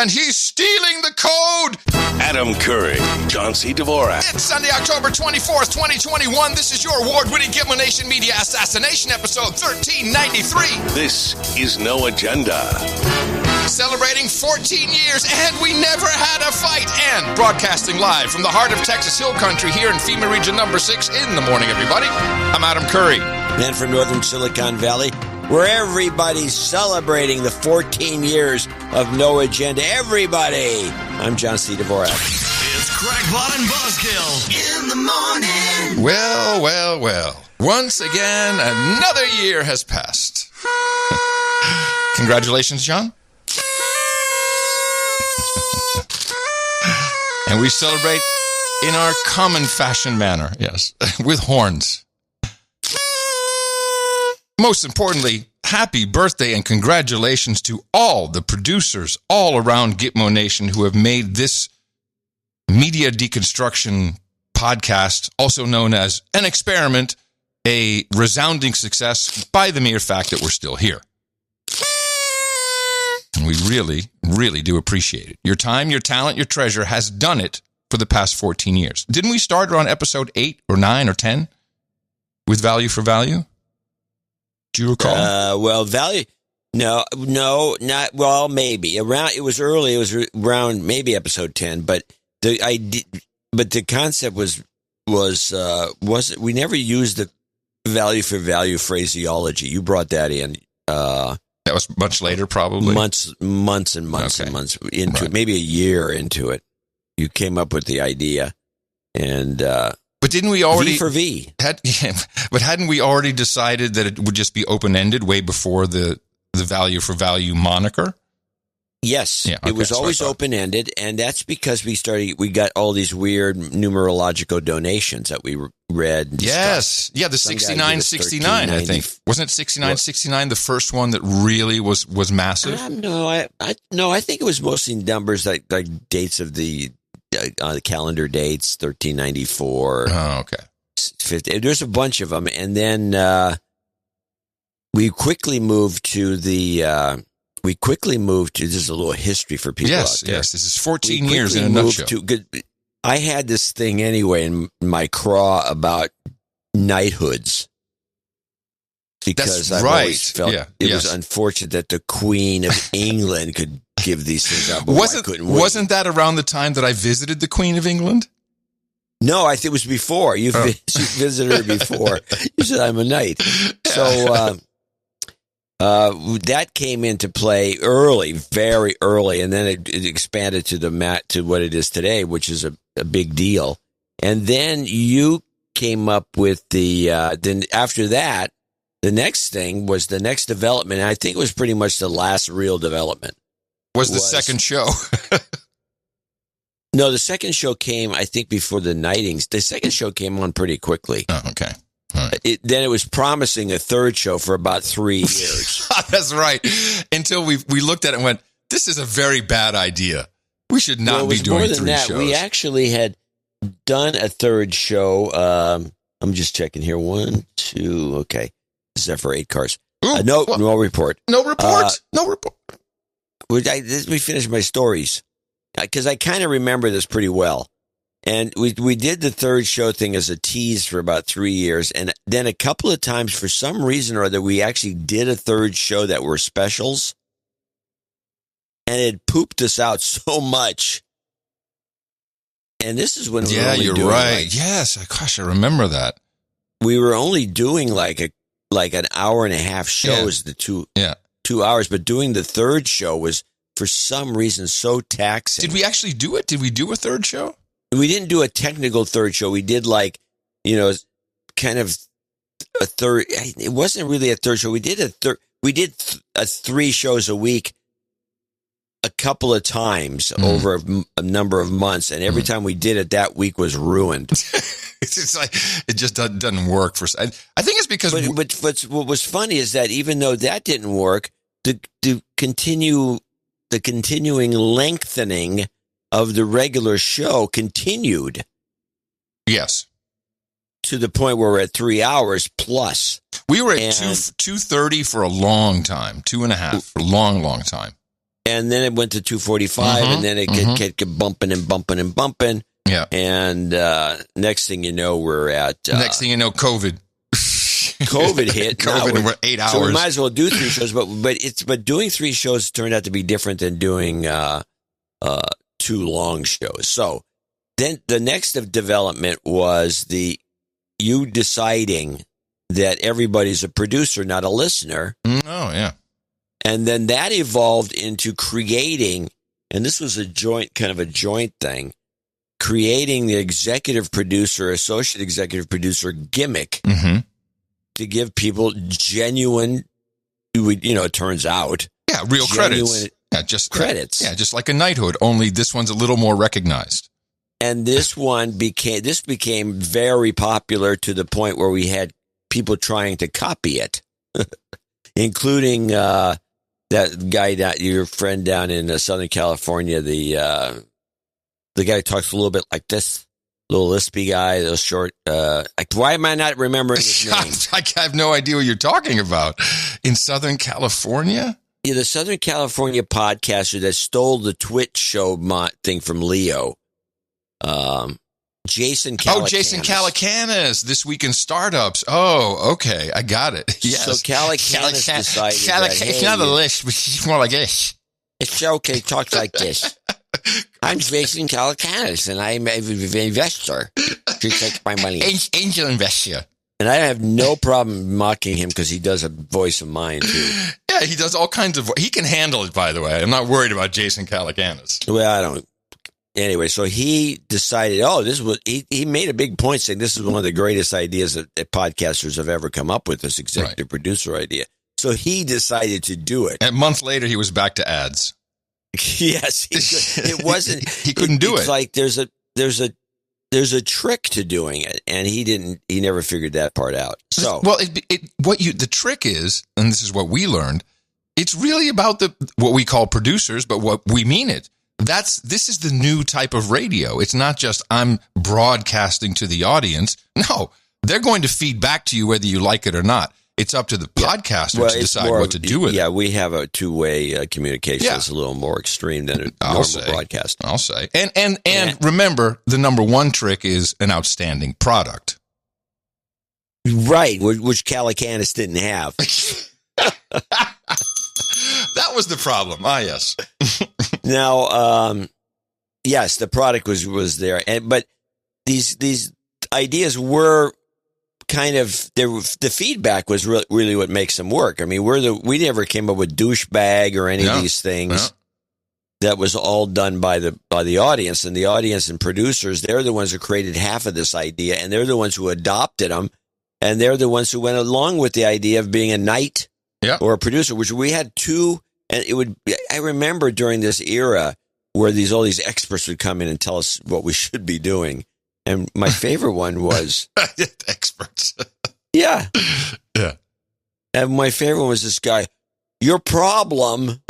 and he's stealing the code. Adam Curry, John C. Dvorak. It's Sunday, October 24th, 2021. This is your award-winning Gitmo Nation Media Assassination episode 1393. This is No Agenda. Celebrating 14 years, and we never had a fight. And broadcasting live from the heart of Texas Hill Country here in FEMA Region number 6 in the morning, everybody. I'm Adam Curry. Man from Northern Silicon Valley, where everybody's celebrating the 14 years of No Agenda. Everybody! I'm John C. Dvorak. It's Crackpot and Buzzkill in the morning. Well. Once again, another year has passed. Congratulations, John. And we celebrate in our common fashion manner, yes, with horns. Most importantly, happy birthday and congratulations to all the producers all around Gitmo Nation who have made this media deconstruction podcast, also known as an experiment, a resounding success by the mere fact that we're still here. And we really, really do appreciate it. Your time, your talent, your treasure has done it for the past 14 years. Didn't we start around episode 8 or 9 or 10 with Value for Value? Do you recall? Value. No, not, well, maybe. It was early. It was around maybe episode 10, but the concept was we never used the value for value phraseology. You brought that in. That was much later, probably. Months and months into it, maybe a year into it. You came up with the idea, and but didn't we already V for V? But hadn't we already decided that it would just be open ended way before the value for value moniker? Yes, yeah, okay, it was always open ended, and that's because we got all these weird numerological donations that we read. And yes, yeah, the 6969, I think. Wasn't it 6969 the first one that really was massive? No, I think it was mostly numbers like dates of the calendar dates, 1394. Oh, okay. 50. There's a bunch of them, and then we quickly moved to the. This is a little history for people out there. Yes, this is 14 years in a nutshell. I had this thing anyway in my craw about knighthoods. Because I've always felt it was unfortunate that the Queen of England could give these things up. Wasn't that around the time that I visited the Queen of England? No, I think it was before. You visited her before. You said, I'm a knight. So... that came into play early, very early, and then it expanded to what it is today, which is a big deal. And then you came up with then after that, the next thing was the next development, and I think it was pretty much the last real development. Was the second show. No, the second show came, I think, before the knightings. The second show came on pretty quickly. Oh, okay. Right. Then it was promising a third show for about 3 years. That's right. Until we looked at it and went, this is a very bad idea. We should not be doing 3 shows. We actually had done a third show. I'm just checking here. 1, 2, okay. This is for 8 cars. No report. No report. No report. Let me finish my stories, because I kind of remember this pretty well. And we did the third show thing as a tease for about 3 years. And then a couple of times, for some reason or other, we actually did a third show that were specials. And it pooped us out so much. And this is when you're right. Yes, gosh, I remember that. We were only doing like an hour and a half shows, the 2 hours. But doing the third show was, for some reason, so taxing. Did we actually do it? Did we do a third show? We didn't do a technical third show. We did kind of a third. It wasn't really a third show. We did a 3 shows a week a couple of times over a number of months. And every time we did it, that week was ruined. It's like, it just doesn't work for, I think it's because. But what was funny is that even though that didn't work, the continuing lengthening of the regular show continued. Yes. To the point where we're at 3 hours plus. We were at 2:30 for a long time, 2.5 for a long, long time. And then it went to 245, and then it kept bumping and bumping and bumping. Yeah. And next thing you know, we're at... next thing you know, COVID. COVID hit. COVID, and we're 8 hours. So we might as well do 3 shows, but doing 3 shows turned out to be different than doing 2 long shows. So then the next development was you deciding that everybody's a producer, not a listener. Oh, yeah. And then that evolved into creating, and this was a joint thing, creating the executive producer, associate executive producer gimmick to give people genuine, it turns out. Yeah, real credits. Yeah, just credits. Yeah, just like a knighthood, only this one's a little more recognized. And this became very popular to the point where we had people trying to copy it, including that guy, your friend down in Southern California, the guy who talks a little bit like this, little lispy guy, those short. Why am I not remembering his name? I have no idea what you're talking about. In Southern California? Yeah, the Southern California podcaster that stole the Twitch show thing from Leo. Jason Calacanis. Oh, Jason Calacanis, This Week in Startups. Oh, okay. I got it. Yes. So Calacanis decided that, hey, it's not a list, but it's more like this. It's okay. Talk like this. I'm Jason Calacanis, and I'm an investor. To take my money. Angel investor. And I have no problem mocking him because he does a voice of mine, too. Yeah, he does all kinds of... He can handle it, by the way. I'm not worried about Jason Calacanis. Well, I don't... Anyway, so he decided, he made a big point saying this is one of the greatest ideas that podcasters have ever come up with, this executive producer idea. So he decided to do it. And a month later, he was back to ads. Yes, it wasn't. He couldn't do it. It's like there's a trick to doing it, and he never figured that part out. So, well, the trick is, and this is what we learned, it's really about what we call producers, but what we mean it. This is the new type of radio. It's not just I'm broadcasting to the audience. No, they're going to feed back to you whether you like it or not. It's up to the podcaster to decide what to do with it. Yeah, we have a 2-way communication that's a little more extreme than a normal broadcast. I'll say. And remember, the number one trick is an outstanding product. Right, which Calacanis didn't have. That was the problem. Yes. Now, yes, the product was there, but these ideas were kind of the feedback was really what makes them work. I mean, we never came up with douchebag or any of these things. That was all done by the audience, and the audience and producers. They're the ones who created half of this idea, and they're the ones who adopted them, and they're the ones who went along with the idea of being a knight or a producer, which we had 2. And I remember during this era where all these experts would come in and tell us what we should be doing. And my favorite one was experts. Yeah. Yeah. And my favorite one was this guy. Your problem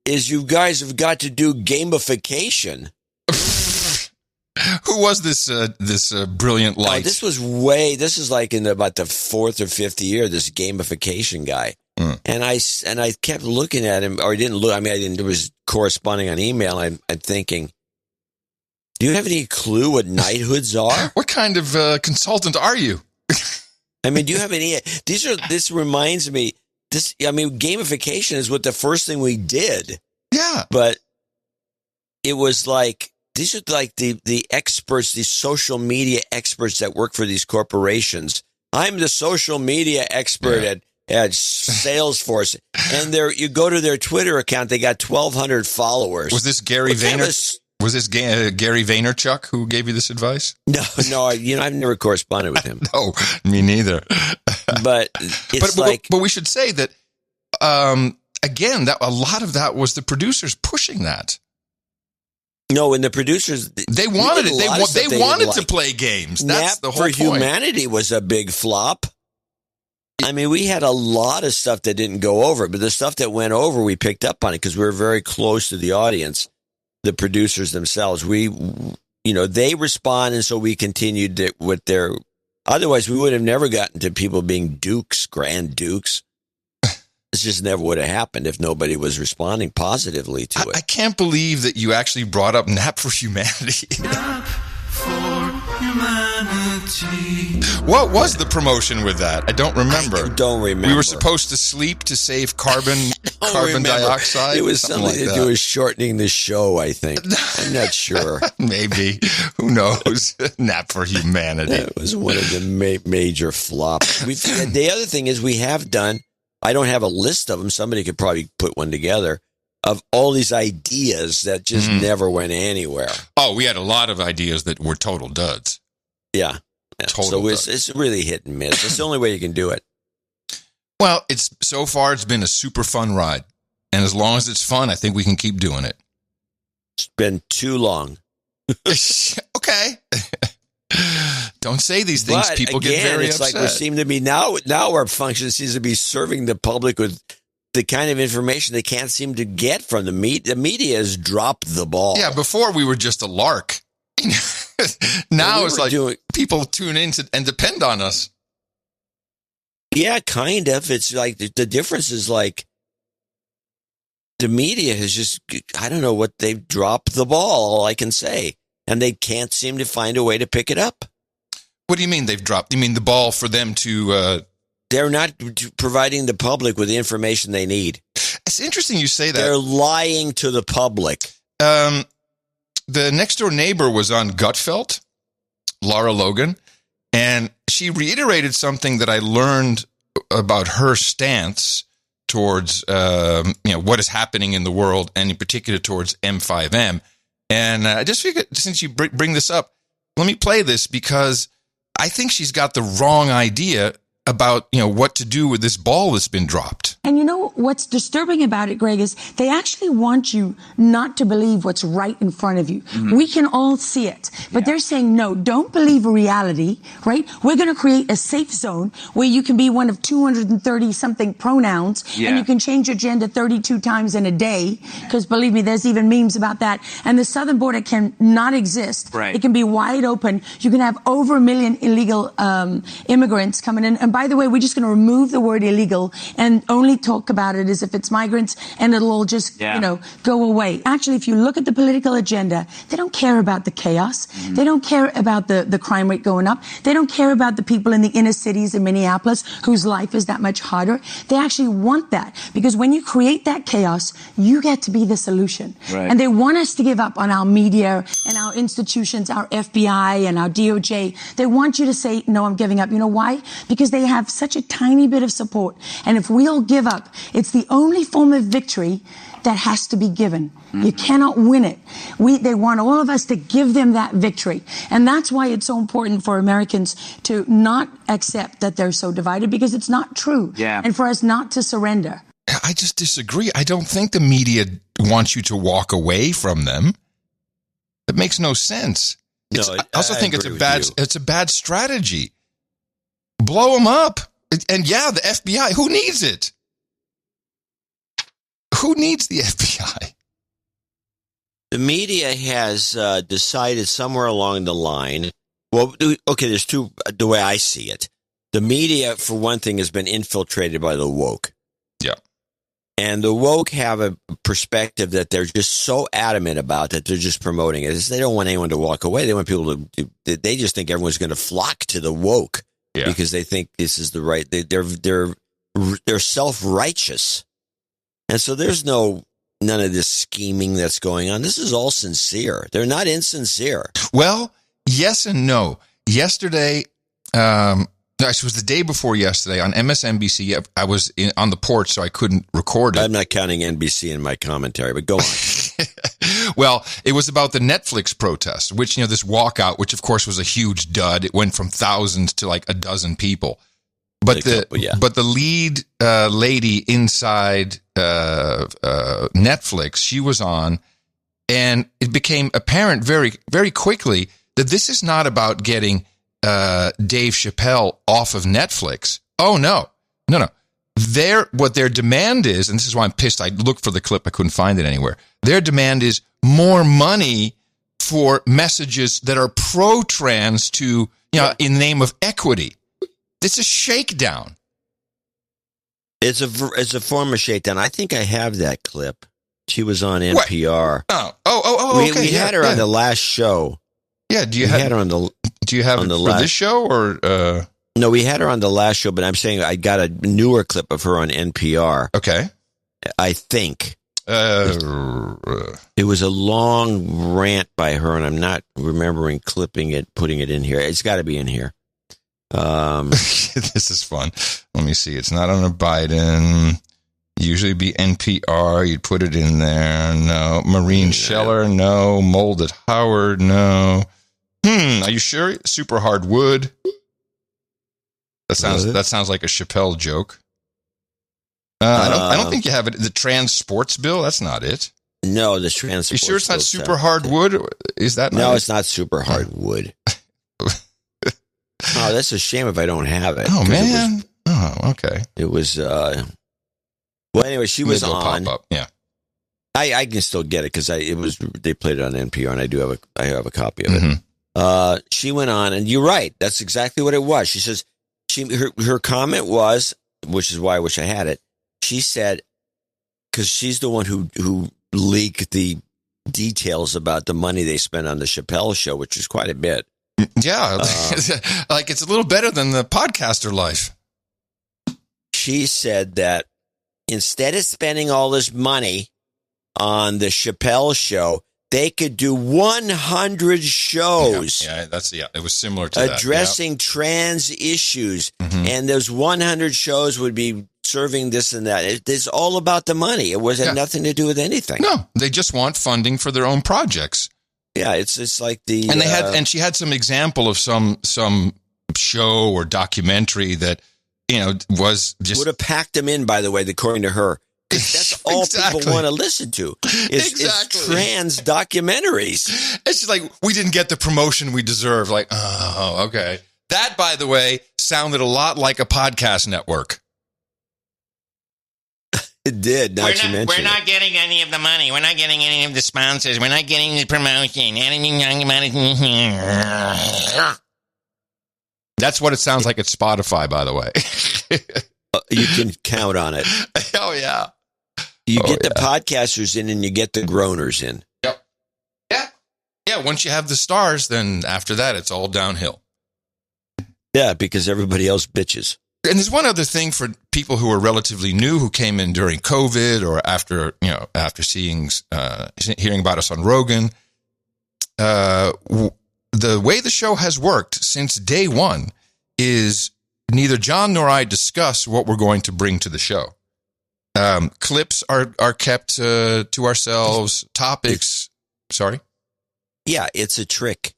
is you guys have got to do gamification. Who was this brilliant light? This is like in about the 4th or 5th year, this gamification guy. And I kept looking at him, or I didn't look. I mean, it was corresponding on email. I'm thinking, do you have any clue what knighthoods are? What kind of consultant are you? I mean, do you have any? This reminds me. Gamification is what the first thing we did. Yeah, but it was like these are like the experts, these social media experts that work for these corporations. I'm the social media expert at Salesforce, and you go to their Twitter account, they got 1,200 followers. Was this Gary Vayner? Was this Gary Vaynerchuk who gave you this advice? No. I've never corresponded with him. No, me neither. But but we should say that again, that a lot of that was the producers pushing that. No, and the producers they wanted it. They wanted to play games. That's the whole point. For Humanity was a big flop. I mean, we had a lot of stuff that didn't go over, but the stuff that went over, we picked up on it because we were very close to the audience, the producers themselves. They respond, and so we continued with otherwise we would have never gotten to people being dukes, grand dukes. This just never would have happened if nobody was responding positively to it. I can't believe that you actually brought up Nap for Humanity. Nap for humanity. What was the promotion with that? I don't remember. I don't remember. We were supposed to sleep to save carbon dioxide. It was something like to that. do with shortening the show, I think. I'm not sure. Maybe. Who knows? Nap for Humanity. That was one of the major flops. The other thing is we have done, I don't have a list of them. Somebody could probably put one together, of all these ideas that just never went anywhere. Oh, we had a lot of ideas that were total duds. Yeah. So it's really hit and miss. It's the only way you can do it. Well, so far it's been a super fun ride. And as long as it's fun, I think we can keep doing it. It's been too long. Okay. Don't say these things. But People again, get very it's upset. like we seem to be now our function seems to be serving the public with the kind of information they can't seem to get from the media. The media has dropped the ball. Yeah, before we were just a lark. Now it's like people tune in and depend on us. Yeah, kind of. It's like the difference is like the media has just, I don't know what, they've dropped the ball, all I can say. And they can't seem to find a way to pick it up. What do you mean they've dropped? You mean the ball for them to... They're not providing the public with the information they need. It's interesting you say that. They're lying to the public. The next door neighbor was on Gutfeld, Laura Logan, and she reiterated something that I learned about her stance towards what is happening in the world, and in particular towards M5M. And I just figured, since you bring this up, let me play this because I think she's got the wrong idea about, what to do with this ball that's been dropped. And you know what's disturbing about it, Greg, is they actually want you not to believe what's right in front of you. Mm-hmm. We can all see it. But they're saying, no, don't believe reality, right? We're going to create a safe zone where you can be one of 230-something pronouns, and you can change your gender 32 times in a day, because believe me, there's even memes about that. And the southern border can not exist. Right. It can be wide open. You can have over 1 million illegal immigrants coming in. And by the way, we're just going to remove the word illegal and only talk about it as if it's migrants, and it'll all just, go away. Actually, if you look at the political agenda, they don't care about the chaos. Mm-hmm. They don't care about the crime rate going up. They don't care about the people in the inner cities in Minneapolis whose life is that much harder. They actually want that, because when you create that chaos, you get to be the solution. Right. And they want us to give up on our media and our institutions, our FBI and our DOJ. They want you to say, no, I'm giving up. You know why? Because they have such a tiny bit of support. And if we all give up, it's the only form of victory that has to be given. Mm-hmm. You cannot win it. They want all of us to give them that victory. And that's why it's so important for Americans to not accept that they're so divided, because it's not true. Yeah. And for us not to surrender. I just disagree. I don't think the media wants you to walk away from them. It makes no sense. I also think it's a bad strategy. Blow them up. And the FBI, who needs it? Who needs the FBI? The media has decided somewhere along the line. Well, okay, there's two, the way I see it. The media, for one thing, has been infiltrated by the woke. Yeah. And the woke have a perspective that they're just so adamant about that they're just promoting it. They don't want anyone to walk away. They want people to, they just think everyone's going to flock to the woke. Yeah. Because they think this is the right. They're self-righteous, and so there's none of this scheming that's going on. This is all sincere. They're not insincere. Well, yes and no. Yesterday, it was the day before yesterday on MSNBC. I was on the porch, so I couldn't record it. I'm not counting NBC in my commentary, but go on. Well, it was about the Netflix protest, which, this walkout, which of course was a huge dud. It went from thousands to like a dozen people. But the lead lady inside Netflix, she was on, and it became apparent very, very quickly that this is not about getting Dave Chappelle off of Netflix. Oh, no. What their demand is, and this is why I'm pissed. I looked for the clip. I couldn't find it anywhere. Their demand is more money for messages that are pro-trans in the name of equity. This is shakedown. It's a former shakedown. I think I have that clip. She was on NPR. What? Oh, okay. We had her on the last show. Yeah, Do you have her for this show or? No, we had her on the last show, but I'm saying I got a newer clip of her on NPR. Okay. I think. It was a long rant by her, and I'm not remembering clipping it, putting it in here. It's got to be in here. This is fun. Let me see. It's not on a Biden. Usually be NPR. You'd put it in there. No. Maureen Scheller. No. Molded Howard. No. Are you sure? Super Hard Wood. That sounds like a Chappelle joke. I don't think you have it. The trans sports bill. That's not it. No, the trans. You sure it's not Super Hard Wood? Is that? No, it's not Super Hard Wood. Oh, that's a shame if I don't have it. Oh man. Okay. It was. Well, anyway, she was on. Pop up. Yeah. I can still get it because they played it on NPR, and I have a copy of it. She went on, and you're right. That's exactly what it was. She says her comment was, which is why I wish I had it. She said, because she's the one who leaked the details about the money they spent on the Chappelle show, which is quite a bit. Yeah, like it's a little better than the podcaster life. She said that instead of spending all this money on the Chappelle show, they could do 100 shows. Yeah, it was similar to that. Addressing trans issues. And those 100 shows would be serving this and that. It's all about the money. It had nothing to do with anything. No, they just want funding for their own projects. Yeah, it's like the and she had some example of some show or documentary that was just would have packed them in. By the way, according to her, that's all people want to listen to. Is trans documentaries. It's just like we didn't get the promotion we deserve. Like, oh, okay. That, by the way, sounded a lot like a podcast network. It did. We're not getting any of the money. We're not getting any of the sponsors. We're not getting the promotion. That's what it sounds like at Spotify, by the way. You can count on it. Oh, yeah. You get the podcasters in and you get the groaners in. Yep. Yeah. Yeah, once you have the stars, then after that, it's all downhill. Yeah, because everybody else bitches. And there's one other thing for people who are relatively new, who came in during COVID or after hearing about us on Rogan. The way the show has worked since day one is neither John nor I discuss what we're going to bring to the show. Clips are kept to ourselves. Topics. Sorry? Yeah, it's a trick.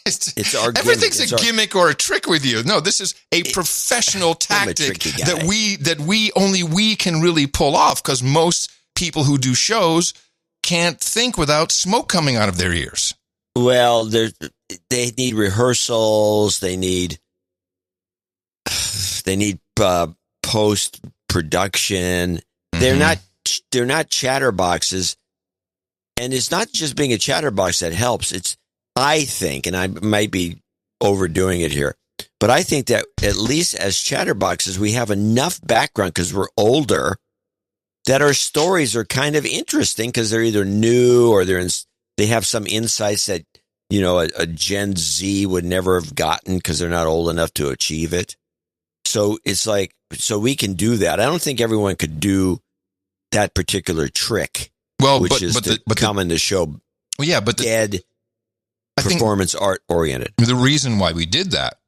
It's our everything's a gimmick or a trick with you. No, this is a professional tactic that only we can really pull off, because most people who do shows can't think without smoke coming out of their ears. Well, they need rehearsals. They need post production. They're not chatterboxes, and it's not just being a chatterbox that helps. I think, and I might be overdoing it here, but I think that at least as chatterboxes, we have enough background because we're older that our stories are kind of interesting because they're either new or they have some insights that, a Gen Z would never have gotten because they're not old enough to achieve it. So it's like, we can do that. I don't think everyone could do that particular trick, which is to come in the show. Well, yeah, but dead. Performance art oriented. The reason why we did that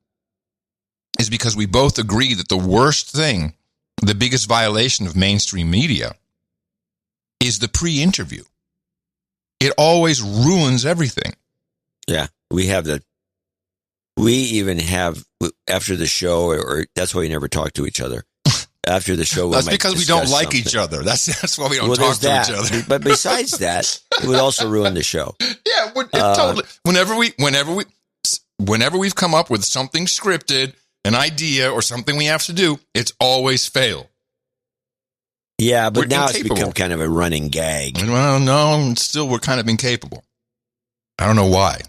is because we both agree that the worst thing, the biggest violation of mainstream media, is the pre-interview. It always ruins everything. Yeah, we even have after the show, or that's why we never talk to each other. After the show, that's because we don't like each other. That's why we don't talk to each other. But besides that, it would also ruin the show. Yeah, totally. Whenever we've come up with something scripted, an idea, or something we have to do, it's always fail. Yeah, but now it's become kind of a running gag. Well, no, still we're kind of incapable. I don't know why.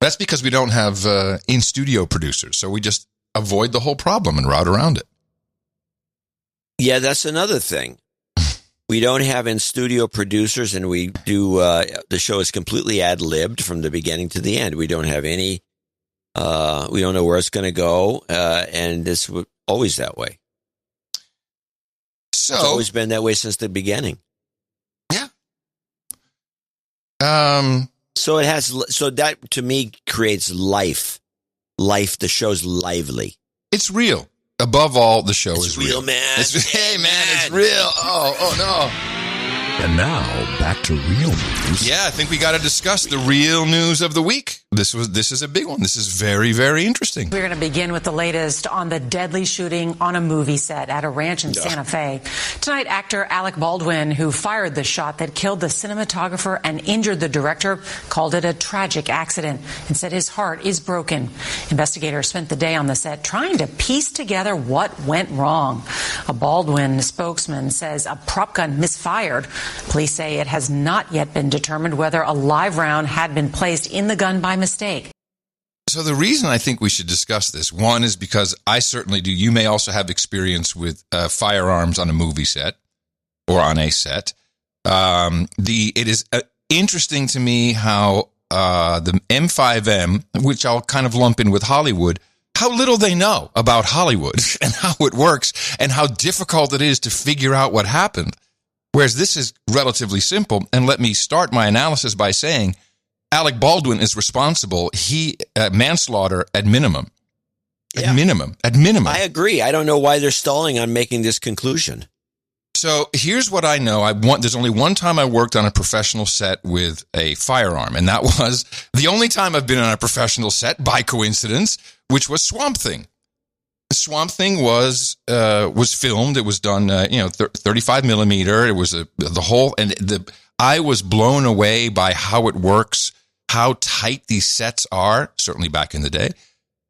That's because we don't have in-studio producers, so we just avoid the whole problem and route around it. Yeah, that's another thing. We don't have in-studio producers, and we do the show is completely ad-libbed from the beginning to the end. We don't have any. We don't know where it's going to go, and it's always that way. So it's always been that way since the beginning. Yeah. So it has. So that to me creates life. The show's lively. It's real. Above all, the show is real. Man. Hey, man, it's real. Oh, no. And now, back to real news. Yeah, I think we got to discuss the real news of the week. This is a big one. This is very, very interesting. We're going to begin with the latest on the deadly shooting on a movie set at a ranch in Santa Fe. Tonight, actor Alec Baldwin, who fired the shot that killed the cinematographer and injured the director, called it a tragic accident and said his heart is broken. Investigators spent the day on the set trying to piece together what went wrong. A Baldwin spokesman says a prop gun misfired. Police say it has not yet been determined whether a live round had been placed in the gun by mistake. So the reason I think we should discuss this, one, is because I certainly do. You may also have experience with firearms on a movie set or on a set. It is interesting to me how the M5M, which I'll kind of lump in with Hollywood, how little they know about Hollywood and how it works and how difficult it is to figure out what happened. Whereas this is relatively simple. And let me start my analysis by saying Alec Baldwin is responsible. He manslaughter at minimum. At minimum. I agree. I don't know why they're stalling on making this conclusion. So here's what I know. There's only one time I worked on a professional set with a firearm, and that was the only time I've been on a professional set by coincidence, which was Swamp Thing. Swamp Thing was filmed. It was done, 35 millimeter. It was the whole, and I was blown away by how it works, how tight these sets are. Certainly back in the day.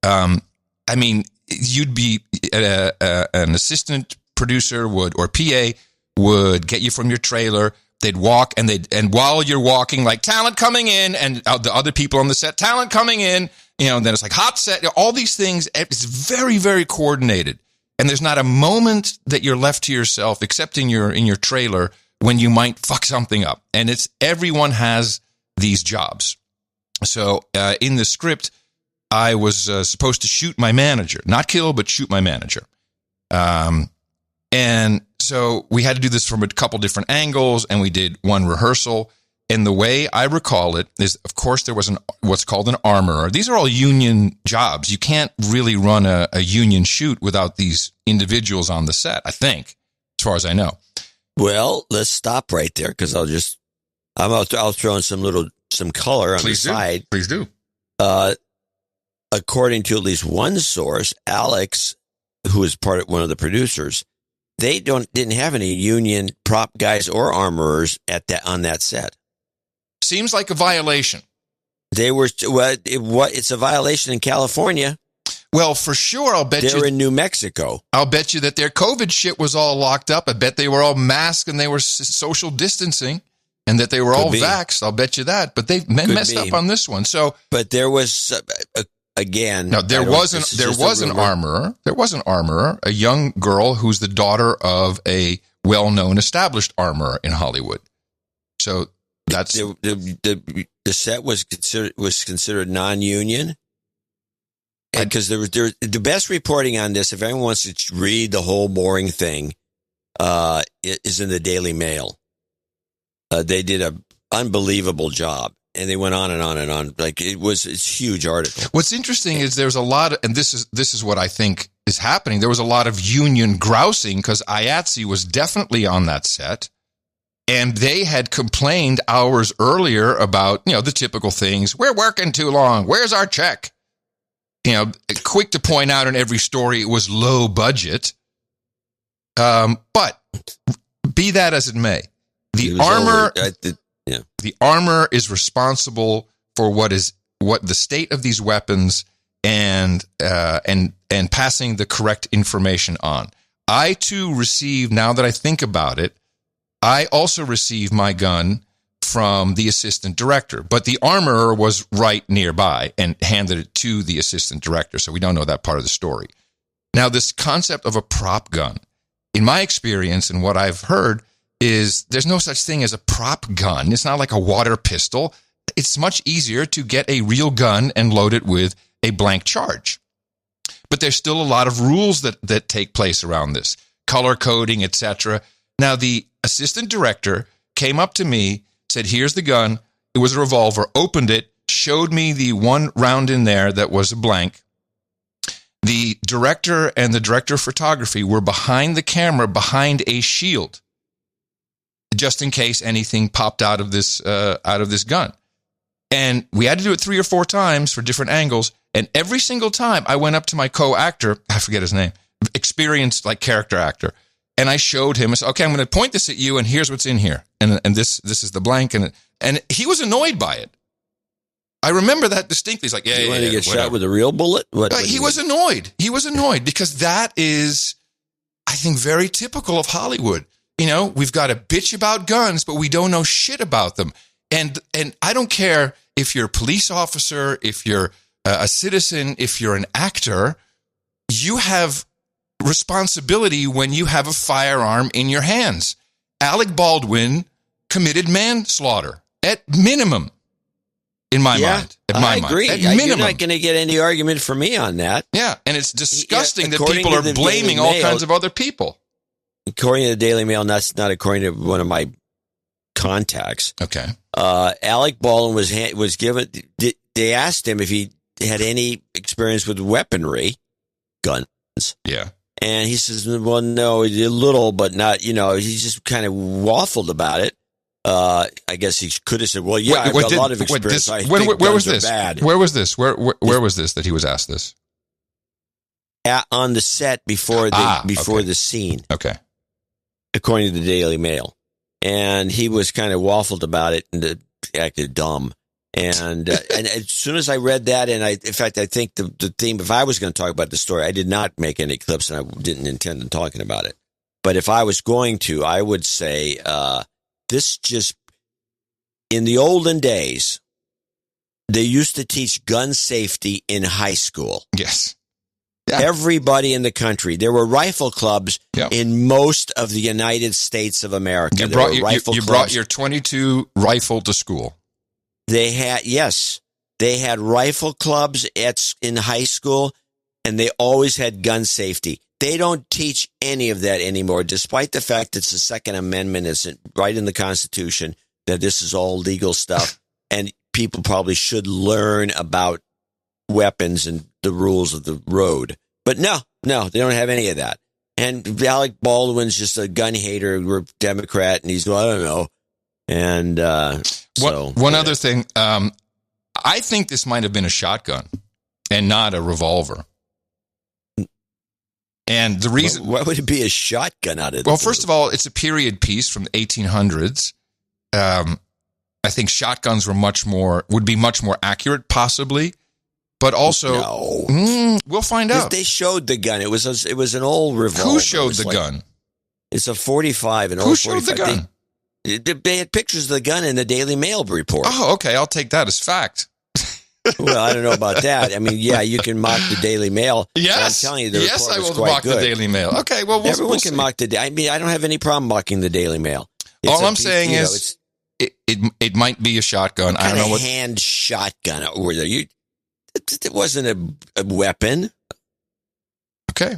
I mean, you'd be an assistant producer or PA would get you from your trailer. They'd walk and while you're walking, like talent coming in, and the other people on the set, talent coming in. And then it's like hot set, all these things. It's very, very coordinated. And there's not a moment that you're left to yourself, except in your trailer, when you might fuck something up. And everyone has these jobs. So in the script, I was supposed to shoot my manager, not kill, but shoot my manager. And so we had to do this from a couple different angles, and we did one rehearsal. And the way I recall it is, of course, there was what's called an armorer. These are all union jobs. You can't really run a union shoot without these individuals on the set, I think, as far as I know. Well, let's stop right there, because I'll throw in some color on the side. Please do. According to at least one source, Alex, who is one of the producers, they didn't have any union prop guys or armorers on that set. Seems like a violation. They were it's a violation in California. Well, for sure, I'll bet they're in New Mexico. I'll bet you that their COVID shit was all locked up. I bet they were all masked and they were social distancing, and that they were all vaxxed. I'll bet you that. But they messed up on this one. So, but there was again. No, there was an armorer. There was an armorer, a young girl who's the daughter of a well-known established armorer in Hollywood. So that's the set was considered non-union, because the best reporting on this, if anyone wants to read the whole boring thing, is in the Daily Mail. They did an unbelievable job. And they went on and on and on. Like it's a huge article. What's interesting is there's a lot of, and this is what I think is happening. There was a lot of union grousing because IATSE was definitely on that set, and they had complained hours earlier about, the typical things. We're working too long. Where's our check? Quick to point out in every story it was low budget. But be that as it may, the armor is responsible for what the state of these weapons and passing the correct information on. I too received, now that I think about it, I also received my gun from the assistant director, but the armorer was right nearby and handed it to the assistant director. So we don't know that part of the story. Now, this concept of a prop gun, in my experience and what I've heard is there's no such thing as a prop gun. It's not like a water pistol. It's much easier to get a real gun and load it with a blank charge. But there's still a lot of rules that take place around this, color coding, etc. Now, the assistant director came up to me, said, here's the gun. It was a revolver, opened it, showed me the one round in there that was a blank. The director and the director of photography were behind the camera, behind a shield, just in case anything popped out of this gun. And we had to do it 3 or 4 times for different angles. And every single time I went up to my co-actor, I forget his name, experienced like character actor, and I showed him, I said, okay, I'm going to point this at you, and here's what's in here. And this is the blank. And he was annoyed by it. I remember that distinctly. He's like, yeah, you want to get whatever. shot with a real bullet? He was annoyed. He was annoyed because that is, I think, very typical of Hollywood. You know, we've got to bitch about guns, but we don't know shit about them. And I don't care if you're a police officer, if you're a citizen, if you're an actor, you have responsibility when you have a firearm in your hands. Alec Baldwin committed manslaughter at minimum, in my mind. I agree. You're not going to get any argument from me on that. Yeah, and it's disgusting that people are blaming all kinds of other people. According to the Daily Mail, and that's not according to one of my contacts. Okay. Alec Baldwin was given. They asked him if he had any experience with weaponry, guns. Yeah. And he says, well, no, a little, but not, he just kind of waffled about it. I guess he could have said, well, yeah, I've got a lot of experience. Where was this? Bad. Where was this? Where was this that he was asked this? On the set before the scene. Okay. According to the Daily Mail. And he was kind of waffled about it and acted dumb. And as soon as I read that, and in fact, I think the theme, if I was going to talk about the story, I did not make any clips and I didn't intend on talking about it. But if I was going to, I would say, in the olden days, they used to teach gun safety in high school. Yes. Yeah. Everybody in the country. There were rifle clubs in most of the United States of America. You brought your .22 rifle to school. They had rifle clubs in high school, and they always had gun safety. They don't teach any of that anymore, despite the fact it's the Second Amendment. It's right in the Constitution that this is all legal stuff, and people probably should learn about weapons and the rules of the road. But no, they don't have any of that. And Alec Baldwin's just a gun hater, we're Democrat, and he's, well, I don't know. And one other thing, I think this might have been a shotgun and not a revolver. And the reason, why would it be a shotgun out of? Well, first of all, it's a period piece from the 1800s. I think shotguns would be much more accurate, possibly. But also, we'll find out. They showed the gun. It was an old revolver. Who showed the gun? It's a 45. Who showed the gun? They had pictures of the gun in the Daily Mail report. Oh, okay. I'll take that as fact. Well, I don't know about that. I mean, yeah, you can mock the Daily Mail. Yes. I'm telling you, the report I will was quite mock good. the Daily Mail. Okay, well, everyone can mock the. I mean, I don't have any problem mocking the Daily Mail. All I'm saying is, it might be a shotgun. I don't know what hand shotgun. It wasn't a weapon. Okay.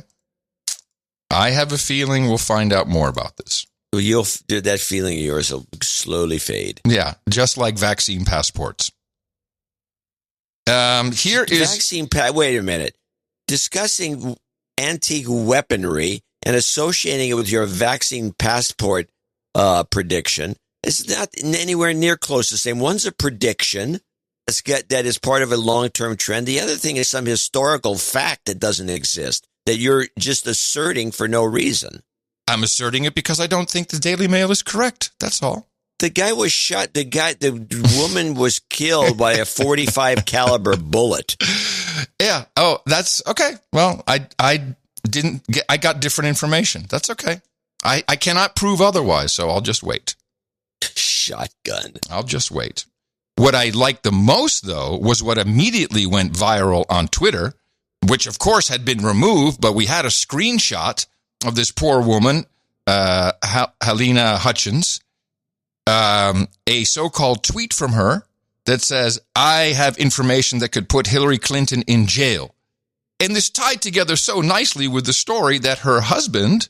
I have a feeling we'll find out more about this. Well, that feeling of yours will slowly fade. Yeah, just like vaccine passports. Wait a minute. Discussing antique weaponry and associating it with your vaccine passport prediction is not anywhere near close to the same. One's a prediction that is part of a long-term trend. The other thing is some historical fact that doesn't exist, that you're just asserting for no reason. I'm asserting it because I don't think the Daily Mail is correct. That's all. The guy was shot. The woman was killed by a 45 caliber bullet. Yeah. Oh, that's okay. Well, I got different information. That's okay. I cannot prove otherwise, so I'll just wait. Shotgun. I'll just wait. What I liked the most, though, was what immediately went viral on Twitter, which, of course, had been removed, but we had a screenshot of this poor woman, Helena Hutchins, a so-called tweet from her that says, I have information that could put Hillary Clinton in jail. And this tied together so nicely with the story that her husband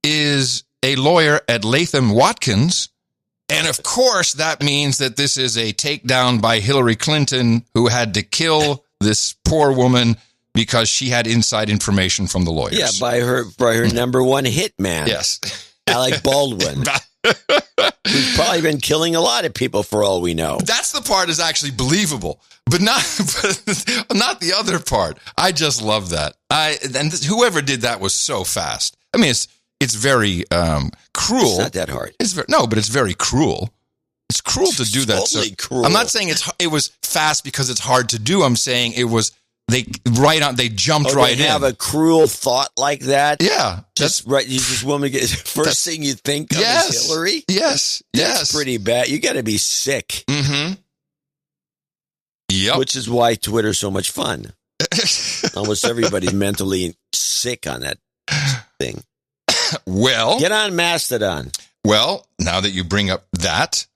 is a lawyer at Latham Watkins. And of course, that means that this is a takedown by Hillary Clinton, who had to kill this poor woman because she had inside information from the lawyers. Yeah, by her number one hitman. Yes. Alec Baldwin. Who's probably been killing a lot of people for all we know. That's the part is actually believable, but not the other part. I just love that. Whoever did that was so fast. I mean, it's very cruel. It's not that hard. But it's very cruel. It's cruel to do that. Totally cruel. I'm not saying it was fast because it's hard to do. I'm saying it was they jumped right in. They have a cruel thought like that. Yeah, just right. You just woman first thing you think of is Hillary. Yes, that's pretty bad. You got to be sick. Mm-hmm. Yep. Which is why Twitter's so much fun. Almost everybody's mentally sick on that thing. Well, get on Mastodon. Well, now that you bring up that,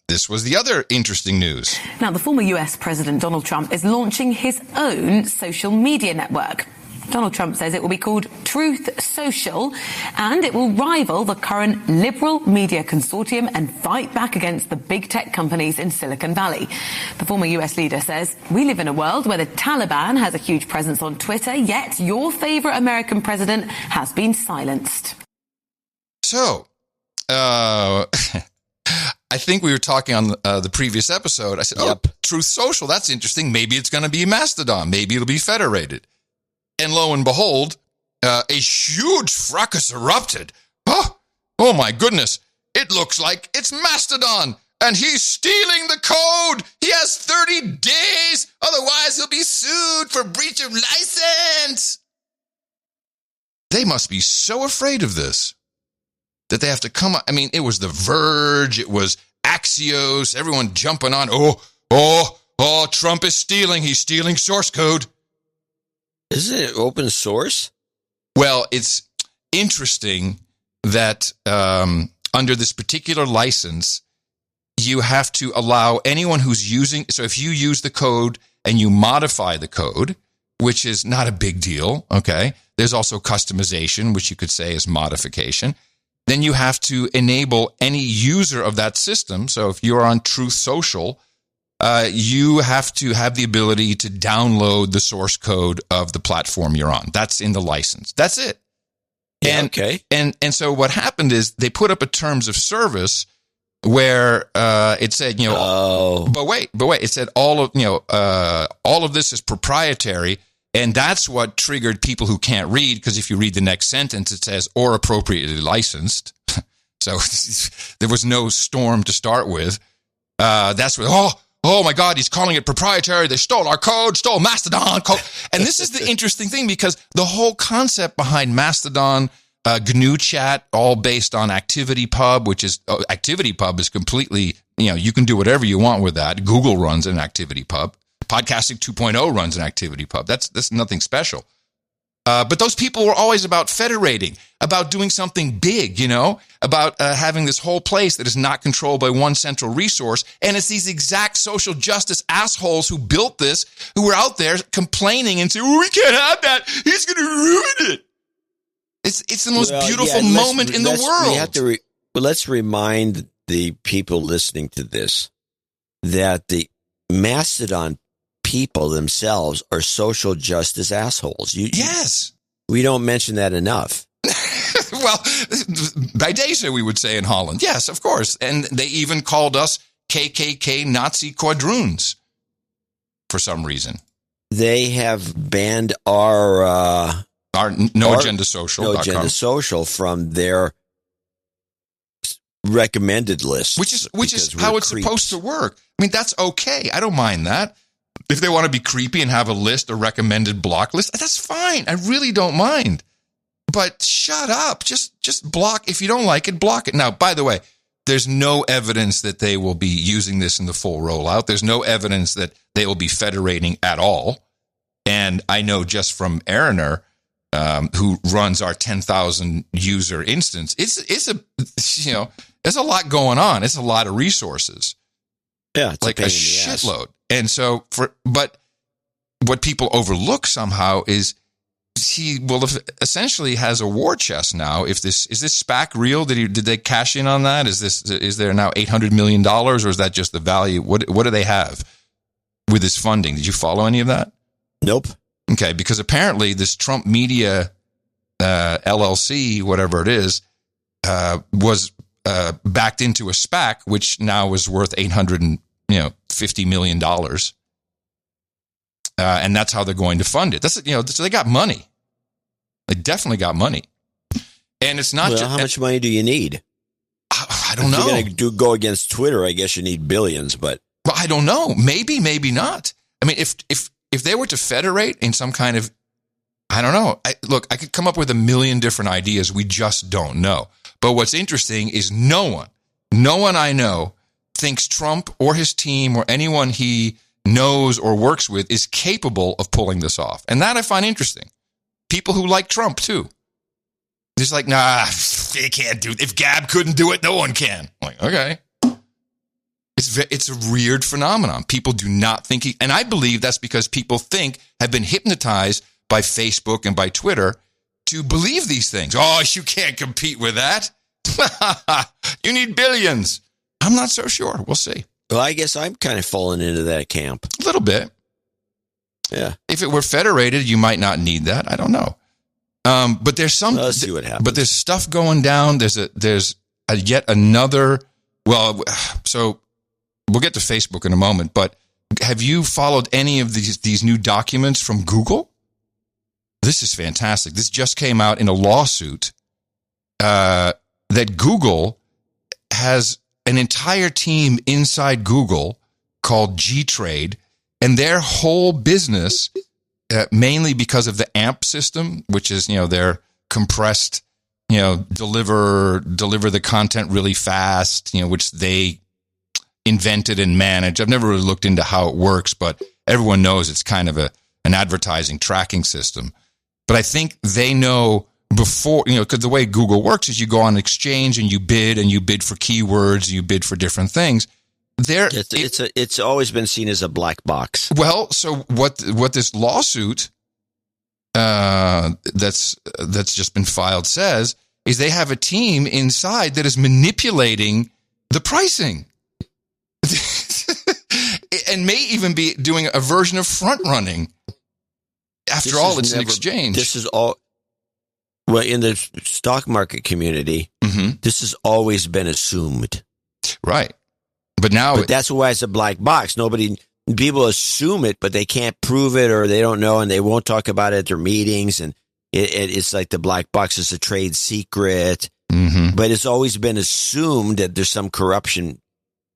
this was the other interesting news. Now, the former US President Donald Trump is launching his own social media network. Donald Trump says it will be called Truth Social, and it will rival the current liberal media consortium and fight back against the big tech companies in Silicon Valley. The former US leader says, we live in a world where the Taliban has a huge presence on Twitter, yet your favorite American president has been silenced. So, I think we were talking on the previous episode. I said, Truth Social, that's interesting. Maybe it's going to be Mastodon. Maybe it'll be federated. And lo and behold, a huge fracas erupted. Oh my goodness. It looks like it's Mastodon, and he's stealing the code. He has 30 days. Otherwise, he'll be sued for breach of license. They must be so afraid of this that they have to come up. I mean, it was The Verge. It was Axios. Everyone jumping on. Oh, Trump is stealing. He's stealing source code. Isn't it open source? Well, it's interesting that under this particular license, you have to allow anyone who's using. So if you use the code and you modify the code, which is not a big deal, okay? There's also customization, which you could say is modification. Then you have to enable any user of that system. So if you're on Truth Social, you have to have the ability to download the source code of the platform you're on. That's in the license. That's it. Yeah, okay. And so what happened is they put up a terms of service where it said, but wait, it said all of this is proprietary, and that's what triggered people who can't read, because if you read the next sentence, it says or appropriately licensed. So there was no storm to start with. That's what oh my God, he's calling it proprietary. They stole our code, stole Mastodon code. And this is the interesting thing, because the whole concept behind Mastodon, GNU Chat, all based on ActivityPub, which is ActivityPub is completely, you can do whatever you want with that. Google runs an ActivityPub. Podcasting 2.0 runs an ActivityPub. That's nothing special. But those people were always about federating, about doing something big, about having this whole place that is not controlled by one central resource. And it's these exact social justice assholes who built this, who were out there complaining and saying, we can't have that. He's going to ruin it. It's the most beautiful moment in the world. Let's remind the people listening to this that the Mastodon people themselves are social justice assholes. Yes. We don't mention that enough. Well, by Deja, we would say in Holland. Yes, of course. And they even called us KKK Nazi quadroons for some reason. They have banned our No Agenda Social. No Agenda Social from their recommended list. Which is how it's supposed to work. I mean, that's okay. I don't mind that. If they want to be creepy and have a list, a recommended block list, that's fine. I really don't mind. But shut up. Just block. If you don't like it, block it. Now, by the way, there's no evidence that they will be using this in the full rollout. There's no evidence that they will be federating at all. And I know just from Aroner who runs our 10,000 user instance. It's there's a lot going on. It's a lot of resources. Yeah, it's like a shitload. And so but what people overlook somehow is he essentially has a war chest now. Is this SPAC real? Did they cash in on that? Is there now $800 million, or is that just the value? What do they have with his funding? Did you follow any of that? Nope. Okay, because apparently this Trump Media LLC, whatever it is, was backed into a SPAC, which now is worth $850 million. And that's how they're going to fund it. So they got money. They definitely got money. And it's not just... How much money do you need? I don't know. If you're going to go against Twitter, I guess you need billions, but... Well, I don't know. Maybe not. I mean, if they were to federate in some kind of... I don't know. I could come up with a million different ideas. We just don't know. But what's interesting is no one I know thinks Trump or his team or anyone he knows or works with is capable of pulling this off. And that I find interesting. People who like Trump, too. Just like, nah, they can't do it. If Gab couldn't do it, no one can. I'm like, okay. It's a weird phenomenon. People do not think and I believe that's because people have been hypnotized by Facebook and by Twitter to believe these things. Oh, you can't compete with that. You need billions. I'm not so sure. We'll see. Well, I guess I'm kind of falling into that camp. A little bit. Yeah. If it were federated, you might not need that. I don't know. But there's some. Let's see what happens. But there's stuff going down. There's yet another. Well, so we'll get to Facebook in a moment. But have you followed any of these new documents from Google? This is fantastic. This just came out in a lawsuit that Google has an entire team inside Google called G-Trade, and their whole business, mainly because of the AMP system, which is, their compressed, deliver the content really fast, which they invented and manage. I've never really looked into how it works, but everyone knows it's kind of an advertising tracking system. But I think they know before, because the way Google works is you go on Exchange and you bid for keywords, you bid for different things. It's always been seen as a black box. Well, so what this lawsuit that's just been filed says is they have a team inside that is manipulating the pricing. And may even be doing a version of front running. After all, it's an exchange. This is all. Well, in the stock market community, This has always been assumed. Right. But that's why it's a black box. People assume it, but they can't prove it, or they don't know, and they won't talk about it at their meetings. And it's like the black box is a trade secret. Mm-hmm. But it's always been assumed that there's some corruption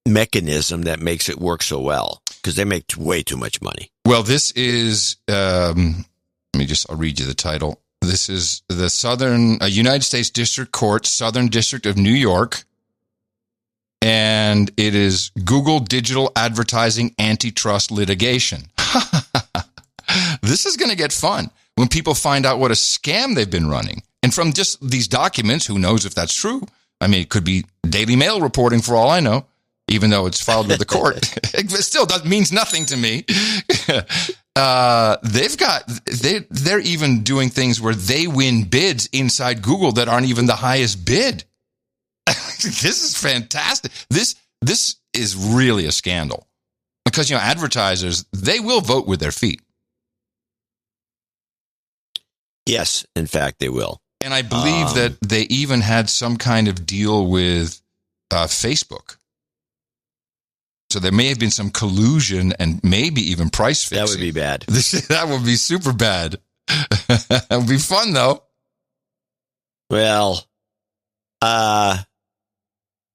mechanism that makes it work so well, because they make way too much money. Well, this is, I'll read you the title. This is the United States District Court, Southern District of New York. And it is Google Digital Advertising Antitrust Litigation. This is going to get fun when people find out what a scam they've been running. And from just these documents, who knows if that's true? I mean, it could be Daily Mail reporting for all I know, even though it's filed with the court. It still means nothing to me. They're even doing things where they win bids inside Google that aren't even the highest bid. This is fantastic. This is really a scandal, because advertisers, they will vote with their feet. Yes, in fact, they will. And I believe that they even had some kind of deal with Facebook. So there may have been some collusion and maybe even price fixing. That would be bad. That would be super bad. It would be fun, though. Well,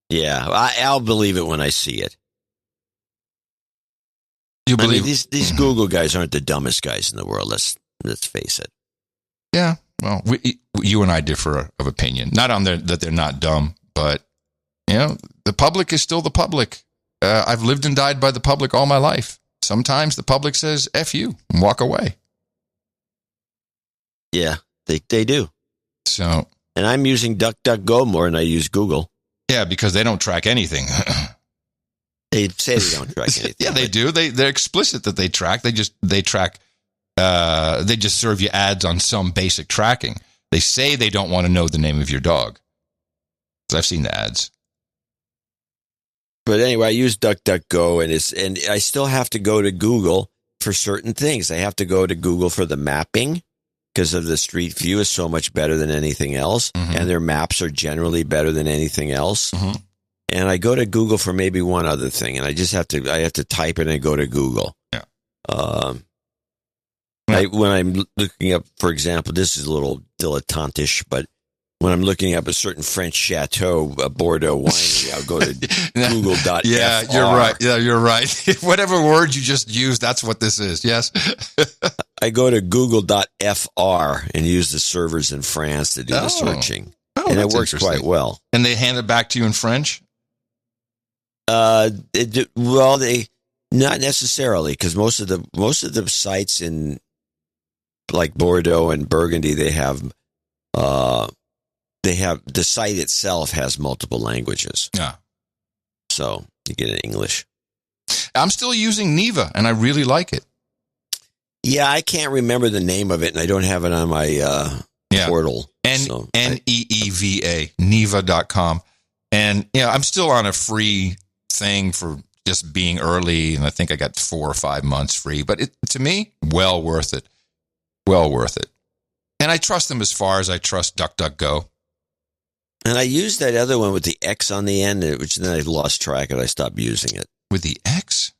yeah, I'll believe it when I see it. You believe these Google guys aren't the dumbest guys in the world. Let's face it. Yeah, well, you and I differ of opinion. Not on that they're not dumb, but the public is still the public. I've lived and died by the public all my life. Sometimes the public says "F you" and walk away. Yeah, They do. So, and I'm using DuckDuckGo more than I use Google. Yeah, because they don't track anything. They say they don't track anything. Yeah, they do. They're explicit that they track. They just serve you ads on some basic tracking. They say they don't want to know the name of your dog. I've seen the ads. But anyway, I use DuckDuckGo, and I still have to go to Google for certain things. I have to go to Google for the mapping because of the Street View is so much better than anything else, and their maps are generally better than anything else. And I go to Google for maybe one other thing, and I have to type it and go to Google. Yeah. When I'm looking up, for example, this is a little dilettantish, but when I'm looking up a certain French chateau, a Bordeaux winery, I'll go to google.fr. Yeah, you're right. Yeah, you're right. Whatever word you just used, that's what this is. Yes. I go to google.fr and use the servers in France to do the searching. And it works quite well. And they hand it back to you in French? They not necessarily, because most of the sites in like Bordeaux and Burgundy, they have the site itself has multiple languages. Yeah. So you get it in English. I'm still using Neva, and I really like it. Yeah, I can't remember the name of it, and I don't have it on my portal. Neeva, Neva.com. And I'm still on a free thing for just being early, and I think I got 4 or 5 months free. But to me, well worth it. Well worth it. And I trust them as far as I trust DuckDuckGo. And I used that other one with the X on the end, which then I lost track and I stopped using it. With the X?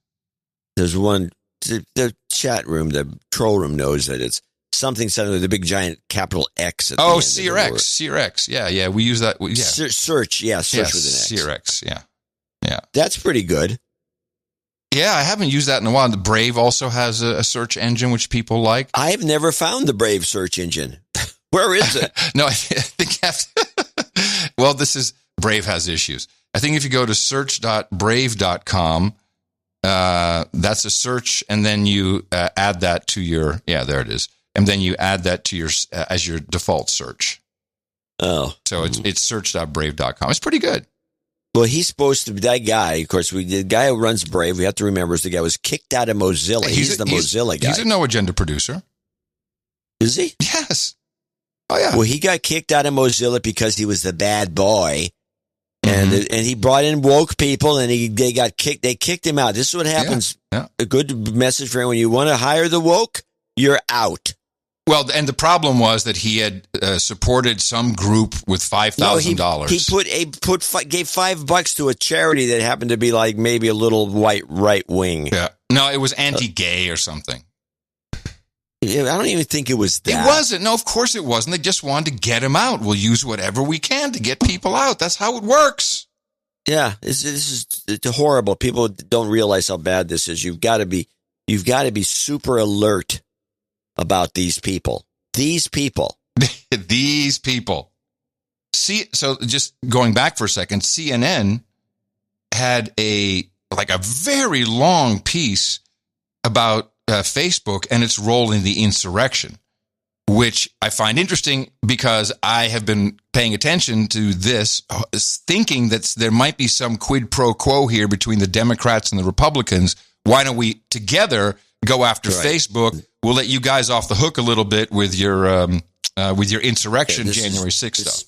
There's one, the chat room, the troll room knows that it's something with a big giant capital X at the end. CRX. Yeah, we use that. Search with an X. CRX, yeah. That's pretty good. Yeah, I haven't used that in a while. The Brave also has a search engine, which people like. I've never found the Brave search engine. Where is it? No, I think well, Brave has issues. I think if you go to search.brave.com, that's a search, and then you add that to your, there it is. And then you add that to your, as your default search. Oh. So it's search.brave.com. It's pretty good. Well, he's supposed to be that guy. Of course, the guy who runs Brave, we have to remember, is the guy who was kicked out of Mozilla. He's the Mozilla guy. He's a no agenda producer. Is he? Yes. Oh, yeah. Well, he got kicked out of Mozilla because he was the bad boy. And he brought in woke people, and they kicked him out. This is what happens. Yeah. A good message for him. When you want to hire the woke, you're out. Well, and the problem was that he had supported some group with $5,000. He gave $5 to a charity that happened to be like maybe a little white right wing. Yeah, no, it was anti-gay or something. I don't even think it was that. It wasn't. No, of course it wasn't. They just wanted to get him out. We'll use whatever we can to get people out. That's how it works. Yeah, this is horrible. People don't realize how bad this is. You've got to be super alert about these people. These people. These people. See, so just going back for a second, CNN had a very long piece about Facebook and its role in the insurrection, which I find interesting because I have been paying attention to this, thinking that there might be some quid pro quo here between the Democrats and the Republicans. Why don't we together go after Facebook? We'll let you guys off the hook a little bit with your insurrection January 6th stuff.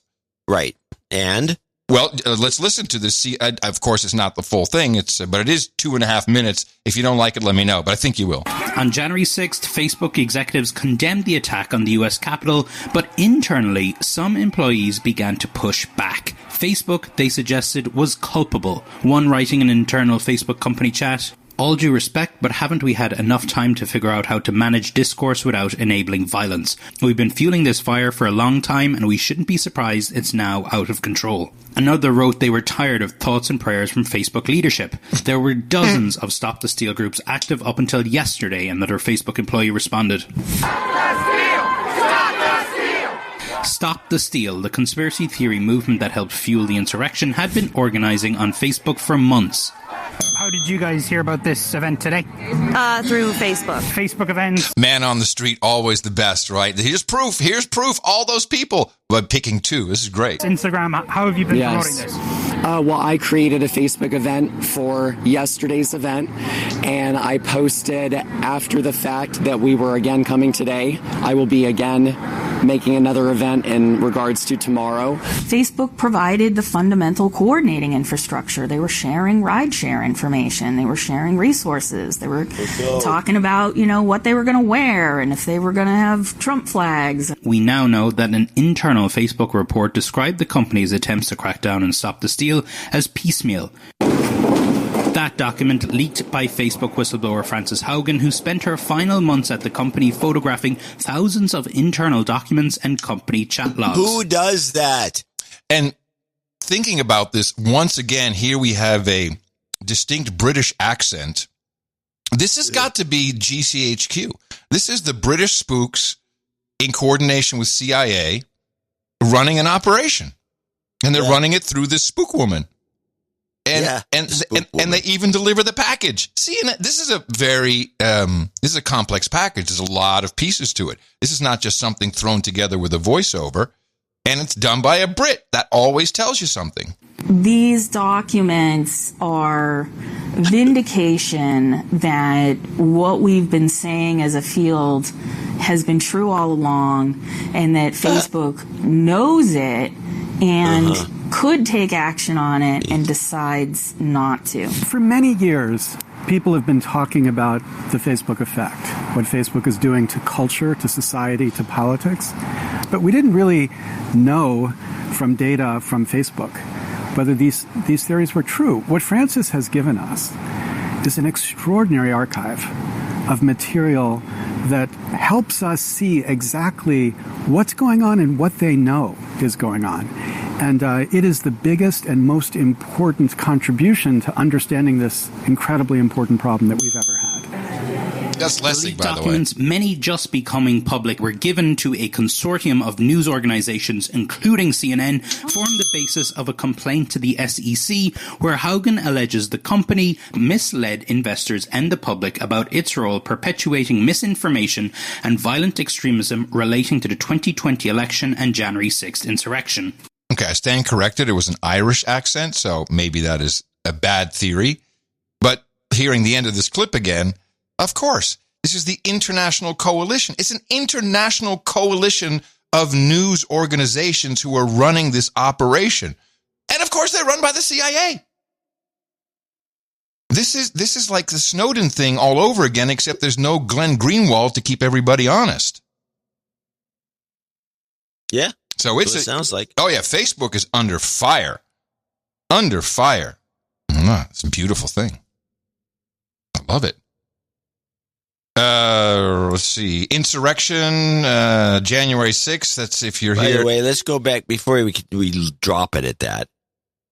Right. And? Well, let's listen to this. See, of course, it's not the full thing, but it is 2.5 minutes. If you don't like it, let me know, but I think you will. On January 6th, Facebook executives condemned the attack on the US Capitol, but internally, some employees began to push back. Facebook, they suggested, was culpable. One writing in an internal Facebook company chat, "All due respect, but haven't we had enough time to figure out how to manage discourse without enabling violence? We've been fueling this fire for a long time, and we shouldn't be surprised it's now out of control." Another wrote they were tired of thoughts and prayers from Facebook leadership. There were dozens of Stop the Steal groups active up until yesterday, another Facebook employee responded. Stop the Steal, the conspiracy theory movement that helped fuel the insurrection, had been organising on Facebook for months. How did you guys hear about this event today? Through Facebook. Facebook events. Man on the street, always the best, right? Here's proof. All those people. But picking two. This is great. Instagram, how have you been promoting this? Well, I created a Facebook event for yesterday's event, and I posted after the fact that we were again coming today. I will be again making another event in regards to tomorrow. Facebook provided the fundamental coordinating infrastructure. They were sharing rideshare information. They were sharing resources. They were talking about, what they were going to wear and if they were going to have Trump flags. We now know that an internal Facebook report described the company's attempts to crack down and stop the steal as piecemeal. That document leaked by Facebook whistleblower Frances Haugen, who spent her final months at the company photographing thousands of internal documents and company chat logs. Who does that? And thinking about this, once again, here we have a distinct British accent. This has got to be GCHQ. This is the British spooks in coordination with CIA running an operation. And they're running it through this spook woman. And they even deliver the package. See, and this is a very this is a complex package. There's a lot of pieces to it. This is not just something thrown together with a voiceover, and it's done by a Brit. That always tells you something. These documents are vindication that what we've been saying as a field has been true all along, and that Facebook knows it and could take action on it and decides not to. For many years, people have been talking about the Facebook effect, what Facebook is doing to culture, to society, to politics. But we didn't really know from data from Facebook whether these theories were true. What Frances has given us is an extraordinary archive of material that helps us see exactly what's going on and what they know is going on. And it is the biggest and most important contribution to understanding this incredibly important problem that we've ever had. That's Leslie, by the way. Documents, many just becoming public, were given to a consortium of news organizations, including CNN, form the basis of a complaint to the SEC, where Haugen alleges the company misled investors and the public about its role perpetuating misinformation and violent extremism relating to the 2020 election and January 6th insurrection. Okay, I stand corrected. It was an Irish accent, so maybe that is a bad theory. But hearing the end of this clip again, of course, this is the international coalition. It's an international coalition of news organizations who are running this operation. And of course, they're run by the CIA. This is like the Snowden thing all over again, except there's no Glenn Greenwald to keep everybody honest. Yeah. So it sounds like. Oh, yeah. Facebook is under fire. Under fire. It's a beautiful thing. I love it. Let's see. Insurrection, January 6th. That's if you're here. By the way, let's go back before we drop it at that.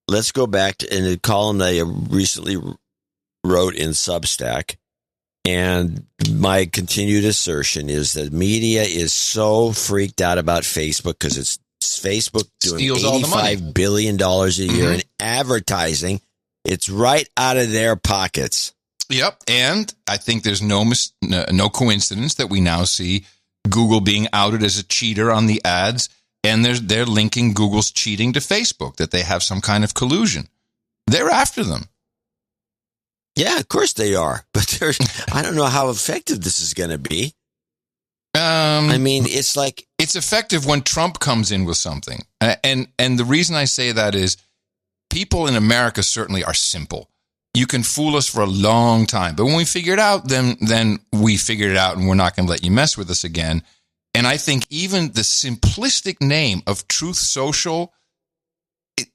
Let's go back to in a column that I recently wrote in Substack. And my continued assertion is that media is so freaked out about Facebook because it's Facebook doing $85 billion a year in advertising. It's right out of their pockets. Yep. And I think there's no coincidence that we now see Google being outed as a cheater on the ads. And they're linking Google's cheating to Facebook, that they have some kind of collusion. They're after them. Yeah, of course they are. But I don't know how effective this is going to be. I mean, it's like... It's effective when Trump comes in with something. And the reason I say that is people in America certainly are simple. You can fool us for a long time. But when we figure it out, then we figured it out and we're not going to let you mess with us again. And I think even the simplistic name of Truth Social,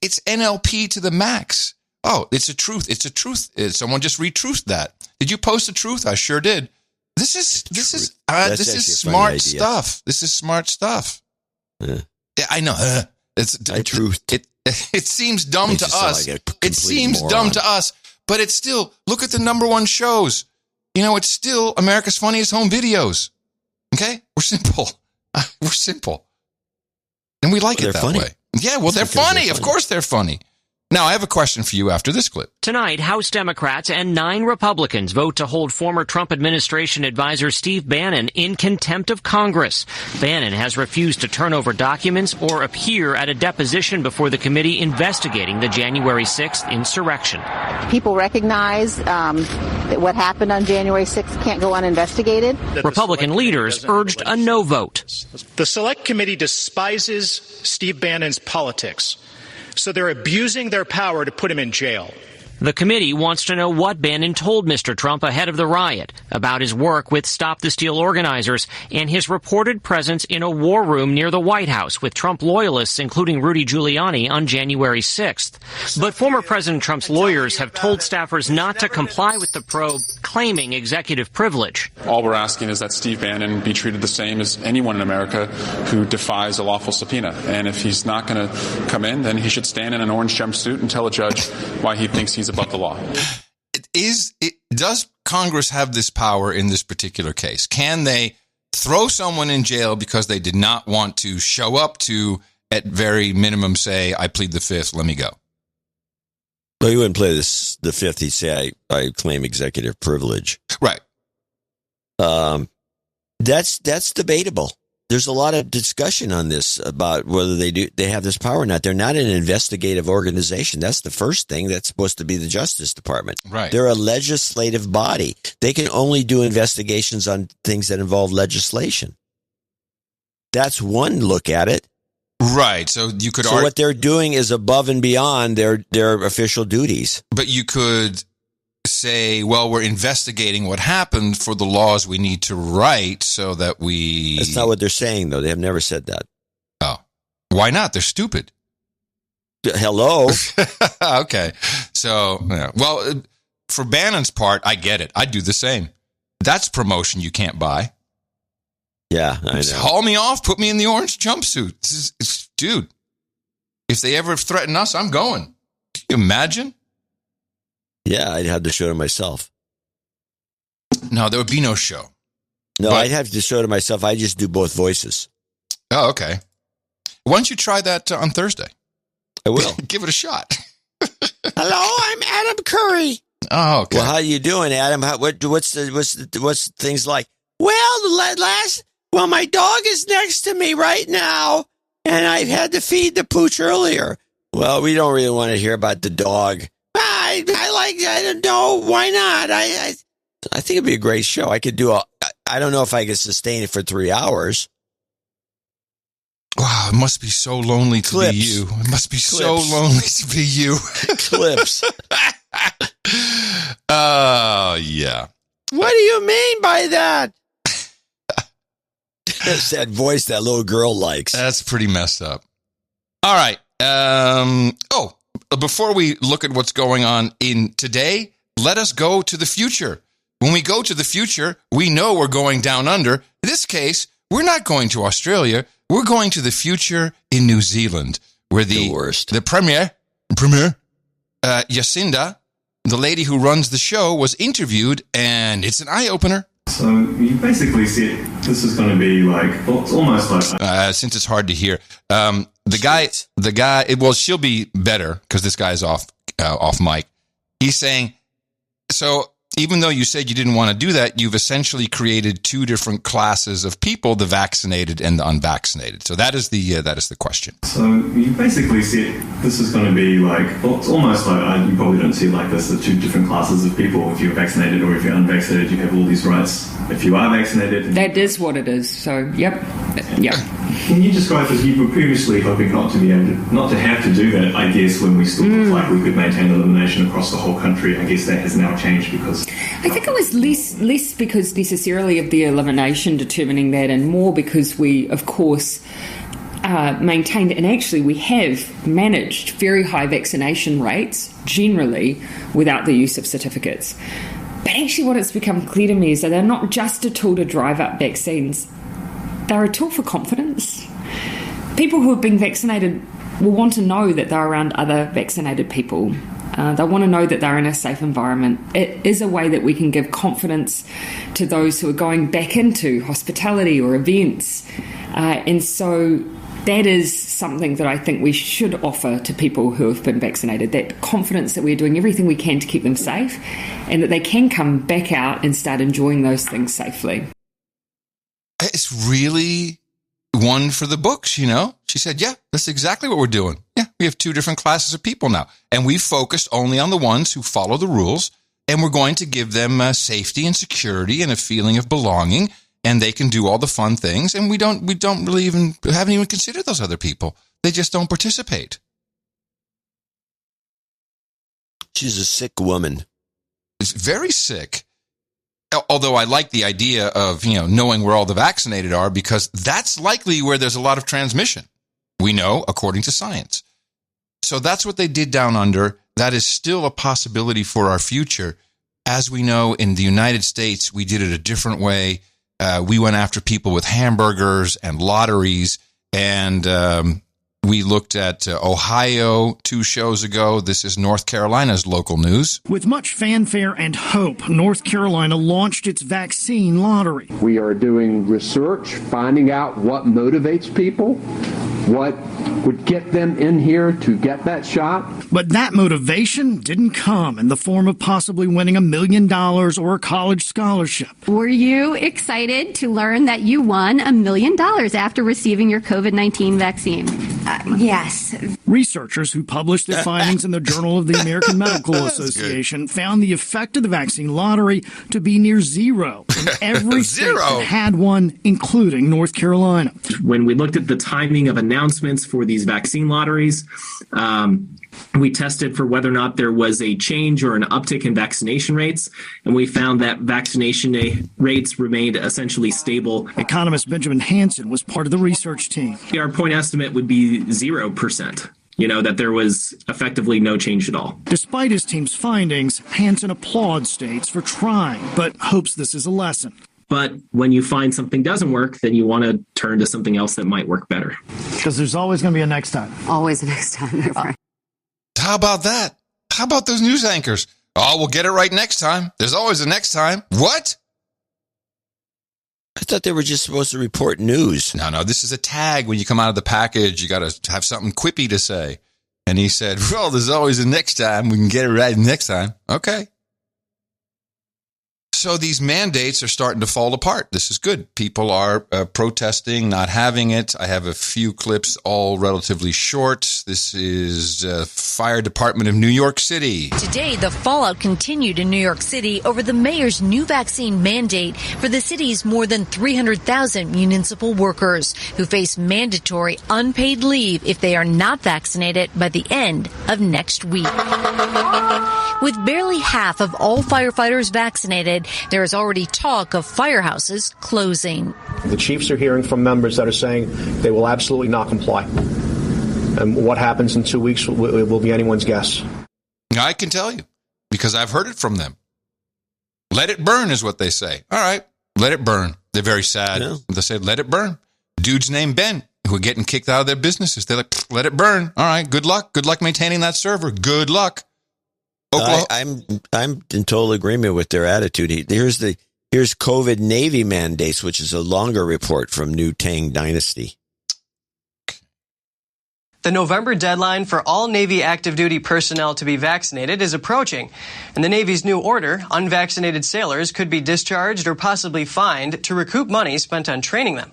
it's NLP to the max. Oh, it's a truth. It's a truth. Someone just retruthed that. Did you post a truth? I sure did. This is smart stuff. This is smart stuff. Yeah, I know. It's truth. It seems dumb to us. It seems dumb to us, but it's still, look at the #1 shows. It's still America's Funniest Home Videos. Okay? We're simple. We're simple. And we like it that way. Yeah, well, they're funny. Of course they're funny. Now, I have a question for you after this clip. Tonight, House Democrats and 9 Republicans vote to hold former Trump administration advisor Steve Bannon in contempt of Congress. Bannon has refused to turn over documents or appear at a deposition before the committee investigating the January 6th insurrection. People recognize that what happened on January 6th can't go uninvestigated. Republican leaders urged a no vote. The Select Committee despises Steve Bannon's politics. So they're abusing their power to put him in jail. The committee wants to know what Bannon told Mr. Trump ahead of the riot about his work with Stop the Steal organizers and his reported presence in a war room near the White House with Trump loyalists, including Rudy Giuliani, on January 6th. But former President Trump's lawyers have told staffers not to comply with the probe, claiming executive privilege. All we're asking is that Steve Bannon be treated the same as anyone in America who defies a lawful subpoena. And if he's not going to come in, then he should stand in an orange jumpsuit and tell a judge why he thinks he's above the law. Does Congress have this power in this particular case? Can they throw someone in jail because they did not want to show up to, at very minimum, say, I plead the fifth, let me go? Well, he wouldn't play the fifth. He'd say, I claim executive privilege. Right. That's debatable. There's a lot of discussion on this about whether they have this power or not. They're not an investigative organization. That's the first thing. That's supposed to be the Justice Department. Right. They're a legislative body. They can only do investigations on things that involve legislation. That's one look at it. Right. So you could what they're doing is above and beyond their official duties. But you could say, well, we're investigating what happened for the laws we need to write so that we... That's not what they're saying, though. They have never said that. Oh. Why not? They're stupid. Hello? Okay. So, yeah. Well, for Bannon's part, I get it. I'd do the same. That's promotion you can't buy. Yeah, I know. Just haul me off, put me in the orange jumpsuit. Dude, if they ever threaten us, I'm going. Can you imagine? Yeah, I'd have the show to myself. No, there would be no show. No, I'd have the show to myself. I just do both voices. Oh, okay. Why don't you try that on Thursday? I will. Give it a shot. Hello, I'm Adam Curry. Oh, okay. Well, how you doing, Adam? What's things like? Well, my dog is next to me right now, and I've had to feed the pooch earlier. Well, we don't really want to hear about the dog. I don't know. Why not? I think it'd be a great show. I could do I don't know if I could sustain it for 3 hours. Wow, it must be so lonely to be you. It must be so lonely to be you. Clips. Oh, yeah. What do you mean by that? That's that voice that little girl likes. That's pretty messed up. All right. Before we look at what's going on in today, let us go to the future. When we go to the future, we know we're going down under. In this case, we're not going to Australia. We're going to the future in New Zealand, where the premier, Jacinda, the lady who runs the show, was interviewed, and it's an eye-opener. So you basically said this is going to be it's almost like... since it's hard to hear. The guy, well, she'll be better because this guy's off mic. He's saying, so even though you said you didn't want to do that, you've essentially created two different classes of people, the vaccinated and the unvaccinated. So that is the question. So you basically said this is going to be it's almost like you probably don't see it like this, the two different classes of people. If you're vaccinated or if you're unvaccinated, you have all these rights. If you are vaccinated... That is what it is. So, yep. Can you describe this? You were previously hoping not to have to do that, I guess, when we still looked like we could maintain elimination across the whole country. I guess that has now changed because... I think it was less because necessarily of the elimination determining that, and more because we, of course, maintained, and actually we have managed very high vaccination rates generally without the use of certificates. But actually what it's become clear to me is that they're not just a tool to drive up vaccines. They're a tool for confidence. People who have been vaccinated will want to know that they're around other vaccinated people. They want to know that they're in a safe environment. It is a way that we can give confidence to those who are going back into hospitality or events. And so that is something that I think we should offer to people who have been vaccinated, that confidence that we're doing everything we can to keep them safe and that they can come back out and start enjoying those things safely. It's really one for the books, you know? She said, yeah, that's exactly what we're doing. Yeah, we have two different classes of people now. And we've focused only on the ones who follow the rules, and we're going to give them safety and security and a feeling of belonging, and they can do all the fun things. And we don't really haven't even considered those other people. They just don't participate. She's a sick woman. It's very sick. Although I like the idea of, knowing where all the vaccinated are, because that's likely where there's a lot of transmission. We know, according to science. So that's what they did down under. That is still a possibility for our future. As we know, in the United States, we did it a different way. We went after people with hamburgers and lotteries, and we looked at Ohio 2 shows ago. This is North Carolina's local news. With much fanfare and hope, North Carolina launched its vaccine lottery. We are doing research, finding out what motivates people, what would get them in here to get that shot. But that motivation didn't come in the form of possibly winning $1 million or a college scholarship. Were you excited to learn that you won $1 million after receiving your COVID-19 vaccine? Yes. Researchers who published their findings in the Journal of the American Medical Association found the effect of the vaccine lottery to be near zero in every state that had one, including North Carolina. When we looked at the timing of announcements for these vaccine lotteries, we tested for whether or not there was a change or an uptick in vaccination rates, and we found that vaccination rates remained essentially stable. Economist Benjamin Hansen was part of the research team. Our point estimate would be 0%, that there was effectively no change at all. Despite his team's findings, Hansen applauds states for trying, but hopes this is a lesson. But when you find something doesn't work, then you want to turn to something else that might work better. Because there's always going to be a next time. Always a next time. How about that? How about those news anchors? Oh, we'll get it right next time. There's always a next time. What? I thought they were just supposed to report news. No, this is a tag. When you come out of the package, you got to have something quippy to say. And he said, well, there's always a next time. We can get it right next time. Okay. So these mandates are starting to fall apart. This is good. People are protesting, not having it. I have a few clips, all relatively short. This is Fire Department of New York City. Today, the fallout continued in New York City over the mayor's new vaccine mandate for the city's more than 300,000 municipal workers who face mandatory unpaid leave if they are not vaccinated by the end of next week. With barely half of all firefighters vaccinated, there is already talk of firehouses closing. The chiefs are hearing from members that are saying they will absolutely not comply. And what happens in 2 weeks will be anyone's guess. I can tell you, because I've heard it from them. Let it burn is what they say. All right, let it burn. They're very sad. Yeah. They say, let it burn. Dudes named Ben who are getting kicked out of their businesses. They're like, let it burn. All right, good luck. Good luck maintaining that server. Good luck. I'm in total agreement with their attitude. Here's COVID Navy mandates, which is a longer report from New Tang Dynasty. The November deadline for all Navy active duty personnel to be vaccinated is approaching. In the Navy's new order, unvaccinated sailors could be discharged or possibly fined to recoup money spent on training them.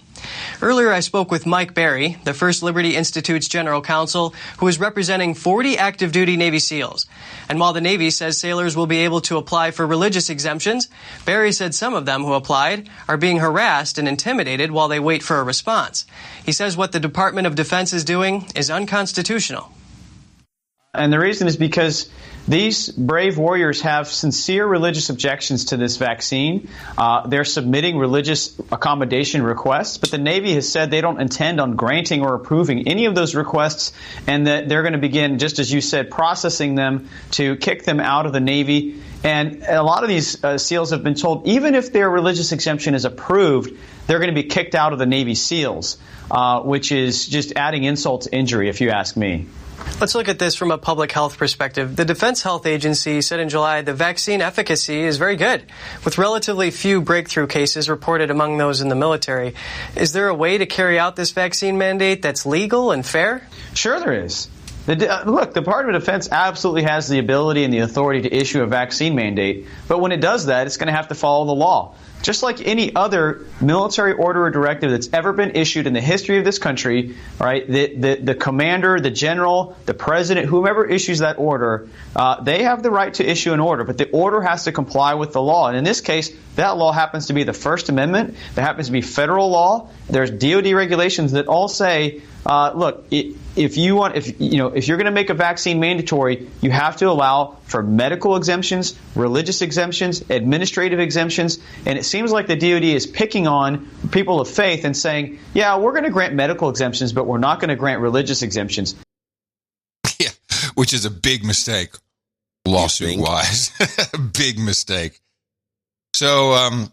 Earlier, I spoke with Mike Barry, the First Liberty Institute's general counsel, who is representing 40 active duty Navy SEALs. And while the Navy says sailors will be able to apply for religious exemptions, Barry said some of them who applied are being harassed and intimidated while they wait for a response. He says what the Department of Defense is doing is unconstitutional. And the reason is because these brave warriors have sincere religious objections to this vaccine. They're submitting religious accommodation requests, but the Navy has said they don't intend on granting or approving any of those requests, and that they're going to begin, just as you said, processing them to kick them out of the Navy. And a lot of these SEALs have been told, even if their religious exemption is approved, they're going to be kicked out of the Navy SEALs, which is just adding insult to injury, if you ask me. Let's look at this from a public health perspective. The Defense Health Agency said in July the vaccine efficacy is very good, with relatively few breakthrough cases reported among those in the military. Is there a way to carry out this vaccine mandate that's legal and fair? Sure there is. Look, the Department of Defense absolutely has the ability and the authority to issue a vaccine mandate, but when it does that, it's going to have to follow the law. Just like any other military order or directive that's ever been issued in the history of this country, right? The commander, the general, the president, whomever issues that order, they have the right to issue an order, but the order has to comply with the law. And in this case, that law happens to be the First Amendment. There happens to be federal law. There's DOD regulations that all say, look, if you're going to make a vaccine mandatory, you have to allow for medical exemptions, religious exemptions, administrative exemptions, and it seems like the DOD is picking on people of faith and saying, yeah, we're going to grant medical exemptions, but we're not going to grant religious exemptions. Yeah, which is a big mistake, lawsuit-wise. Big mistake. So,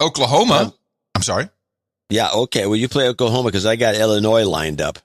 Oklahoma, I'm sorry? Yeah, okay. Well, you play Oklahoma because I got Illinois lined up.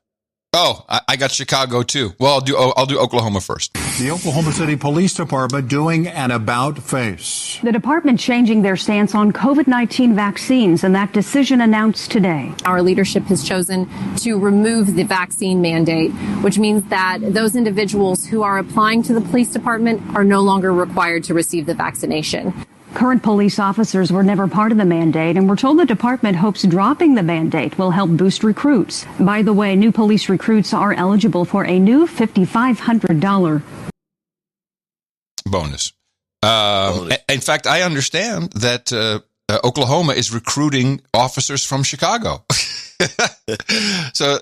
Oh, I got Chicago too. Well, I'll do Oklahoma first. The Oklahoma City Police Department doing an about-face. The department changing their stance on COVID-19 vaccines, and that decision announced today. Our leadership has chosen to remove the vaccine mandate, which means that those individuals who are applying to the police department are no longer required to receive the vaccination. Current police officers were never part of the mandate, and we're told the department hopes dropping the mandate will help boost recruits. By the way, new police recruits are eligible for a new $5,500 bonus. In fact, I understand that Oklahoma is recruiting officers from Chicago. So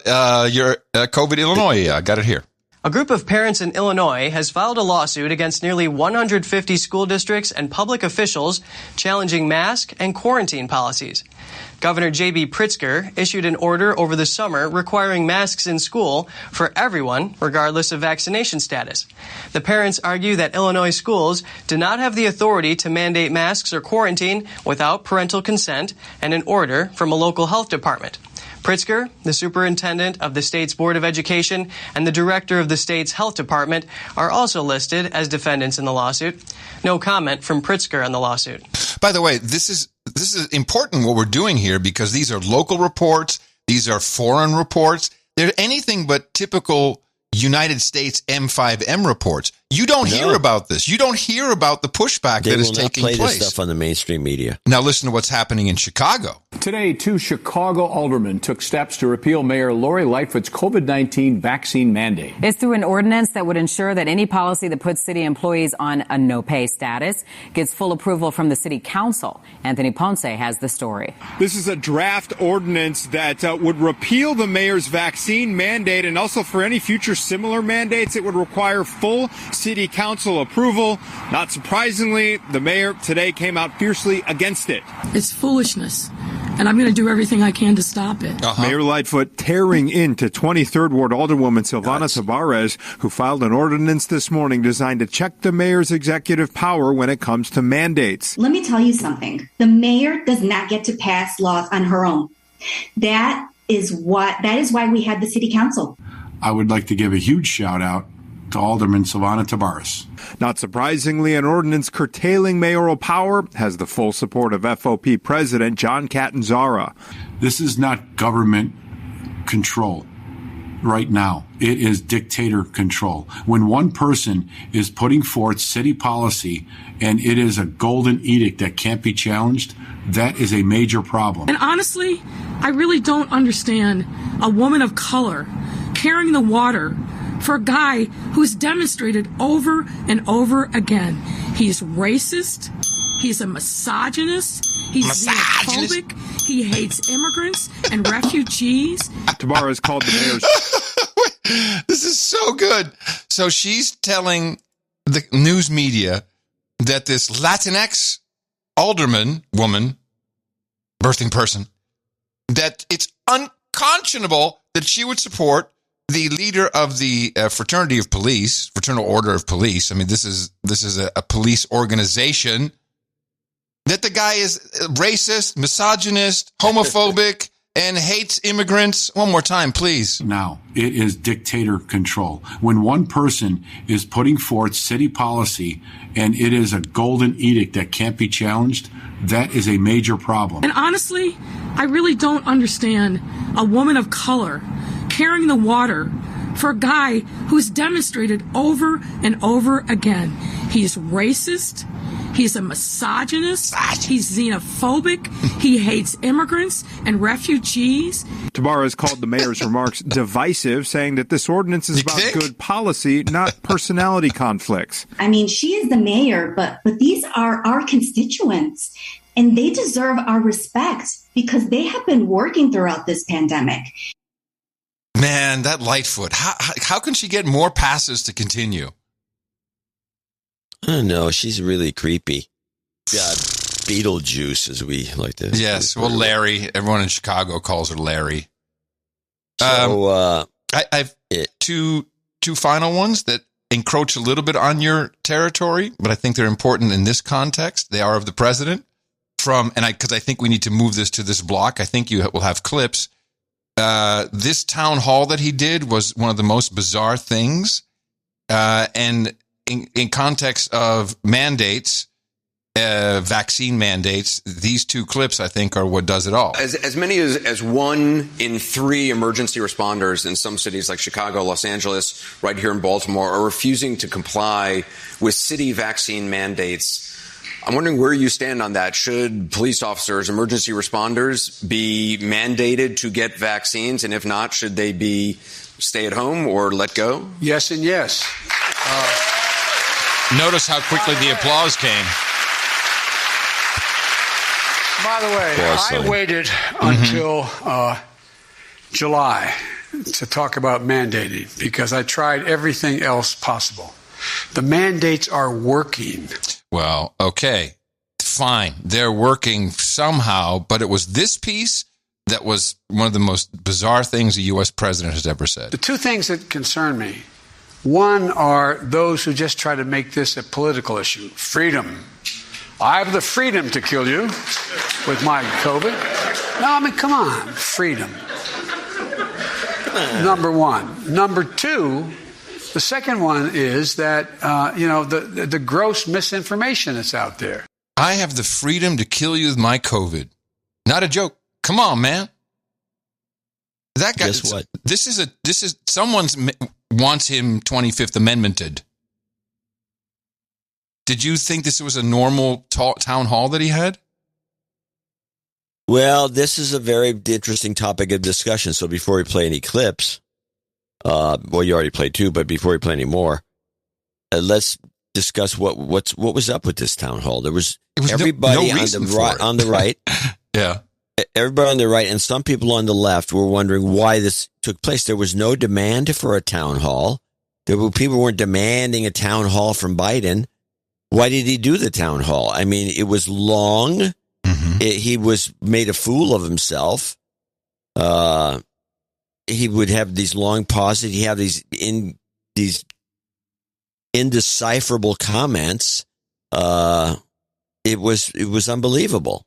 you're COVID Illinois. I got it here. A group of parents in Illinois has filed a lawsuit against nearly 150 school districts and public officials challenging mask and quarantine policies. Governor J.B. Pritzker issued an order over the summer requiring masks in school for everyone, regardless of vaccination status. The parents argue that Illinois schools do not have the authority to mandate masks or quarantine without parental consent and an order from a local health department. Pritzker, the superintendent of the state's Board of Education, and the director of the state's health department are also listed as defendants in the lawsuit. No comment from Pritzker on the lawsuit. By the way, this is important what we're doing here because these are local reports. These are foreign reports. They're anything but typical United States M5M reports. You don't hear about this. You don't hear about the pushback that is taking place. They will not play this stuff on the mainstream media. Now listen to what's happening in Chicago. Today, 2 Chicago aldermen took steps to repeal Mayor Lori Lightfoot's COVID-19 vaccine mandate. It's through an ordinance that would ensure that any policy that puts city employees on a no-pay status gets full approval from the city council. Anthony Ponce has the story. This is a draft ordinance that would repeal the mayor's vaccine mandate, and also for any future similar mandates, it would require full city council approval. Not surprisingly, the mayor today came out fiercely against it. It's foolishness, and I'm going to do everything I can to stop it. Mayor Lightfoot tearing into 23rd Ward Alderwoman Silvana Tabarez, who filed an ordinance this morning designed to check the mayor's executive power when it comes to mandates. Let me tell you something. The mayor does not get to pass laws on her own. That is why we had the city council. I would like to give a huge shout out to Alderman Silvana Tabarez. Not surprisingly, an ordinance curtailing mayoral power has the full support of FOP President John Catanzara. This is not government control right now. It is dictator control. When one person is putting forth city policy and it is a golden edict that can't be challenged, that is a major problem. And honestly, I really don't understand a woman of color carrying the water for a guy who's demonstrated over and over again. He's racist. He's a misogynist. He's xenophobic. He hates immigrants and refugees. Tabarez called the mayor's. This is so good. So she's telling the news media that this Latinx alderman woman, birthing person, that it's unconscionable that she would support the leader of the Fraternal Order of Police. I mean, this is a police organization. That the guy is racist, misogynist, homophobic, and hates immigrants. One more time, please. Now, it is dictator control. When one person is putting forth city policy and it is a golden edict that can't be challenged, that is a major problem. And honestly, I really don't understand a woman of color carrying the water for a guy who's demonstrated over and over again. He's racist. He's a misogynist. He's xenophobic. He hates immigrants and refugees. Tabarra has called the mayor's remarks divisive, saying that this ordinance is about good policy, not personality conflicts. I mean, she is the mayor, but these are our constituents, and they deserve our respect because they have been working throughout this pandemic. Man, that Lightfoot, how can she get more passes to continue? I don't know. She's really creepy. Yeah, Beetlejuice, as we like to. Yes, well, Larry. Everyone in Chicago calls her Larry. So, I've two final ones that encroach a little bit on your territory, but I think they're important in this context. They are of the president. Because I think we need to move this to this block. I think you will have clips. This town hall that he did was one of the most bizarre things, and in context of mandates, vaccine mandates, these two clips, I think, are what does it all. As many as 1 in 3 emergency responders in some cities like Chicago, Los Angeles, right here in Baltimore, are refusing to comply with city vaccine mandates. I'm wondering where you stand on that. Should police officers, emergency responders, be mandated to get vaccines? And if not, should they be stay at home or let go? Yes and yes. Notice how quickly the applause came. By the way, I waited until July to talk about mandating because I tried everything else possible. The mandates are working. Well, okay, fine. They're working somehow, but it was this piece that was one of the most bizarre things a U.S. president has ever said. The two things that concern me, one are those who just try to make this a political issue. Freedom. I have the freedom to kill you with my COVID. No, I mean, come on, freedom. Number one. Number two, the second one is that, the gross misinformation that's out there. I have the freedom to kill you with my COVID. Not a joke. Come on, man. That guy. Guess what? This is someone's wants him 25th Amendmented. Did you think this was a normal town hall that he had? Well, this is a very interesting topic of discussion. So before we play any clips, well, you already played 2, but before we play any more, let's discuss what was up with this town hall. There was everybody no on the right. Yeah. Everybody on the right and some people on the left were wondering why this took place. There was no demand for a town hall. People weren't demanding a town hall from Biden. Why did he do the town hall? I mean, it was long. Mm-hmm. He was made a fool of himself. He would have these long pauses. He'd have these indecipherable comments. It was unbelievable.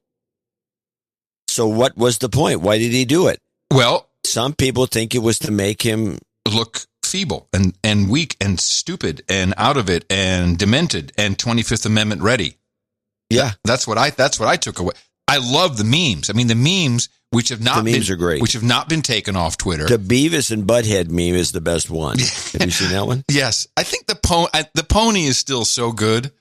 So what was the point? Why did he do it? Well, some people think it was to make him look feeble and weak and stupid and out of it and demented and 25th Amendment ready. Yeah. That's what I took away. I love the memes. I mean, the memes which have not are great. Which have not been taken off Twitter. The Beavis and Butthead meme is the best one. Have you seen that one? Yes. I think the pony is still so good.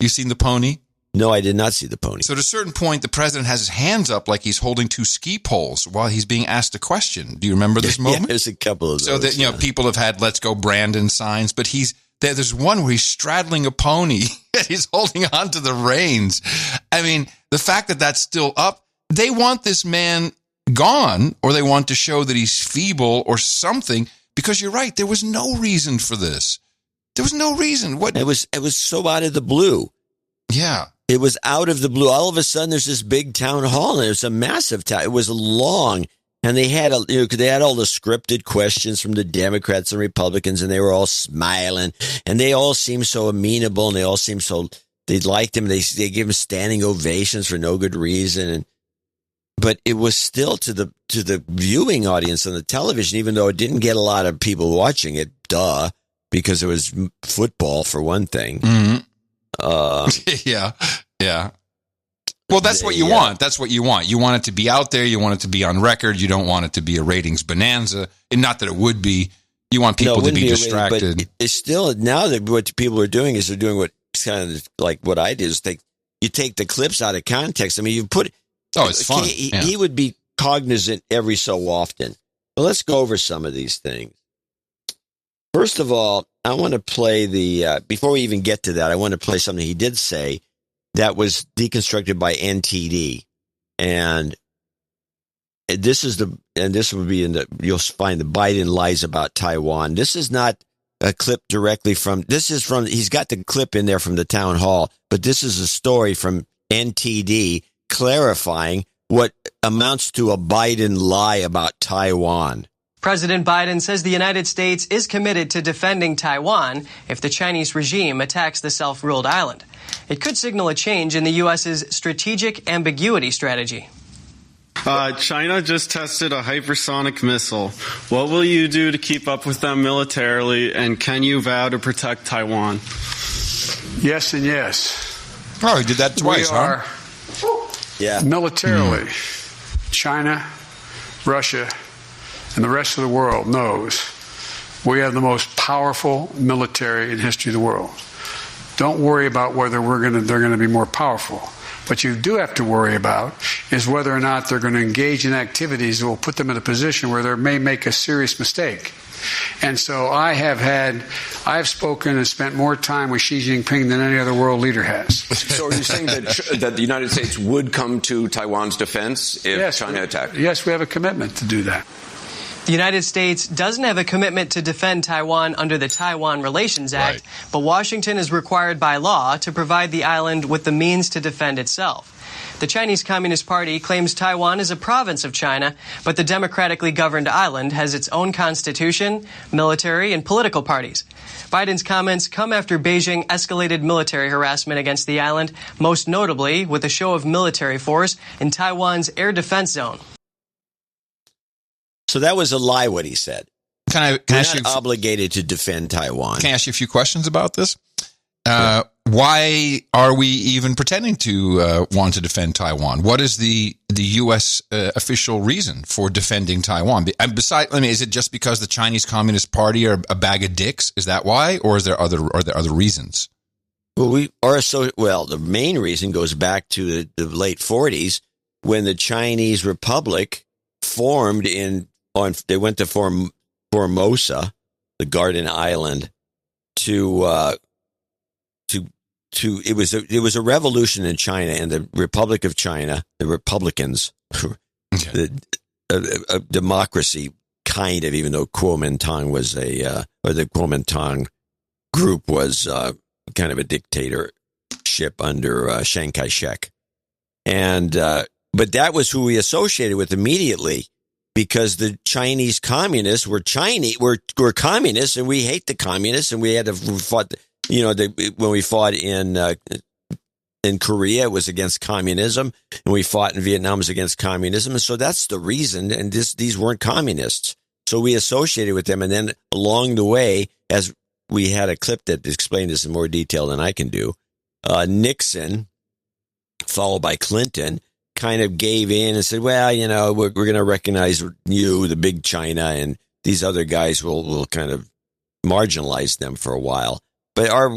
You seen the pony? No, I did not see the pony. So at a certain point, the president has his hands up like he's holding 2 ski poles while he's being asked a question. Do you remember this moment? Yeah, there's a couple of those. So that, people have had "Let's Go Brandon" signs, but there's one where he's straddling a pony and he's holding on to the reins. I mean, the fact that that's still up, they want this man gone, or they want to show that he's feeble or something, because you're right. There was no reason for this. There was no reason. What? It was so out of the blue. Yeah. It was out of the blue. All of a sudden, there's this big town hall, and it was a massive town. It was long, and they had all the scripted questions from the Democrats and Republicans, and they were all smiling, and they all seemed so amenable, and they all seemed so they liked him. They gave him standing ovations for no good reason, and but it was still to the viewing audience on the television, even though it didn't get a lot of people watching it. Duh, because it was football for one thing. Mm-hmm. Yeah. Well, that's what you want. That's what you want. You want it to be out there. You want it to be on record. You don't want it to be a ratings bonanza. And not that it would be. You want people to be distracted. But it's still, now that what people are doing is they're doing what kind of like what I did is you take the clips out of context. I mean, you put. Oh, it's fun. He would be cognizant every so often. But let's go over some of these things. First of all, I want to play before we even get to that, I want to play something he did say that was deconstructed by NTD. And this would be you'll find the Biden lies about Taiwan. This is not a clip directly he's got the clip in there from the town hall, but this is a story from NTD clarifying what amounts to a Biden lie about Taiwan. President Biden says the United States is committed to defending Taiwan if the Chinese regime attacks the self-ruled island. It could signal a change in the U.S.'s strategic ambiguity strategy. China just tested a hypersonic missile. What will you do to keep up with them militarily, and can you vow to protect Taiwan? Yes and yes. Oh, he did that twice, huh? Militarily, China, Russia, and the rest of the world knows we have the most powerful military in history of the world. Don't worry about whether they're going to be more powerful. What you do have to worry about is whether or not they're going to engage in activities that will put them in a position where they may make a serious mistake. And so I have spoken and spent more time with Xi Jinping than any other world leader has. So are you saying that the United States would come to Taiwan's defense if China attacked? Yes, we have a commitment to do that. The United States doesn't have a commitment to defend Taiwan under the Taiwan Relations Act, but Washington is required by law to provide the island with the means to defend itself. The Chinese Communist Party claims Taiwan is a province of China, but the democratically governed island has its own constitution, military, and political parties. Biden's comments come after Beijing escalated military harassment against the island, most notably with a show of military force in Taiwan's air defense zone. So that was a lie, what he said. We're not obligated to defend Taiwan. Can I ask you a few questions about this? Why are we even pretending to want to defend Taiwan? What is the U.S. Official reason for defending Taiwan? And besides, is it just because the Chinese Communist Party are a bag of dicks? Is that why, or are there other reasons? Well, the main reason goes back to the late 40s when the Chinese Republic formed they went to Formosa, the Garden Island, it was a revolution in China, and the Republic of China, the Republicans, a democracy kind of, even though Kuomintang was the Kuomintang group was kind of a dictatorship under Chiang Kai-shek, and but that was who we associated with immediately. Because the Chinese communists were communists, and we hate the communists, and we had to fought. When we fought in Korea, it was against communism, and we fought in Vietnam, it was against communism, and so that's the reason. And these weren't communists, so we associated with them. And then along the way, as we had a clip that explained this in more detail than I can do, Nixon, followed by Clinton, kind of gave in and said, well, we're going to recognize you, the big China, and these other guys will kind of marginalize them for a while. But our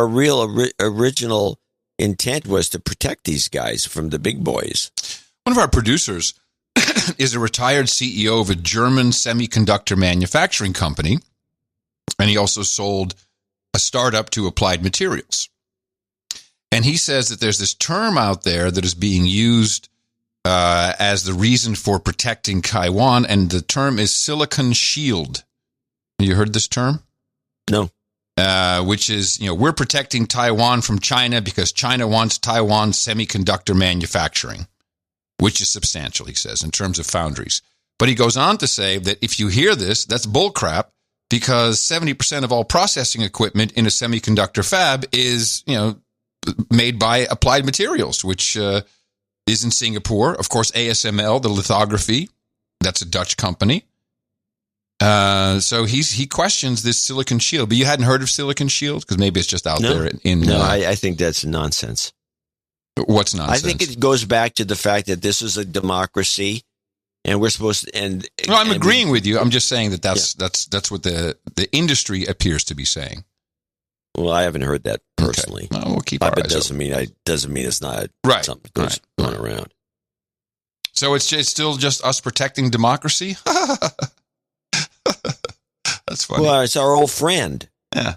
real original intent was to protect these guys from the big boys. One of our producers is a retired CEO of a German semiconductor manufacturing company, and he also sold a startup to Applied Materials. And he says that there's this term out there that is being used as the reason for protecting Taiwan, and the term is silicon shield. You heard this term? No. Which is, we're protecting Taiwan from China because China wants Taiwan's semiconductor manufacturing, which is substantial, he says, in terms of foundries. But he goes on to say that if you hear this, that's bullcrap, because 70% of all processing equipment in a semiconductor fab is, made by Applied Materials, which is in Singapore. Of course, ASML, the lithography, that's a Dutch company. So he questions this silicon shield. But you hadn't heard of silicon shield? Because maybe it's just out there. I think that's nonsense. What's nonsense? I think it goes back to the fact that this is a democracy, and we're supposed to. I'm agreeing with you. I'm just saying that's what the industry appears to be saying. Well, I haven't heard that personally. Okay. Well, we'll keep our eyes doesn't mean it's not something that's going around. So it's still just us protecting democracy. That's funny. Well, it's our old friend. Yeah.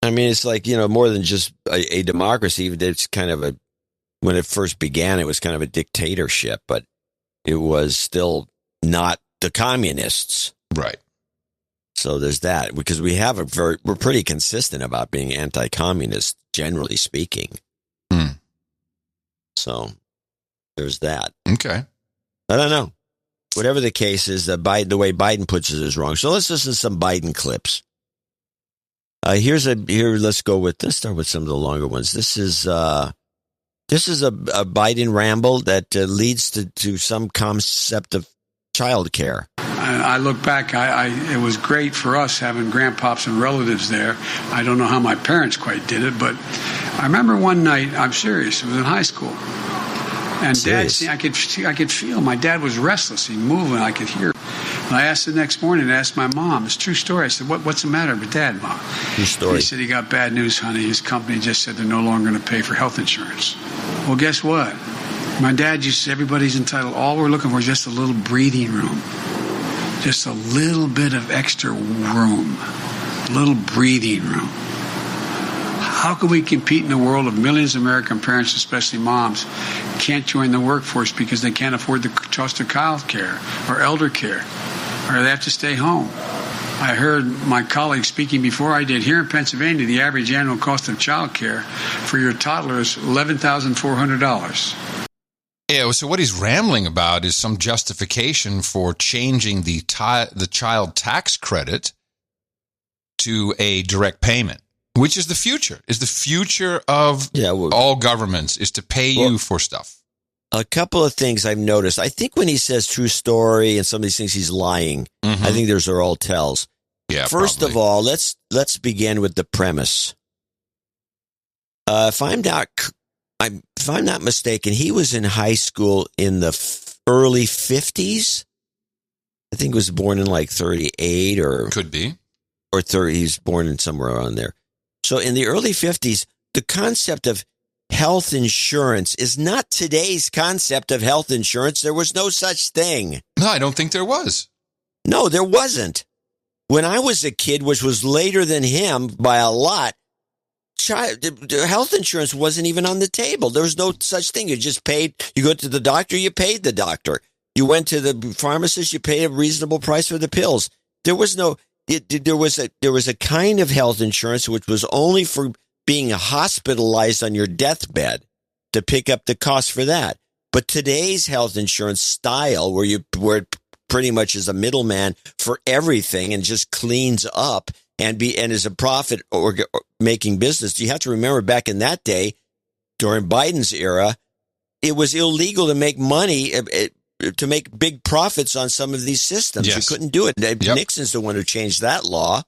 I mean, it's like, more than just a democracy. It's kind of when it first began, it was kind of a dictatorship, but it was still not the communists. Right. So there's that, because we're pretty consistent about being anti-communist, generally speaking. So there's that. Okay. I don't know. Whatever the case is, the way Biden puts it is wrong. So let's listen to some Biden clips. Let's start with some of the longer ones. This is a Biden ramble that leads to some concept of child care. I look back, it was great for us having grandpops and relatives there. I don't know how my parents quite did it, but I remember one night, I'm serious, it was in high school. And Dad, I could feel my dad was restless. He moving, I could hear. And I asked the next morning, my mom, it's a true story. I said, what's the matter with Dad, Mom? True story. He said, he got bad news, honey. His company just said they're no longer going to pay for health insurance. Well, guess what? My dad used to say everybody's entitled. All we're looking for is just a little breathing room. Just a little bit of extra room. A little breathing room. How can we compete in a world of millions of American parents, especially moms, can't join the workforce because they can't afford the cost of child care or elder care, or they have to stay home? I heard my colleague speaking before I did. Here in Pennsylvania, the average annual cost of child care for your toddler is $11,400. Yeah, so what he's rambling about is some justification for changing the child tax credit to a direct payment. Which is the future? Is the future of all governments is to pay you for stuff? A couple of things I've noticed. I think when he says true story and some of these things, he's lying. I think those are all tells. Yeah. First of all, let's begin with the premise. If I'm not mistaken, he was in high school in the early 50s. I think he was born in like 38 or could be, or 30. He's born in somewhere around there. So in the early 50s, the concept of health insurance is not today's concept of health insurance. There was no such thing. No, I don't think there was. No, there wasn't. When I was a kid, which was later than him by a lot, health insurance wasn't even on the table. There was no such thing. You just paid. You go to the doctor, you paid the doctor. You went to the pharmacist, you paid a reasonable price for the pills. There was no... There was a kind of health insurance which was only for being hospitalized on your deathbed to pick up the cost for that. But today's health insurance style, where it pretty much is a middleman for everything and just cleans up and is a profit or making business. You have to remember back in that day, during Biden's era, it was illegal to make money. To make big profits on some of these systems. Yes. You couldn't do it. Nixon's the one who changed that law,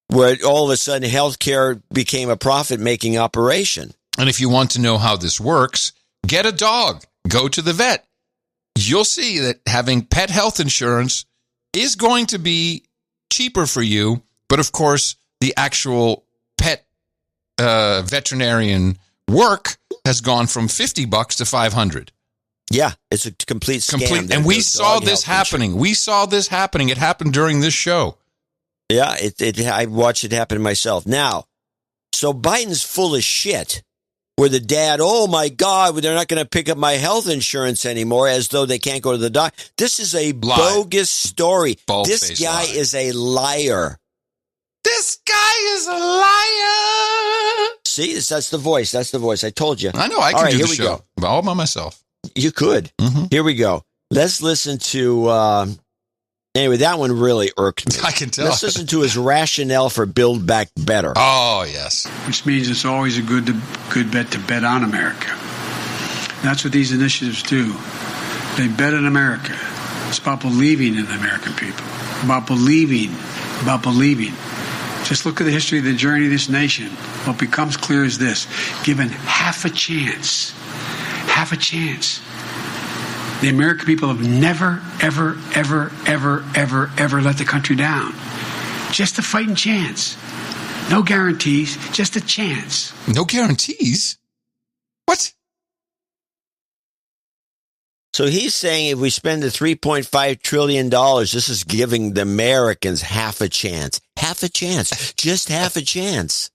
where all of a sudden healthcare became a profit-making operation. And if you want to know how this works, get a dog. Go to the vet. You'll see that having pet health insurance is going to be cheaper for you, but of course, the actual pet veterinarian work has gone from $50 to $500. Yeah, it's a complete scam. And we saw this happening. We saw this happening. It happened during this show. Yeah, I watched it happen myself. Now, so Biden's full of shit, where the dad, oh my God, they're not going to pick up my health insurance anymore, as though they can't go to the doctor. This is a bogus story. This guy is a liar. This guy is a liar. See, that's the voice. That's the voice. I told you. I know. I can do the show all by myself. You could. Here we go. Let's listen to Anyway, that one really irked me. I can tell. Let's listen to his rationale for Build Back Better. Oh, yes. Which means it's always a good bet to bet on America. That's what these initiatives do. They bet on America. It's about believing in the American people. About believing. Just look at the history of the journey of this nation. What becomes clear is this. Given half a chance, the American people have never, ever let the country down. Just a fighting chance. No guarantees, just a chance. No guarantees? What? So he's saying if we spend the $3.5 trillion, this is giving the Americans half a chance. Half a chance. Just half a chance.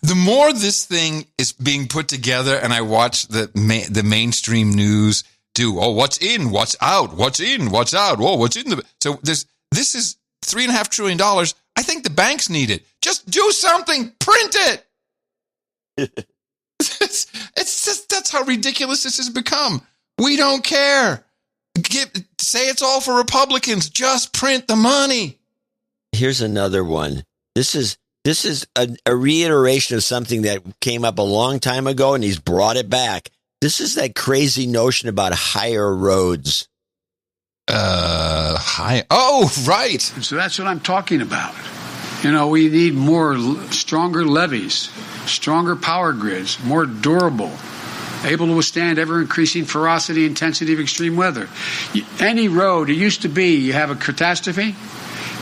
The more this thing is being put together and I watch the mainstream news do, what's in, what's out, what's in, what's out, what's in the... So this is $3.5 trillion. I think the banks need it. Just do something. Print it. It's just, that's how ridiculous this has become. We don't care. Say it's all for Republicans. Just print the money. Here's another one. This is a reiteration of something that came up a long time ago, and he's brought it back. This is that crazy notion about higher roads. High. Oh, right. So that's what I'm talking about. We need stronger levees, stronger power grids, more durable, able to withstand ever-increasing ferocity and intensity of extreme weather. Any road, it used to be you have a catastrophe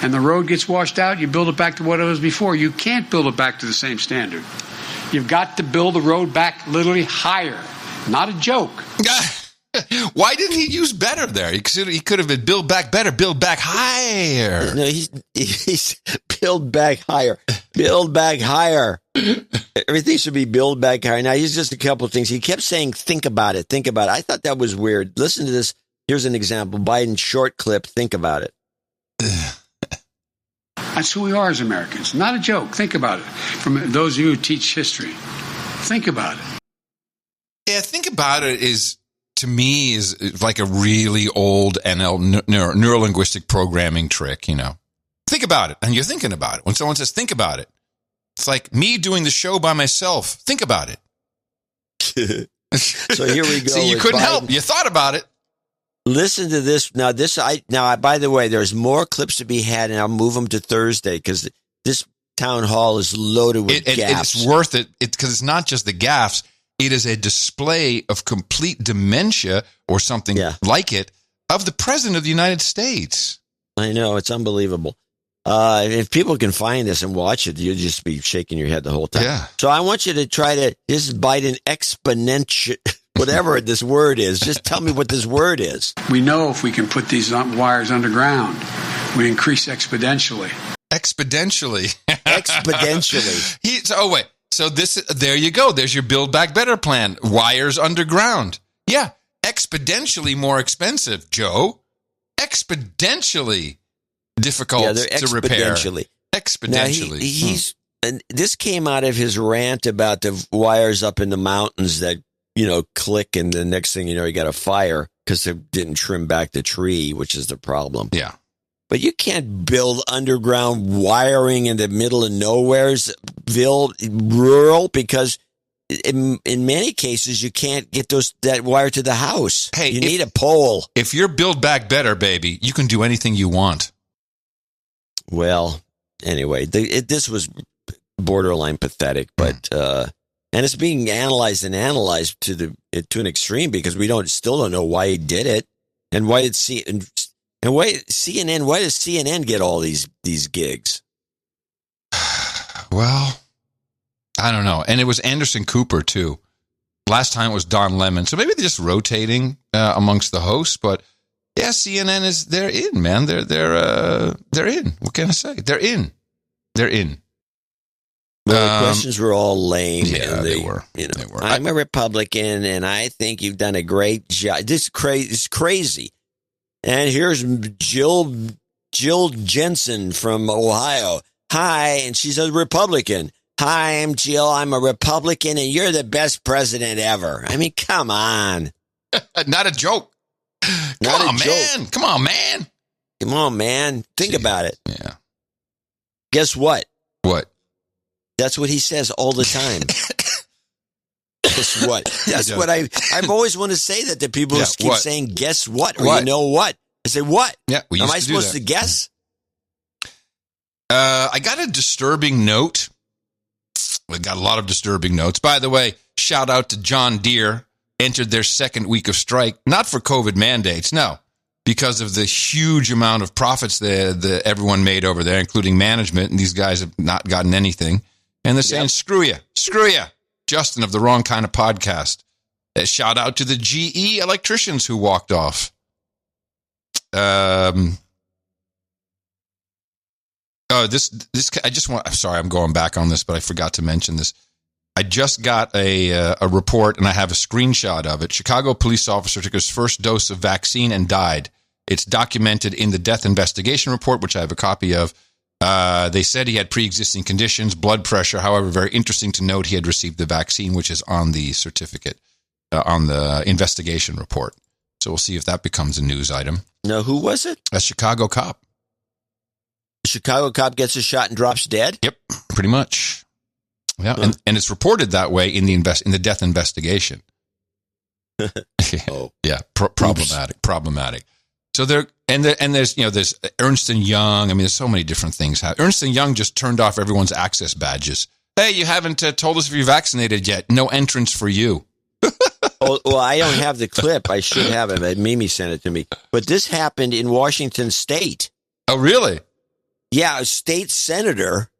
and the road gets washed out, you build it back to what it was before. You can't build it back to the same standard. You've got to build the road back literally higher. Not a joke. Why didn't he use better there? He could have been build back better, build back higher. No, he's build back higher. Build back higher. Everything should be build back higher. Now, here's just a couple of things. He kept saying, think about it, think about it. I thought that was weird. Listen to this. Here's an example. Biden short clip, think about it. That's who we are as Americans. Not a joke. Think about it. From those of you who teach history, think about it. Yeah, think about it to me, is like a really old neurolinguistic programming trick, Think about it, and you're thinking about it. When someone says, think about it, it's like me doing the show by myself. Think about it. So here we go. See, you couldn't help. You thought about it. Listen to this. Now, by the way, there's more clips to be had, and I'll move them to Thursday because this town hall is loaded with gaffes. It's worth it because it's not just the gaffes. It is a display of complete dementia or something like it of the President of the United States. I know. It's unbelievable. If people can find this and watch it, you'll just be shaking your head the whole time. Yeah. So I want you to this is Biden exponential, whatever this word is. Just tell me what this word is. We know if we can put these wires underground, we increase exponentially. Exponentially. Exponentially. So there you go. There's your Build Back Better plan. Wires underground. Yeah. Exponentially more expensive, Joe. Exponentially difficult to repair. Exponentially. And this came out of his rant about the wires up in the mountains that, click, and the next thing you know, you got a fire because they didn't trim back the tree, which is the problem. Yeah. But you can't build underground wiring in the middle of nowhere's rural because in many cases you can't get that wire to the house. Hey, you need a pole. If you're Build Back Better, baby, you can do anything you want. Well, anyway, this was borderline pathetic, but and it's being analyzed to an extreme because we still don't know why he did it and why did CNN get all these gigs? Well, I don't know. And it was Anderson Cooper, too. Last time it was Don Lemon. So maybe they're just rotating amongst the hosts. But, yeah, CNN they're in, man. They're in. What can I say? They're in. Well, the questions were all lame. Yeah, they were. They were. I'm a Republican, and I think you've done a great job. This is crazy. And here's Jill Jensen from Ohio. Hi, and she's a Republican. Hi, I'm Jill. I'm a Republican, and you're the best president ever. I mean, come on. Not a joke. Come on, man. Come on, man. Think about it. Yeah. Guess what? What? That's what he says all the time. Guess what? That's what I've always wanted to say that to people who keep saying, guess what? Or you know what? I say, what? Yeah, we used Am I to do supposed that. to guess? I got a disturbing note. We got a lot of disturbing notes. By the way, shout out to John Deere. Entered their second week of strike, not for COVID mandates, no, because of the huge amount of profits that everyone made over there, including management, and these guys have not gotten anything. And they're saying, screw you. Justin of the Wrong Kind of Podcast. Shout out to the GE electricians who walked off. I'm going back on this, but I forgot to mention this. I just got a report, and I have a screenshot of it. Chicago police officer took his first dose of vaccine and died. It's documented in the death investigation report, which I have a copy of. They said he had pre-existing conditions, blood pressure. However, very interesting to note, he had received the vaccine, which is on the certificate, on the investigation report. So we'll see if that becomes a news item. No, who was it? A Chicago cop. A Chicago cop gets a shot and drops dead? Yep, pretty much. Yeah, and it's reported that way in the death investigation. Yeah, problematic. So there's Ernst & Young. I mean, there's so many different things. Ernst & Young just turned off everyone's access badges. Hey, you haven't told us if you're vaccinated yet. No entrance for you. Well, I don't have the clip. I should have it. Mimi sent it to me. But this happened in Washington State. Oh, really? Yeah, a state senator.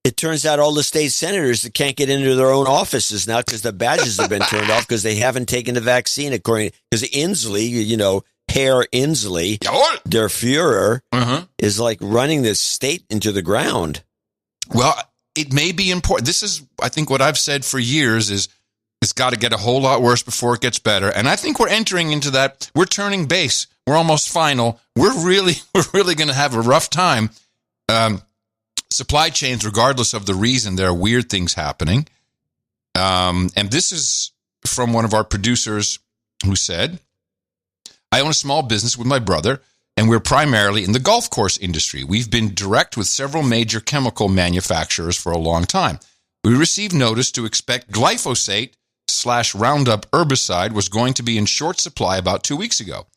It turns out all the state senators that can't get into their own offices now because the badges have been turned off because they haven't taken the vaccine. Because Inslee, Herr Inslee, der Fuhrer, is like running this state into the ground. Well, it may be important. This is, I think, what I've said for years is it's got to get a whole lot worse before it gets better. And I think we're entering into that. We're turning base. We're almost final. We're really going to have a rough time. Supply chains, regardless of the reason, there are weird things happening. And this is from one of our producers who said, I own a small business with my brother, and we're primarily in the golf course industry. We've been direct with several major chemical manufacturers for a long time. We received notice to expect glyphosate/Roundup herbicide was going to be in short supply about 2 weeks ago.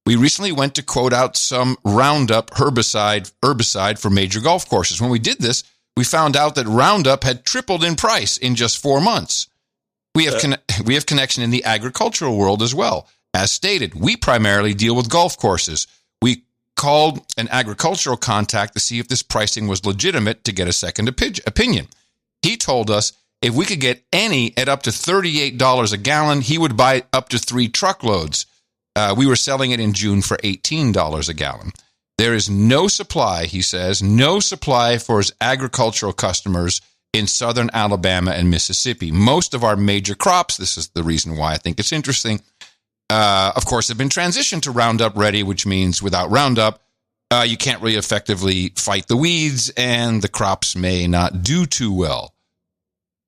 We recently went to quote out some Roundup herbicide for major golf courses. When we did this, we found out that Roundup had tripled in price in just 4 months. We have connection in the agricultural world as well. As stated, we primarily deal with golf courses. We called an agricultural contact to see if this pricing was legitimate to get a second opinion. He told us if we could get any at up to $38 a gallon, he would buy up to 3 truckloads. We were selling it in June for $18 a gallon. There is no supply, he says, no supply for his agricultural customers in southern Alabama and Mississippi. Most of our major crops, this is the reason why I think it's interesting, of course, have been transitioned to Roundup Ready, which means without Roundup, you can't really effectively fight the weeds, and the crops may not do too well.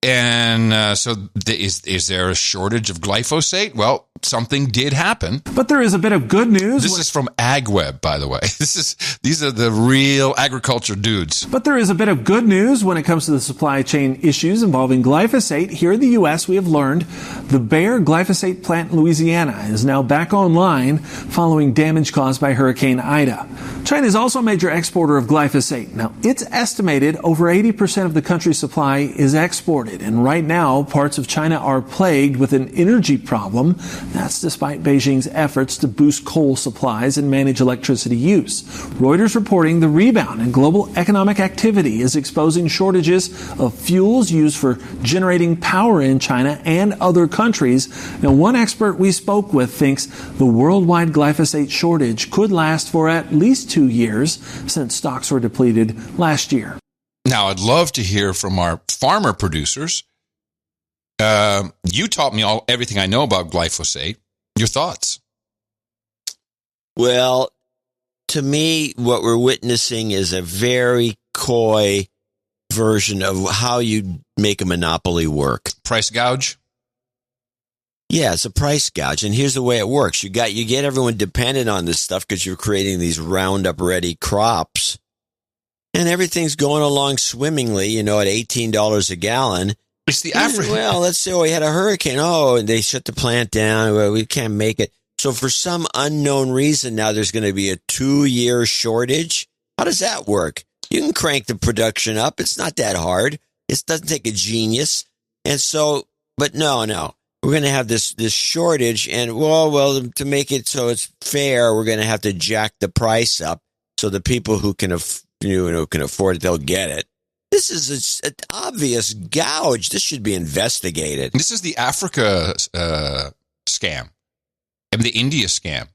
And so is there a shortage of glyphosate? Well, something did happen. But there is a bit of good news. This is from AgWeb, by the way. These are the real agriculture dudes. But there is a bit of good news when it comes to the supply chain issues involving glyphosate. Here in the U.S., we have learned the Bayer glyphosate plant in Louisiana is now back online following damage caused by Hurricane Ida. China is also a major exporter of glyphosate. Now, it's estimated over 80% of the country's supply is exported. And right now, parts of China are plagued with an energy problem. That's despite Beijing's efforts to boost coal supplies and manage electricity use. Reuters reporting the rebound in global economic activity is exposing shortages of fuels used for generating power in China and other countries. Now, one expert we spoke with thinks the worldwide glyphosate shortage could last for at least 2 years since stocks were depleted last year. Now, I'd love to hear from our farmer producers. You taught me everything I know about glyphosate. Your thoughts? Well, to me, what we're witnessing is a very coy version of how you make a monopoly work. Price gouge? Yeah, it's a price gouge, and here's the way it works. You get everyone dependent on this stuff because you're creating these Roundup-ready crops, and everything's going along swimmingly, at $18 a gallon. It's the African. Well, let's say we had a hurricane. Oh, and they shut the plant down. Well, we can't make it. So for some unknown reason, now there's going to be a 2-year shortage. How does that work? You can crank the production up. It's not that hard. It doesn't take a genius. And so, but no. We're going to have this shortage, and well, to make it so it's fair, we're going to have to jack the price up so the people who can afford it, they'll get it. This is an obvious gouge. This should be investigated. This is the Africa scam and the India scam.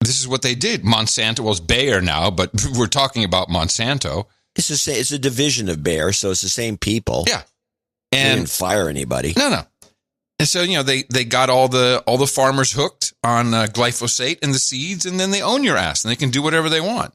This is what they did. Monsanto, well, it's Bayer now, but we're talking about Monsanto. It's a division of Bayer, so it's the same people. Yeah. And they didn't fire anybody. No. And so, they got all the farmers hooked on glyphosate and the seeds, and then they own your ass, and they can do whatever they want.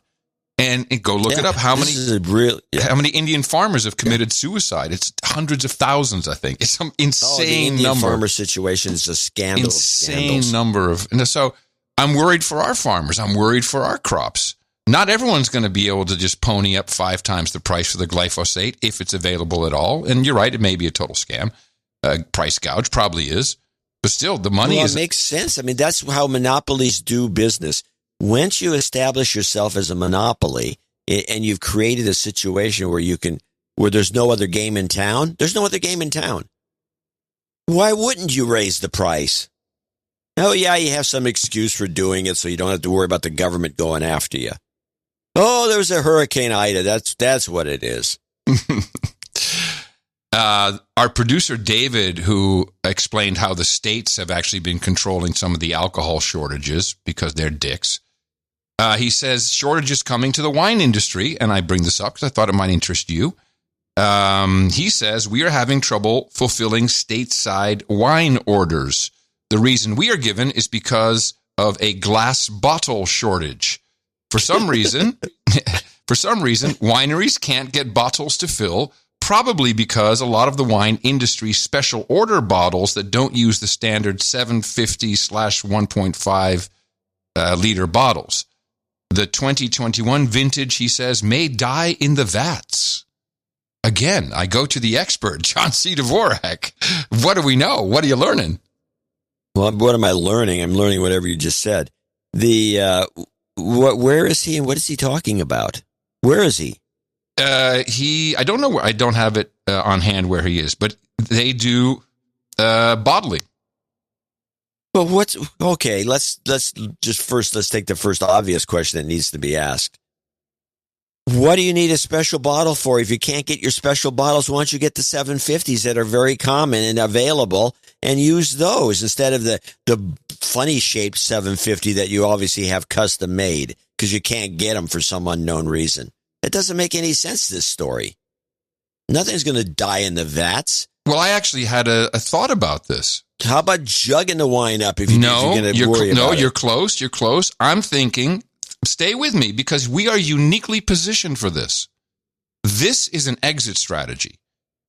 And go look it up. How many Indian farmers have committed suicide? It's hundreds of thousands, I think. It's some insane the number. Farmer situation is a scandal. Insane number of. And so I'm worried for our farmers. I'm worried for our crops. Not everyone's going to be able to just pony up 5 times the price for the glyphosate if it's available at all. And you're right, it may be a total scam. Price gouge probably is. But still, the money it makes sense. I mean, that's how monopolies do business. Once you establish yourself as a monopoly and you've created a situation where there's no other game in town, there's no other game in town. Why wouldn't you raise the price? Oh, yeah, you have some excuse for doing it so you don't have to worry about the government going after you. Oh, there was a Hurricane Ida. That's what it is. Our producer, David, who explained how the states have actually been controlling some of the alcohol shortages because they're dicks. He says shortages coming to the wine industry, and I bring this up because I thought it might interest you. He says we are having trouble fulfilling stateside wine orders. The reason we are given is because of a glass bottle shortage. For some reason, wineries can't get bottles to fill, probably because a lot of the wine industry special order bottles that don't use the standard 750/1.5 liter bottles. The 2021 vintage, he says, may die in the vats. Again, I go to the expert, John C. Dvorak. What do we know? What are you learning? Well, what am I learning? I'm learning whatever you just said. Where is he and what is he talking about? Where is he? I don't know where. I don't have it on hand where he is, but they do bottling. But okay? Let's take the first obvious question that needs to be asked. What do you need a special bottle for? If you can't get your special bottles, why don't you get the 750s that are very common and available and use those instead of the funny shaped 750 that you obviously have custom made because you can't get them for some unknown reason. It doesn't make any sense, this story. Nothing's going to die in the vats. Well, I actually had a thought about this. How about jugging the wine up if you're going to worry about it? You're close. You're close. I'm thinking, stay with me because we are uniquely positioned for this. This is an exit strategy.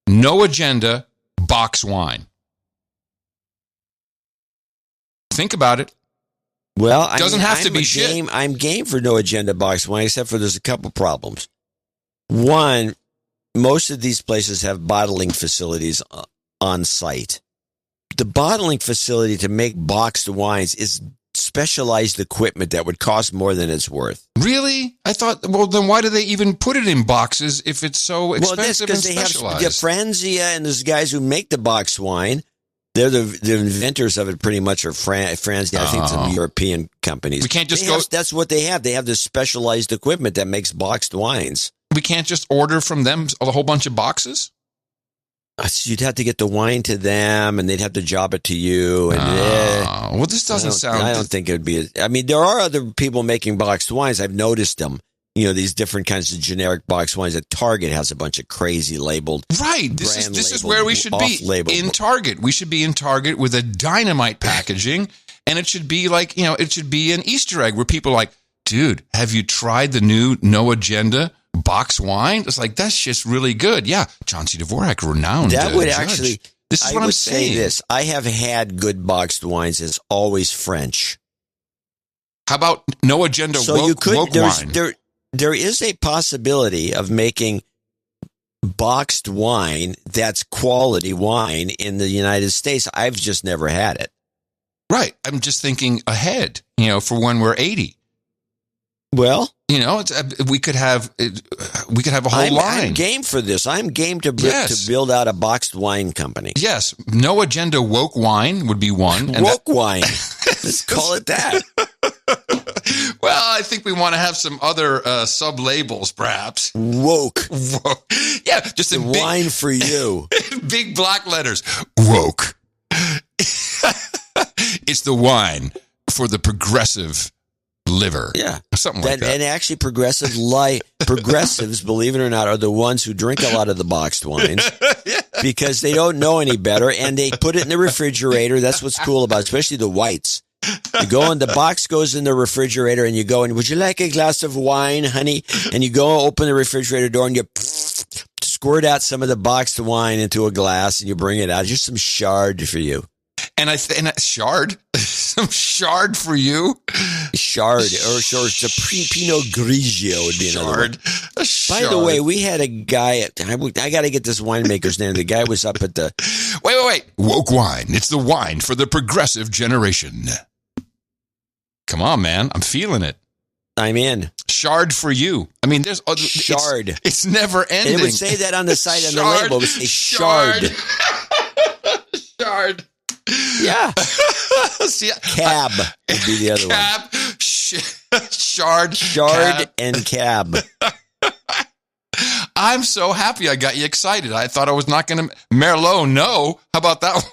No agenda, box wine. Think about it. Well, doesn't have to be shit. I'm game for no agenda box wine, except for there's a couple problems. One, most of these places have bottling facilities on site. The bottling facility to make boxed wines is specialized equipment that would cost more than it's worth. Really? I thought, well, then why do they even put it in boxes if it's so expensive and specialized? Well, that's because they have Franzia and there's guys who make the boxed wine. They're the inventors of it pretty much are Franzia. I think some European companies. We can't just that's what they have. They have this specialized equipment that makes boxed wines. We can't just order from them a whole bunch of boxes? You'd have to get the wine to them, and they'd have to job it to you. And well, this doesn't sound. I don't think it would be. I mean, there are other people making boxed wines. I've noticed them. These different kinds of generic boxed wines. At Target has a bunch of crazy labeled. Right. This is where we should be in Target. We should be in Target with a dynamite packaging, and it should be like it should be an Easter egg where people are like, dude, have you tried the new No Agenda box wine? It's like, that's just really good. Yeah. John C. Dvorak, renowned That would judge. actually, This is what I'm saying. Say this. I have had good boxed wines. It's always French. How about no agenda woke wine? There is a possibility of making boxed wine that's quality wine in the United States. I've just never had it. Right. I'm just thinking ahead, for when we're 80. Well, we could have a whole line. I'm game for this. I'm game to build out a boxed wine company. Yes. No agenda woke wine would be one. Woke wine. Let's call it that. Well, I think we want to have some other sub-labels, perhaps. Woke. Yeah, just a wine for you. Big black letters. Woke. It's the wine for the progressive liver. Yeah. Something like that. And actually, progressives, believe it or not, are the ones who drink a lot of the boxed wines because they don't know any better, and they put it in the refrigerator. That's what's cool about it, especially the whites. You go and the box goes in the refrigerator, and you go and, would you like a glass of wine, honey? And you go open the refrigerator door, and you squirt out some of the boxed wine into a glass, and you bring it out. Just some Chard for you. And Chard? Some Chard for you? Chard, or it's a Pinot Grigio would be another one. By the way, we had a guy, I got to get this winemaker's name. The guy was up at the... Wait. Woke wine. It's the wine for the progressive generation. Come on, man. I'm feeling it. I'm in. Chard for you. I mean, there's... Chard. It's never ending. And it would say that on the side on the label. It would say Chard. Chard. Yeah. Cab would be the other one. Chard and Cab. I'm so happy I got you excited. I thought I was not going to... Merlot, no. How about that one?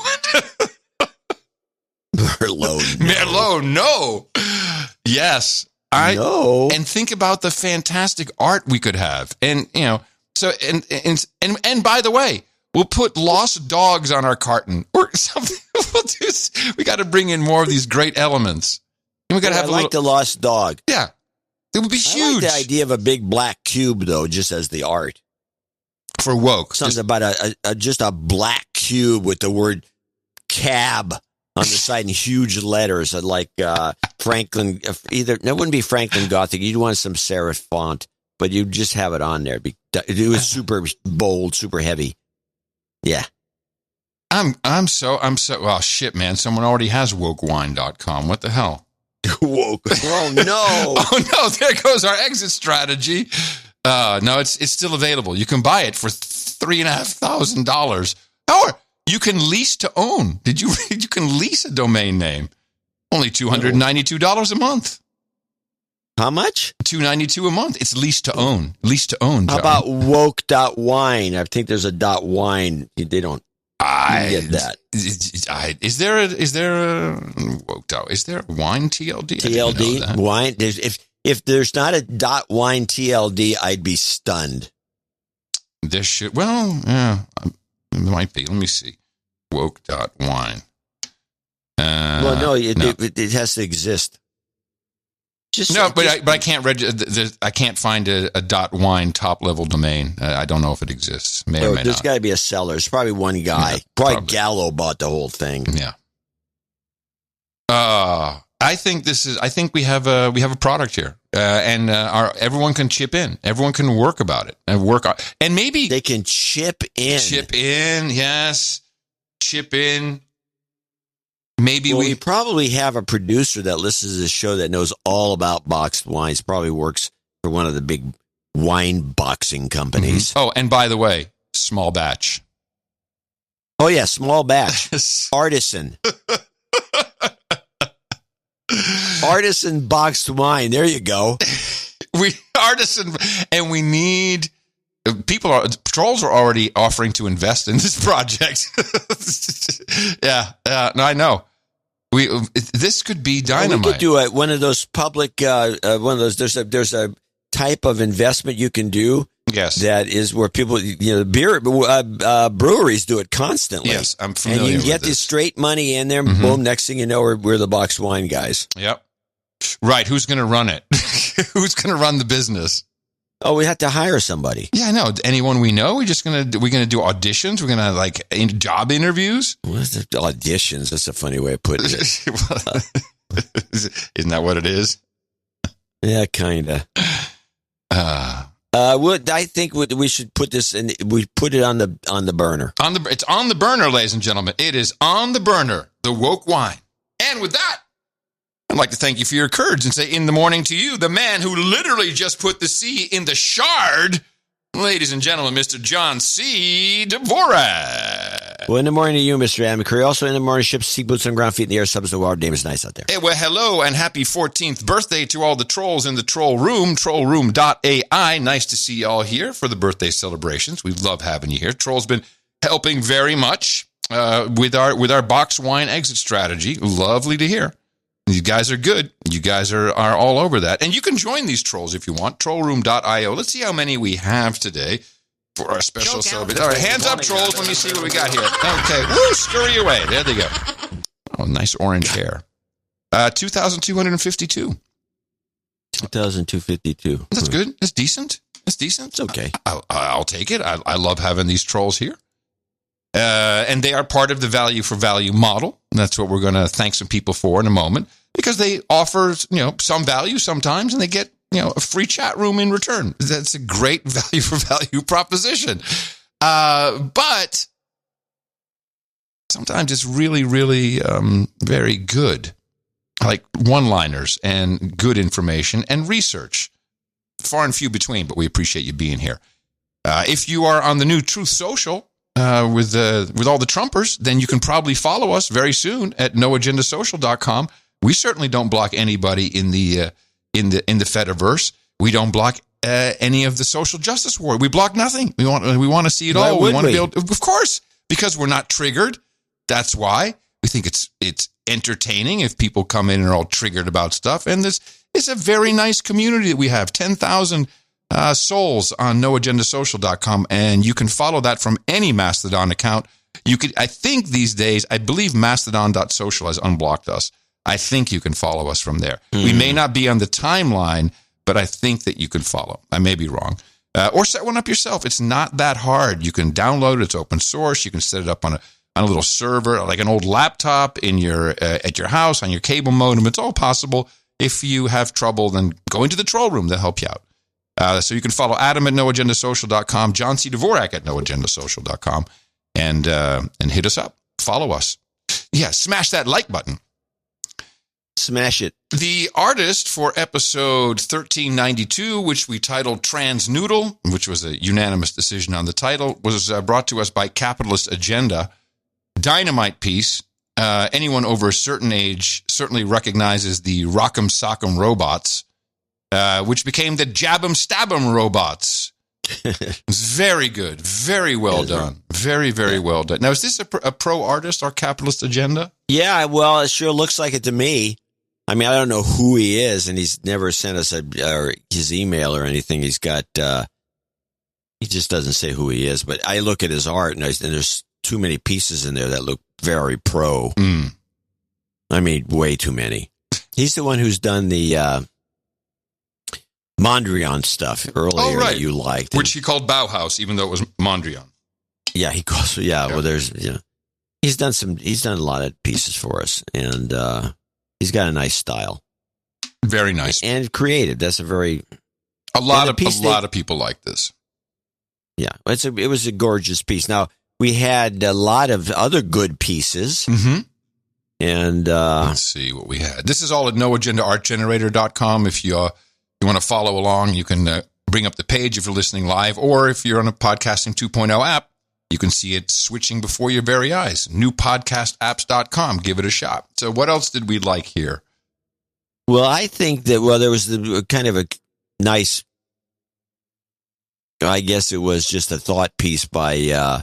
Merlot, no. Yes. No. And think about the fantastic art we could have. And, so, and by the way, we'll put lost dogs on our carton or something. We got to bring in more of these great elements. And we got to have the lost dog. Yeah. It would be huge. I like the idea of a big black cube, though, just as the art. For woke. Something about just a black cube with the word cab on the side in huge letters, like Franklin. It wouldn't be Franklin Gothic. You'd want some serif font, but you'd just have it on there. It was super bold, super heavy. Yeah. I'm so, oh shit, man. Someone already has wokewine.com. What the hell? Woke. Oh, no. Oh, no. There goes our exit strategy. No, it's still available. You can buy it for $3,500. Or you can lease to own. You can lease a domain name. Only $292 a month. How much? $292 a month. It's lease to own. Lease to own, John. How about woke.wine? I think there's a .wine. They don't get that. Is there a woke? Is there a wine TLD? TLD wine. If there's not a .wine TLD, I'd be stunned. There should. Well, yeah, it might be. Let me see. Woke.wine. Well, no, it has to exist. But I can't I can't find a .wine top level domain. I don't know if it exists. May or may there's not. got to be a seller. It's probably one guy. Yeah, probably Gallo bought the whole thing. Yeah. I think we have a product here, and everyone can chip in. Everyone can work about it and and maybe they can chip in. Chip in, yes. Chip in. Maybe we probably have a producer that listens to this show that knows all about boxed wines. Probably works for one of the big wine boxing companies. Mm-hmm. Oh, and by the way, small batch. Oh yeah, small batch. Artisan. Artisan boxed wine. There you go. Artisan, and we need people. Trolls are already offering to invest in this project. Yeah, no, I know. This could be dynamite. We could do one of those public. One of those. There's a type of investment you can do. Yes, that is where people, beer breweries do it constantly. Yes, I'm familiar. And you with get this. the straight money in there. Mm-hmm. Boom! Next thing you know, we're the boxed wine guys. Yep. Right. Who's going to run it? Who's going to run the business? Oh, we have to hire somebody. Yeah, I know. Anyone we know? We're gonna do auditions. We're gonna job interviews. What's the auditions? That's a funny way of putting it. Isn't that what it is? Yeah, kinda. I think we should put this in. We put it on the burner. It's on the burner, ladies and gentlemen. It is on the burner. The woke wine. And with that, I'd like to thank you for your courage and say in the morning to you, the man who literally just put the C in the shard, ladies and gentlemen, Mr. John C. Dvorak. Well, in the morning to you, Mr. Adam McCurry. Also in the morning, ships, seek boots on ground, feet in the air, subs the wild. Name is nice out there. Hey, well, hello and happy 14th birthday to all the trolls in the troll room, trollroom.ai. Nice to see y'all here for the birthday celebrations. We love having you here. Troll's been helping very much with our box wine exit strategy. Lovely to hear. You guys are good. You guys are all over that. And you can join these trolls if you want. Trollroom.io. Let's see how many we have today for our special celebration. All right, hands up, trolls. Let me see what we got here. Okay. Woo, scurry away. There they go. Oh, nice orange hair. 2,252. 2,252. That's good. That's decent. It's okay. I'll take it. I love having these trolls here. And they are part of the value for value model. And that's what we're going to thank some people for in a moment, because they offer, some value sometimes, and they get, a free chat room in return. That's a great value for value proposition. But sometimes it's really, really very good, like one-liners and good information and research. Far and few between, but we appreciate you being here. If you are on the new Truth Social, with all the Trumpers, then you can probably follow us very soon at noagendasocial.com. We certainly don't block anybody in the Fediverse. We don't block any of the social justice war. We block nothing. We want to see it all. We want to be able, of course, because we're not triggered. That's why we think it's entertaining if people come in and are all triggered about stuff. And this is a very nice community that we have. 10,000 souls on noagendasocial.com, and you can follow that from any Mastodon account. I think these days, I believe Mastodon.social has unblocked us. I think you can follow us from there. We may not be on the timeline, but I think that you can follow. I may be wrong. Or set one up yourself. It's not that hard. You can download it. It's open source. You can set it up on a little server, like an old laptop in at your house, on your cable modem. It's all possible. If you have trouble, then go into the troll room. They'll help you out. So you can follow Adam at noagendasocial.com, John C. Dvorak at noagendasocial.com, and hit us up. Follow us. Yeah, smash that like button. Smash it. The artist for episode 1392, which we titled Trans Noodle, which was a unanimous decision on the title, was brought to us by Capitalist Agenda. Dynamite piece. Anyone over a certain age certainly recognizes the Rock'em Sock'em Robots, which became the Jab'em Stab'em Robots. It's very good. Very well done. Very, very well done. Now, is this a pro artist, our Capitalist Agenda? Yeah, well, it sure looks like it to me. I mean, I don't know who he is, and he's never sent us his email or anything. He's got, he just doesn't say who he is, but I look at his art, and there's too many pieces in there that look very pro. I mean, way too many. He's the one who's done the Mondrian stuff earlier that you liked. Which he called Bauhaus, even though it was Mondrian. Yeah, he calls, well, he's done a lot of pieces for us, and he's got a nice style. Very nice. And creative. That's a lot of people like this. Yeah, it was a gorgeous piece. Now, we had a lot of other good pieces. Mm-hmm. And let's see what we had. This is all at noagendaartgenerator.com. If you want to follow along, you can bring up the page if you're listening live, or if you're on a Podcasting 2.0 app, you can see it switching before your very eyes. Newpodcastapps.com. Give it a shot. So what else did we like here? Well, I think that, there was kind of a nice, I guess it was just a thought piece by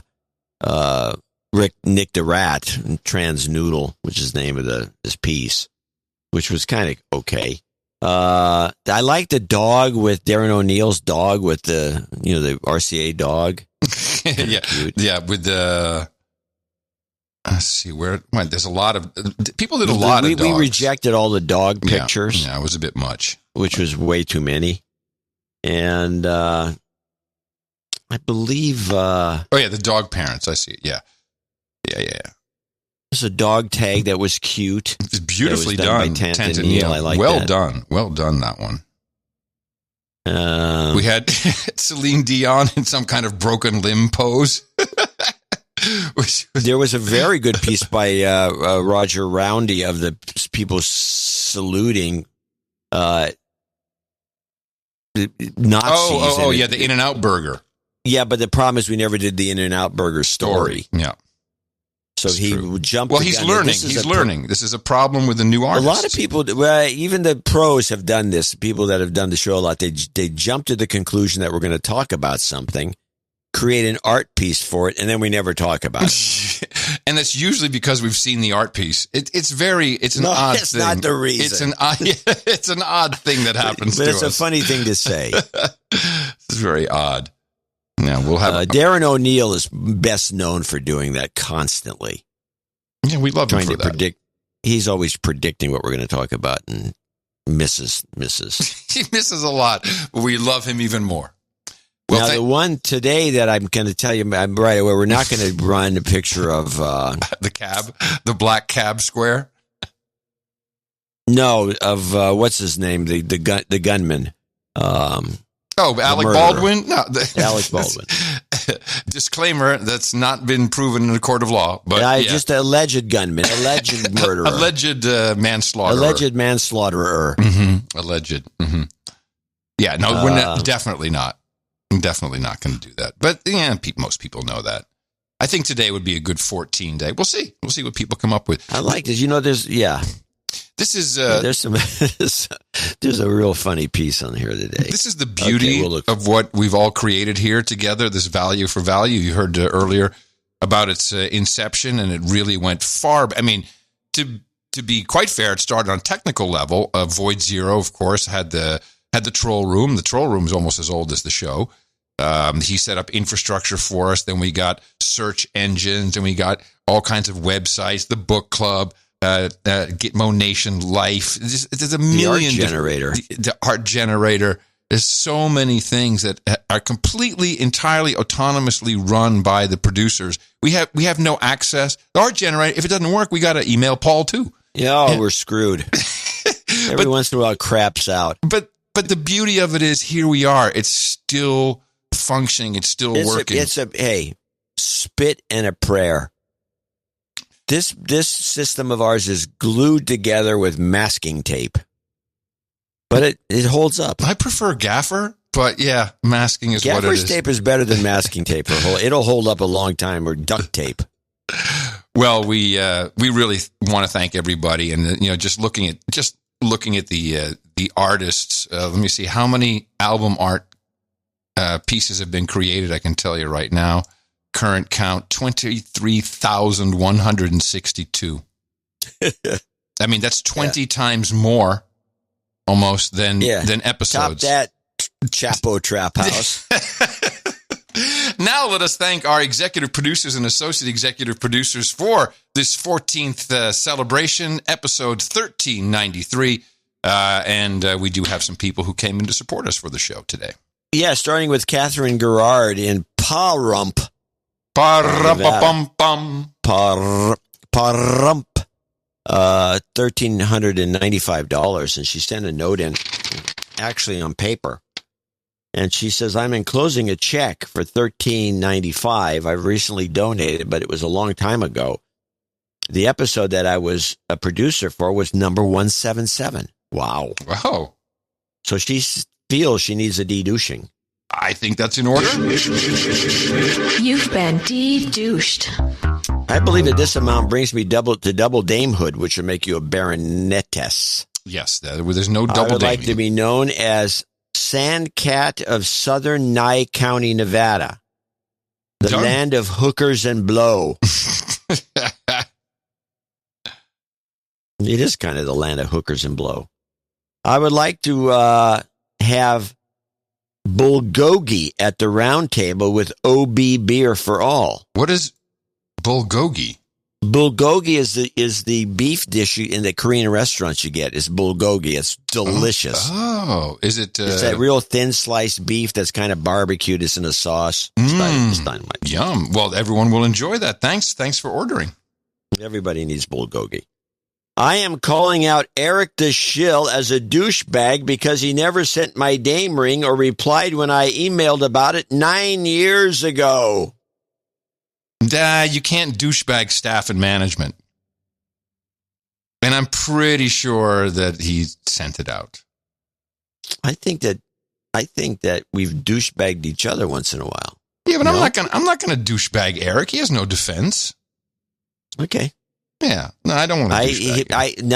Nick the Rat, Trans Noodle, which is the name of this piece, which was kind of okay. I like the dog with Darren O'Neill's dog with the RCA dog. Yeah, with the. Let's see where. Well, there's a lot of people did a lot of dogs. We rejected all the dog pictures. Yeah, it was a bit much, which was way too many. And I believe... oh, yeah, the dog parents. I see it. Yeah. There's a dog tag that was cute. It's beautifully done by Tantanil. I like well that. done. Well done, that one. We had Celine Dion in some kind of broken limb pose. There was a very good piece by Roger Roundy of the people saluting Nazis. Yeah, the In-N-Out burger. Yeah, but the problem is we never did the In-N-Out burger story. Yeah. So he jumped. Well, he's learning. He's learning. This is a problem with the new artists. A lot of people, even the pros have done this. People that have done the show a lot, they jump to the conclusion that we're going to talk about something, create an art piece for it, and then we never talk about it. And that's usually because we've seen the art piece. It's an odd thing. It's not the reason. It's an odd thing that happens but to it's us. a funny thing to say. It's very odd. Yeah, we'll have Darren O'Neill is best known for doing that constantly. Yeah, we love him trying for to that. predict. He's always predicting what we're going to talk about and misses. He misses a lot, but we love him even more. Well, now, the one today that I'm going to tell you right away, we're not going to run a picture of the black cab square. No, of what's his name, the gunman. Alec Baldwin? No. Alec Baldwin. Disclaimer, that's not been proven in a court of law. But just alleged gunman, alleged murderer. Alleged manslaughter. Alleged manslaughterer. Mm-hmm. Alleged. Mm-hmm. Yeah, no, we're definitely not. I'm definitely not going to do that. But yeah, most people know that. I think today would be a good 14 day. We'll see. We'll see what people come up with. I like this. This is there's a real funny piece on here today. This is the beauty of what we've all created here together, this value for value. You heard earlier about its inception, and it really went far. I mean, to be quite fair, it started on a technical level. Void Zero, of course, had the troll room. The troll room is almost as old as the show. He set up infrastructure for us. Then we got search engines, and we got all kinds of websites, the book club, Gitmo Nation Life. There's a million. The art generator. The art generator. There's so many things that are completely, entirely autonomously run by the producers. We have no access. The art generator, if it doesn't work, we got to email Paul too. Yeah, we're screwed. Every once in a while it craps out. But the beauty of it is here we are. It's still functioning. It's still working. Hey, spit and a prayer. This system of ours is glued together with masking tape. But it holds up. I prefer gaffer, but yeah, masking is what it is. Gaffer's tape is better than masking tape. It'll hold up a long time, or duct tape. Well, we really want to thank everybody, and just looking at the artists. Let me see how many album art pieces have been created. I can tell you right now. Current count 23,162. I mean, that's 20 times more, almost than episodes. Top that, Chapo Trap House. Now let us thank our executive producers and associate executive producers for this 14th celebration, episode 1393. And we do have some people who came in to support us for the show today. Yeah, starting with Catherine Gerard in Pahrump. Pahrump. $1,395, and she sent a note in, actually on paper, and she says, "I'm enclosing a check for $13.95. I've recently donated, but it was a long time ago. The episode that I was a producer for was number 177. Wow. So she feels she needs a de-douching. I think that's in order. You've been de-douched. I believe that this amount brings me double damehood, which would make you a baronetess. Yes, there's no double. I would like to be known as Sandcat of Southern Nye County, Nevada, the land of hookers and blow. It is kind of the land of hookers and blow. I would like to have bulgogi at the round table with OB beer for all. What is bulgogi? Bulgogi is the beef dish in the Korean restaurants you get. It's bulgogi. It's delicious. Oh, is it? It's that real thin sliced beef that's kind of barbecued. It's in a sauce. It's dynamite. Yum. Well, everyone will enjoy that. Thanks for ordering. Everybody needs bulgogi. I am calling out Eric the Shill as a douchebag because he never sent my dame ring or replied when I emailed about it 9 years ago. You can't douchebag staff and management. And I'm pretty sure that he sent it out. I think that we've douchebagged each other once in a while. Yeah, but I'm not gonna douchebag Eric. He has no defense. Okay. Yeah. No, I don't want to douchebag him.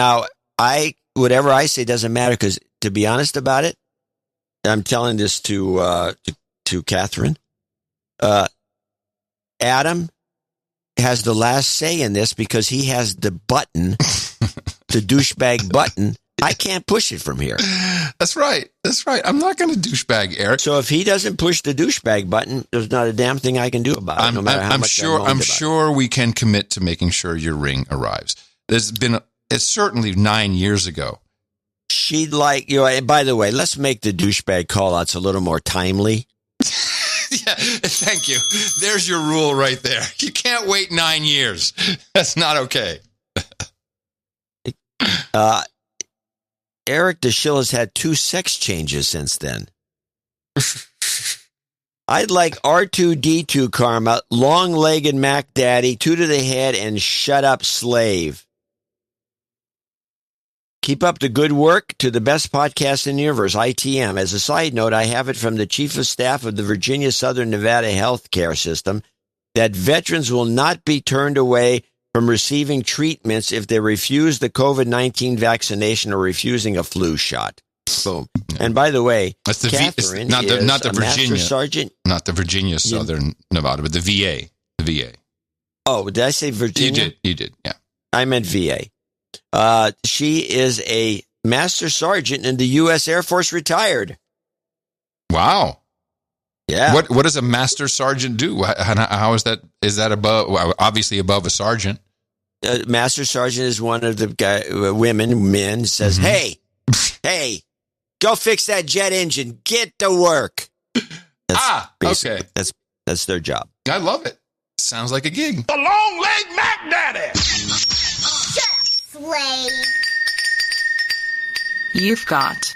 Whatever I say doesn't matter because to be honest about it, I'm telling this to Catherine. Adam has the last say in this because he has the button, the douchebag button. I can't push it from here. That's right. I'm not going to douchebag Eric. So if he doesn't push the douchebag button, there's not a damn thing I can do about it. No matter how much I'm sure we can commit to making sure your ring arrives. It's certainly 9 years ago. She'd like you. And by the way, let's make the douchebag call-outs a little more timely. Yeah, thank you. There's your rule right there. You can't wait 9 years. That's not okay. Eric the Shill has had 2 sex changes since then. I'd like R2-D2 karma, long-legged Mac Daddy, 2 to the head, and shut up slave. Keep up the good work to the best podcast in the universe, ITM. As a side note, I have it from the Chief of Staff of the Virginia Southern Nevada Healthcare System that veterans will not be turned away from receiving treatments if they refuse the COVID-19 vaccination or refusing a flu shot. Boom. And by the way, that's the Catherine not the Virginia Sergeant, not the Virginia Southern Nevada, but the VA. The VA. Oh, did I say Virginia? You did. Yeah. I meant VA. She is a Master Sergeant in the U.S. Air Force retired. Wow. Yeah. What does a Master Sergeant do? How is that? Is that above? Well, obviously above a sergeant. Master Sergeant is one of the men says, hey, go fix that jet engine. Get to work. Okay. That's their job. I love it. Sounds like a gig. The long leg Mac Daddy. Slave. You've got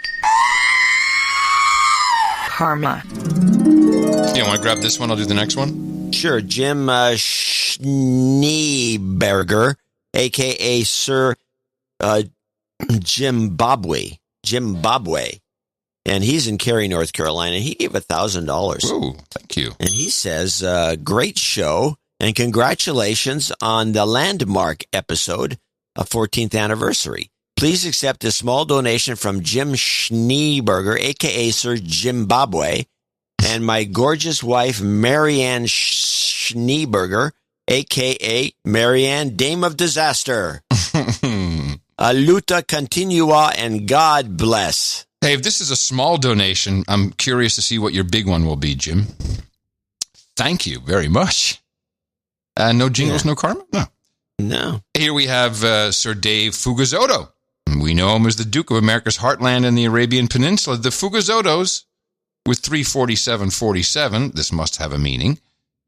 karma. You want to grab this one? I'll do the next one. Sure. Jim Schneeberger, a.k.a. Sir Zimbabwe. And he's in Cary, North Carolina. He gave $1,000. Oh, thank you. And he says, great show and congratulations on the landmark episode of 14th anniversary. Please accept a small donation from Jim Schneeberger, a.k.a. Sir Zimbabwe, and my gorgeous wife, Marianne Schneeberger, a.k.a. Marianne, Dame of Disaster. Luta continua and God bless. Hey, if this is a small donation, I'm curious to see what your big one will be, Jim. Thank you very much. No jingles, no karma? No. Here we have Sir Dave Fugazotto. We know him as the Duke of America's Heartland and the Arabian Peninsula. The Fugazottos, with 34747, this must have a meaning,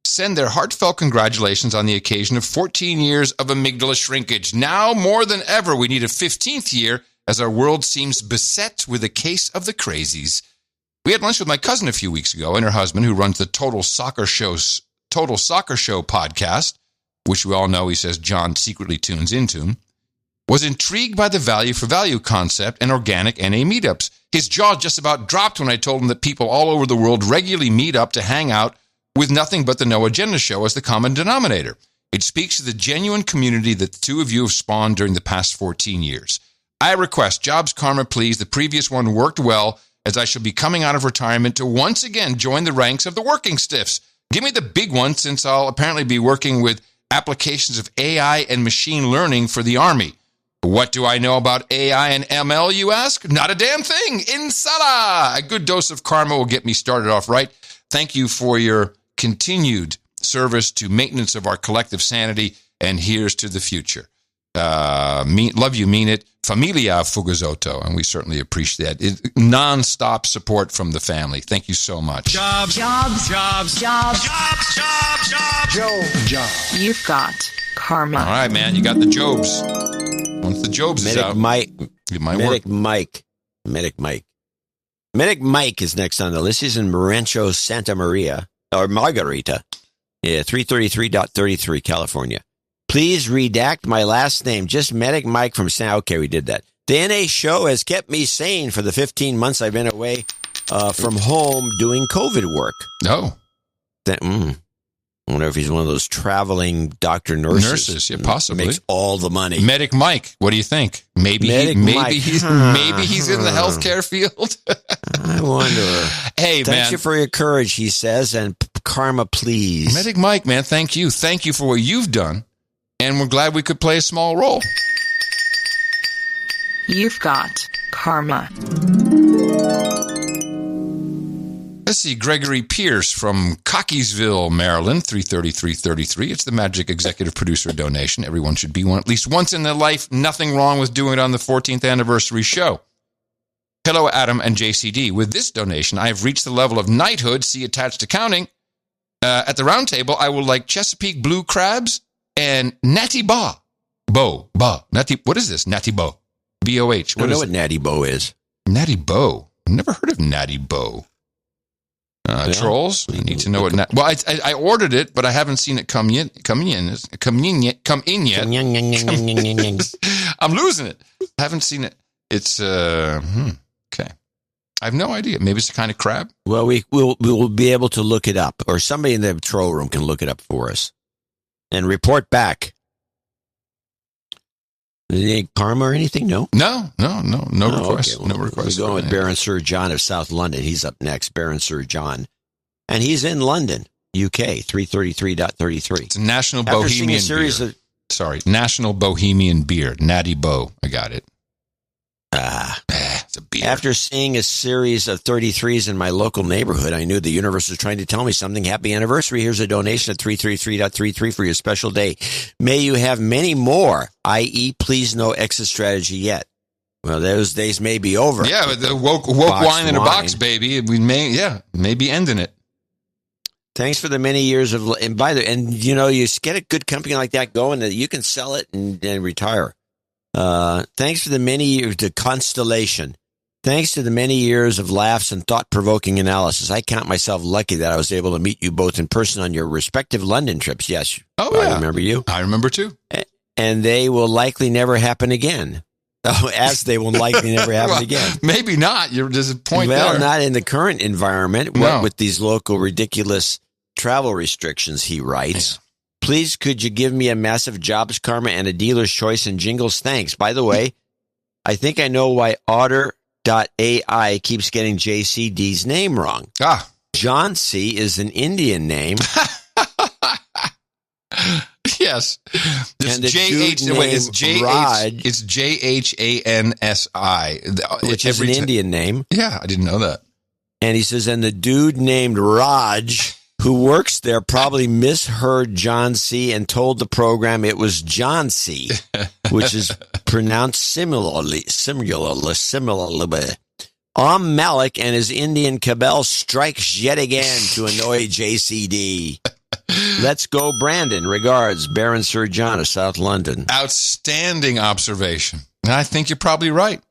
send their heartfelt congratulations on the occasion of 14 years of amygdala shrinkage. Now, more than ever, we need a 15th year as our world seems beset with a case of the crazies. We had lunch with my cousin a few weeks ago and her husband, who runs the Total Soccer Show podcast, which we all know he says John secretly tunes into, was intrigued by the value for value concept and organic NA meetups. His jaw just about dropped when I told him that people all over the world regularly meet up to hang out with nothing but the No Agenda Show as the common denominator. It speaks to the genuine community that the two of you have spawned during the past 14 years. I request Jobs Karma, please. The previous one worked well, as I shall be coming out of retirement to once again join the ranks of the working stiffs. Give me the big one, since I'll apparently be working with applications of AI and machine learning for the Army. What do I know about AI and ML, you ask? Not a damn thing. Insala! A good dose of karma will get me started off right. Thank you for your continued service to maintenance of our collective sanity and here's to the future. Love you, mean it. Familia Fugazotto, and we certainly appreciate that. Non-stop support from the family. Thank you so much. Jobs. You've got karma. All right, man, you got the Jobs. Once the Jobs is out, Medic Mike is next on the list. He's in Rancho Santa Maria, or Margarita. Yeah, 333.33, California. Please redact my last name. Just Medic Mike from San. Okay, we did that. The NA show has kept me sane for the 15 months I've been away from home doing COVID work. Oh. I wonder if he's one of those traveling doctor nurses. Yeah, possibly. Makes all the money. Medic Mike, what do you think? Maybe he's in the healthcare field. I wonder. Hey, man. Thank you for your courage, he says, and karma, please. Medic Mike, man, thank you. Thank you for what you've done. And we're glad we could play a small role. You've got karma. Let's see, Gregory Pierce from Cockeysville, Maryland, 333.33. It's the Magic Executive Producer donation. Everyone should be one at least once in their life. Nothing wrong with doing it on the 14th anniversary show. Hello, Adam and JCD. With this donation, I have reached the level of knighthood, see attached accounting. At the round table, I will like Chesapeake Blue Crabs and Natty Ba. Natty, what is this? Natty Bo. B-O-H. I don't know what Natty Bo is. Natty Bo. I've never heard of Natty Bo. Trolls, you need to know what. Well, I ordered it, but I haven't seen it come in yet. I'm losing it. I haven't seen it. It's okay. I have no idea. Maybe it's a kind of crab. Well, we'll be able to look it up, or somebody in the troll room can look it up for us and report back. Any karma or anything? No request. Okay. No request. We're going with Baron Sir John of South London. He's up next, Baron Sir John. And he's in London, UK, 333.33. It's a National Bohemian beer. National Bohemian beer. Natty Bo. I got it. It's a beer. After seeing a series of 33s in my local neighborhood, I knew the universe was trying to tell me something. Happy anniversary. Here's a donation at 333.33 for your special day. May you have many more, i.e., please no exit strategy yet. Well, those days may be over. Yeah, with the woke wine in a box, baby. We may be ending it. Thanks for the many years of, and you get a good company like that going that you can sell it and retire. Thanks for the many years to Constellation. Thanks to the many years of laughs and thought-provoking analysis, I count myself lucky that I was able to meet you both in person on your respective London trips. Yes. Oh, yeah. I remember you. I remember too. And they will likely never happen again. As they will likely never happen again. Maybe not. You're disappointed. Well, not in the current environment. What with these local ridiculous travel restrictions, he writes. Yeah. Please, could you give me a massive jobs karma and a dealer's choice and jingles? Thanks. By the way, I think I know why Otter.ai keeps getting JCD's name wrong. John C. is an Indian name. Yes. It's Jhansi. Which is an Indian name. Yeah, I didn't know that. And he says, and the dude named Raj, who works there, probably misheard John C. and told the program it was John C., which is pronounced similarly. Malik and his Indian cabal strikes yet again to annoy JCD. Let's go, Brandon. Regards, Baron Sir John of South London. Outstanding observation. And I think you're probably right.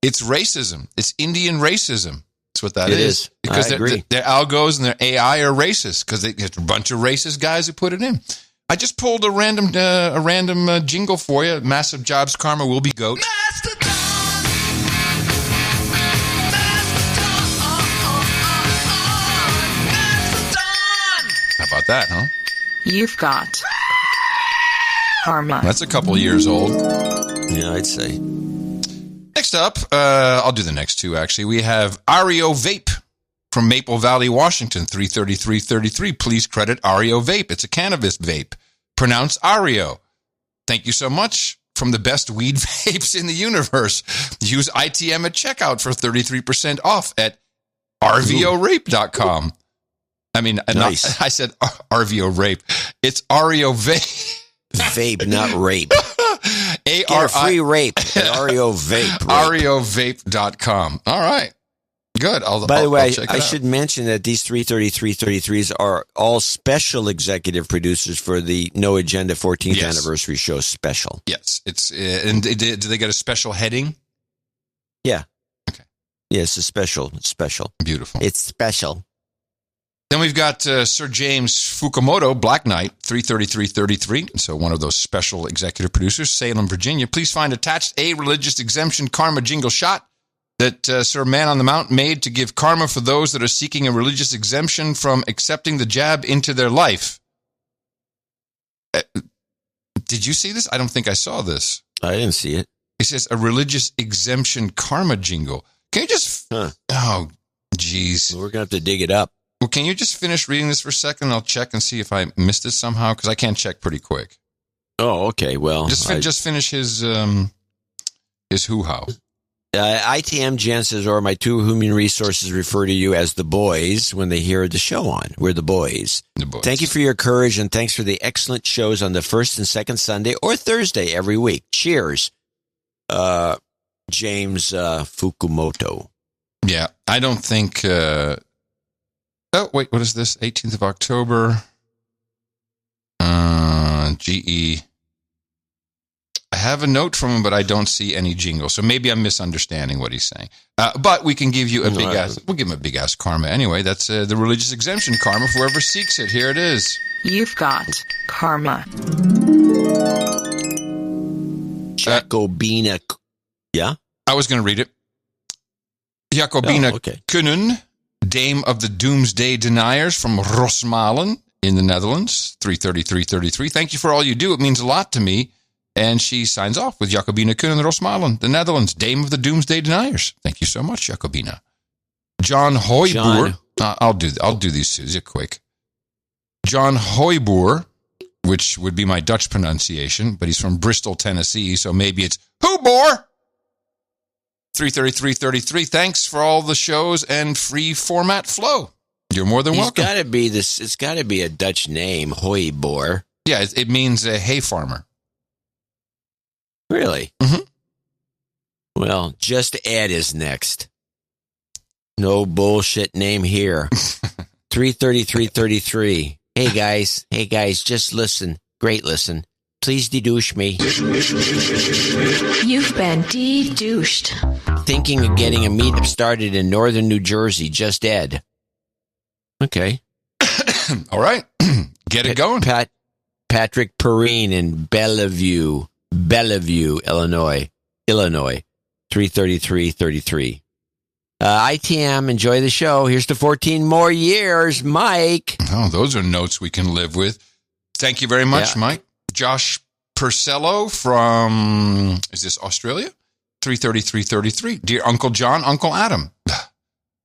It's racism. It's Indian racism. That's what that is. Because their algos and their AI are racist because it's a bunch of racist guys who put it in. I just pulled a random jingle for you. Massive jobs karma will be GOAT. How about that, huh? You've got karma. That's a couple years old. Yeah, I'd say. Next up, I'll do the next two, actually. We have Ario Vape from Maple Valley, Washington, 333.33. Please credit Ario Vape. It's a cannabis vape. Pronounced Ario. Thank you so much. From the best weed vapes in the universe. Use ITM at checkout for 33% off at rvorape.com. I mean, nice. I said RVO Rape. It's Ario Vape. Vape, not rape. Get a free rape at Ario Vape. ArioVape.com. All right. Good. By the way, check it I out. should mention that these 333.33s are all special executive producers for the No Agenda 14th anniversary show special. Yes. It's and do they get a special heading? Yeah. Okay. Yeah, it's a special. It's special. Beautiful. It's special. Then we've got Sir James Fukumoto, Black Knight, 333.33. So one of those special executive producers, Salem, Virginia. Please find attached a religious exemption karma jingle shot that Sir Man on the Mount made to give karma for those that are seeking a religious exemption from accepting the jab into their life. Did you see this? I don't think I saw this. I didn't see it. It says a religious exemption karma jingle. Can you just... Oh, geez. We're going to have to dig it up. Well, can you just finish reading this for a second? I'll check and see if I missed it somehow, because I can't check pretty quick. Oh, okay. Well, just finish his hoo-ha. ITM Jen says, or my two human resources refer to you as the boys when they hear the show on. We're the boys. The boys. Thank you for your courage, and thanks for the excellent shows on the first and second Sunday or Thursday every week. Cheers. James Fukumoto. Yeah, I don't think... Oh, wait, what is this? 18th of October. GE. I have a note from him, but I don't see any jingle. So maybe I'm misunderstanding what he's saying. But we can give you a big ass... We'll give him a big ass karma anyway. That's the religious exemption karma for whoever seeks it. Here it is. You've got karma. Jacobina. Yeah? I was going to read it. Jacobina Kunnen, Dame of the Doomsday Deniers from Rosmalen in the Netherlands, 333.33. Thank you for all you do. It means a lot to me. And she signs off with Jacobina Kunnen, Rosmalen, the Netherlands, Dame of the Doomsday Deniers. Thank you so much, Jacobina. John Hoijboer. I'll do these two. These are quick. John Hoijboer, which would be my Dutch pronunciation, but he's from Bristol, Tennessee, so maybe it's Hoeboer. 333.33. Thanks for all the shows and free format flow. You're more than welcome. It's got to be a Dutch name, Hoijboer. Yeah, it means a hay farmer. Really? Mm-hmm. Well, Just Ed is next. No bullshit name here. 333.33. Hey guys, just listen. Great listen. Please de-douche me. You've been de-douched. Thinking of getting a meetup started in northern New Jersey. Just Ed. Okay. All right. Get it going. Patrick Perrine in Bellevue, Illinois. 333.33. ITM, enjoy the show. Here's to 14 more years, Mike. Oh, those are notes we can live with. Thank you very much, Mike. Josh Purcello from, is this Australia? 333.33. Dear Uncle John, Uncle Adam.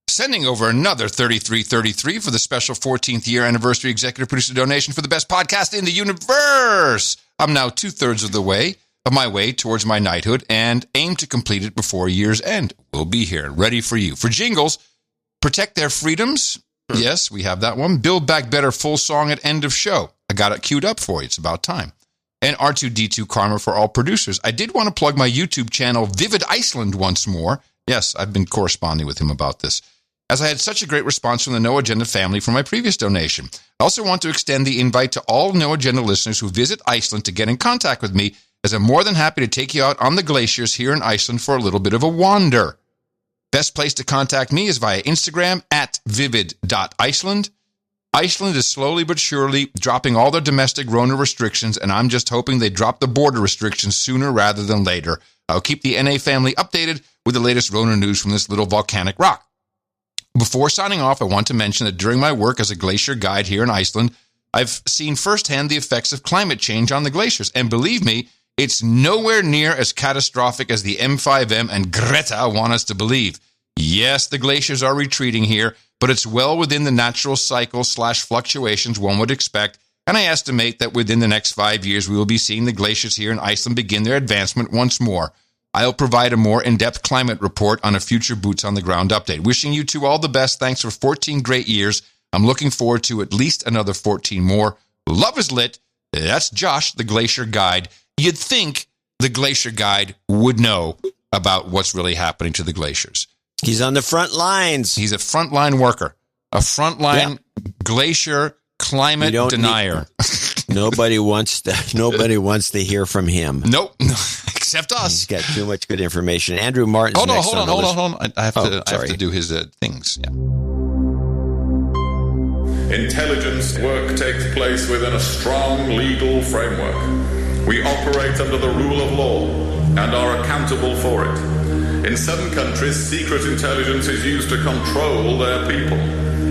Sending over another 33.33 for the special 14th year anniversary executive producer donation for the best podcast in the universe. I'm now 2/3 of the way of my way towards my knighthood and aim to complete it before year's end. We'll be here, ready for you. For jingles, protect their freedoms. Yes, we have that one. Build Back Better full song at end of show. I got it queued up for you. It's about time. And R2D2 karma for all producers. I did want to plug my YouTube channel, Vivid Iceland, once more. Yes, I've been corresponding with him about this, as I had such a great response from the No Agenda family for my previous donation. I also want to extend the invite to all No Agenda listeners who visit Iceland to get in contact with me, as I'm more than happy to take you out on the glaciers here in Iceland for a little bit of a wander. Best place to contact me is via Instagram at vivid.iceland. Iceland is slowly but surely dropping all their domestic Rona restrictions, and I'm just hoping they drop the border restrictions sooner rather than later. I'll keep the NA family updated with the latest Rona news from this little volcanic rock. Before signing off, I want to mention that during my work as a glacier guide here in Iceland, I've seen firsthand the effects of climate change on the glaciers, and believe me, it's nowhere near as catastrophic as the M5M and Greta want us to believe. Yes, the glaciers are retreating here, but it's well within the natural cycle/fluctuations one would expect, and I estimate that within the next 5 years we will be seeing the glaciers here in Iceland begin their advancement once more. I'll provide a more in-depth climate report on a future Boots on the Ground update. Wishing you two all the best. Thanks for 14 great years. I'm looking forward to at least another 14 more. Love is lit. That's Josh, the Glacier Guide. You'd think the Glacier Guide would know about what's really happening to the glaciers. He's on the front lines. He's a frontline worker, a frontline glacier climate denier. Nobody wants to hear from him. Nope. Except us. He's got too much good information. Andrew Martin's hold next on. I have to do his things. Yeah. Intelligence work takes place within a strong legal framework. We operate under the rule of law and are accountable for it. In some countries, secret intelligence is used to control their people.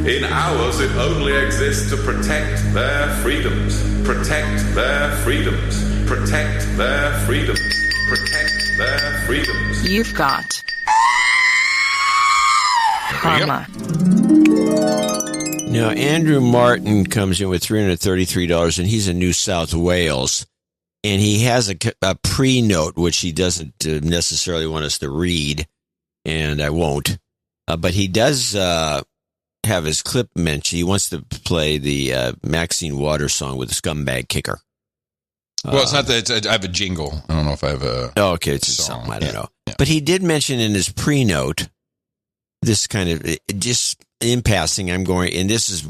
In ours, it only exists to protect their freedoms. Protect their freedoms. Protect their freedoms. Protect their freedoms. You've got karma. Now, Andrew Martin comes in with $333, and he's in New South Wales. And he has a pre-note, which he doesn't necessarily want us to read, and I won't. But he does have his clip mentioned. He wants to play the Maxine Waters song with the Scumbag Kicker. Well, it's not that I have a jingle. I don't know if I have a okay, it's song. Something, I don't know. Yeah. But he did mention in his pre-note, this kind of, just in passing, I'm going, and this is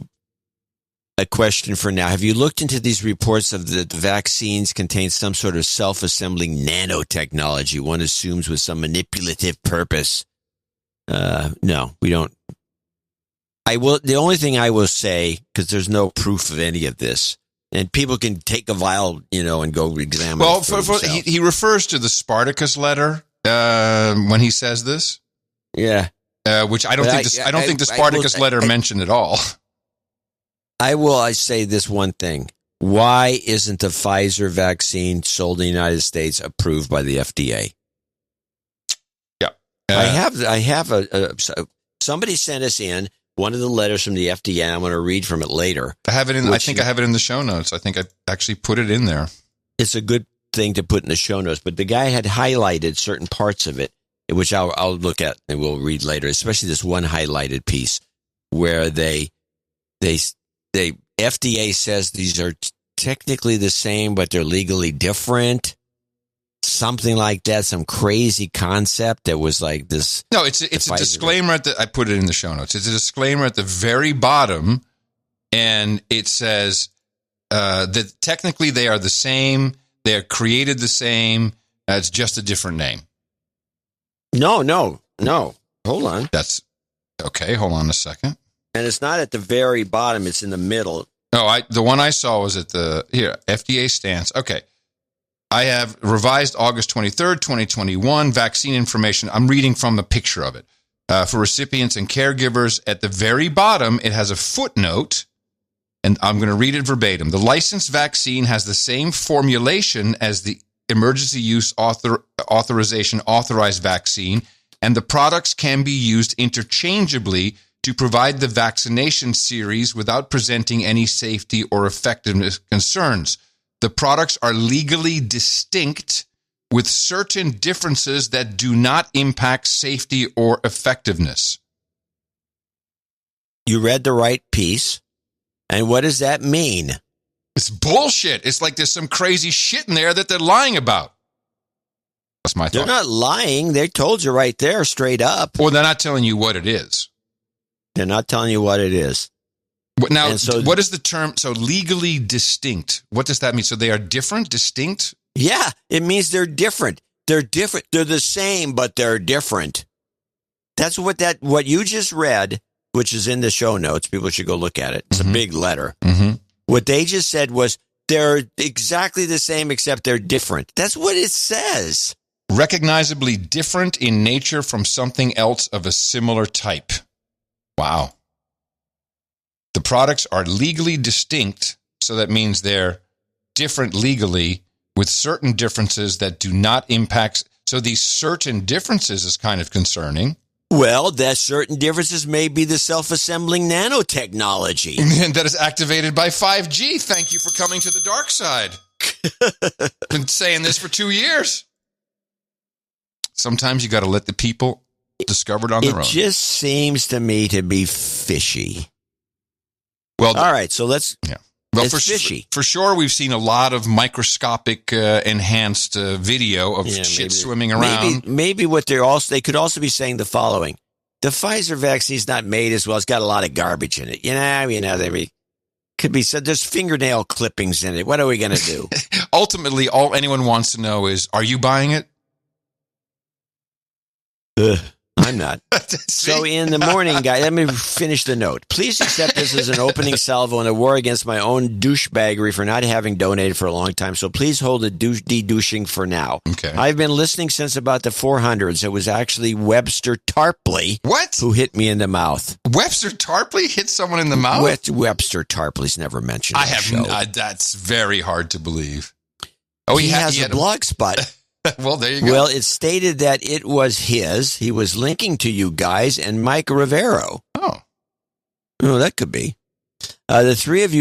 a question for now. Have you looked into these reports of the vaccines contain some sort of self-assembling nanotechnology, one assumes with some manipulative purpose? No, we don't. The only thing I will say, because there's no proof of any of this, and people can take a vial, and go examine it for themselves. He refers to the Spartacus letter when he says this. Yeah. Which I don't think the Spartacus letter mentioned at all. I say this one thing. Why isn't the Pfizer vaccine sold in the United States approved by the FDA? Yeah. I have somebody sent us in one of the letters from the FDA. I'm going to read from it later. I have it in. I think I have it in the show notes. I think I actually put it in there. It's a good thing to put in the show notes, but the guy had highlighted certain parts of it, which I'll look at and we'll read later, especially this one highlighted piece where the FDA says these are technically the same, but they're legally different. Something like that, some crazy concept that was like this. No, it's a disclaimer I put it in the show notes. It's a disclaimer at the very bottom, and it says that technically they are the same. They are created the same. It's just a different name. No. Hold on. That's okay. Hold on a second. And it's not at the very bottom. It's in the middle. No, the one I saw was at FDA stance. Okay. I have revised August 23rd, 2021, vaccine information. I'm reading from a picture of it. For recipients and caregivers, at the very bottom, it has a footnote, and I'm going to read it verbatim. The licensed vaccine has the same formulation as the emergency use authorization authorized vaccine, and the products can be used interchangeably to provide the vaccination series without presenting any safety or effectiveness concerns. The products are legally distinct with certain differences that do not impact safety or effectiveness. You read the right piece. And what does that mean? It's bullshit. It's like there's some crazy shit in there that they're lying about. That's my thought. They're not lying. They told you right there, straight up. Or they're not telling you what it is. They're not telling you what it is. Now, what is the term? So legally distinct. What does that mean? So they are different, distinct? Yeah, it means they're different. They're different. They're the same, but they're different. That's what you just read, which is in the show notes. People should go look at it. It's a big letter. Mm-hmm. What they just said was they're exactly the same, except they're different. That's what it says. Recognizably different in nature from something else of a similar type. Wow. The products are legally distinct, so that means they're different legally with certain differences that do not impact. So these certain differences is kind of concerning. Well, that certain differences may be the self-assembling nanotechnology. And that is activated by 5G. Thank you for coming to the dark side. Been saying this for 2 years. Sometimes you got to let the people discover it on their own. It just seems to me to be fishy. Well, all right, so let's Well, it's fishy. For sure, we've seen a lot of microscopic enhanced video of shit swimming around. Maybe what they could also be saying the following: the Pfizer vaccine's not made as well. It's got a lot of garbage in it. Could be said there's fingernail clippings in it. What are we going to do? Ultimately, all anyone wants to know is, are you buying it? I'm not. So in the morning, guys, let me finish the note. Please accept this as an opening salvo in a war against my own douchebaggery for not having donated for a long time. So please hold the de-douching for now. Okay. I've been listening since about the 400s. It was actually Webster Tarpley who hit me in the mouth. Webster Tarpley hit someone in the mouth? Webster Tarpley's never mentioned that. That's very hard to believe. He has a blog spot. Well, there you go. Well, it stated that it was his. He was linking to you guys and Mike Rivero. Oh, that could be. The three of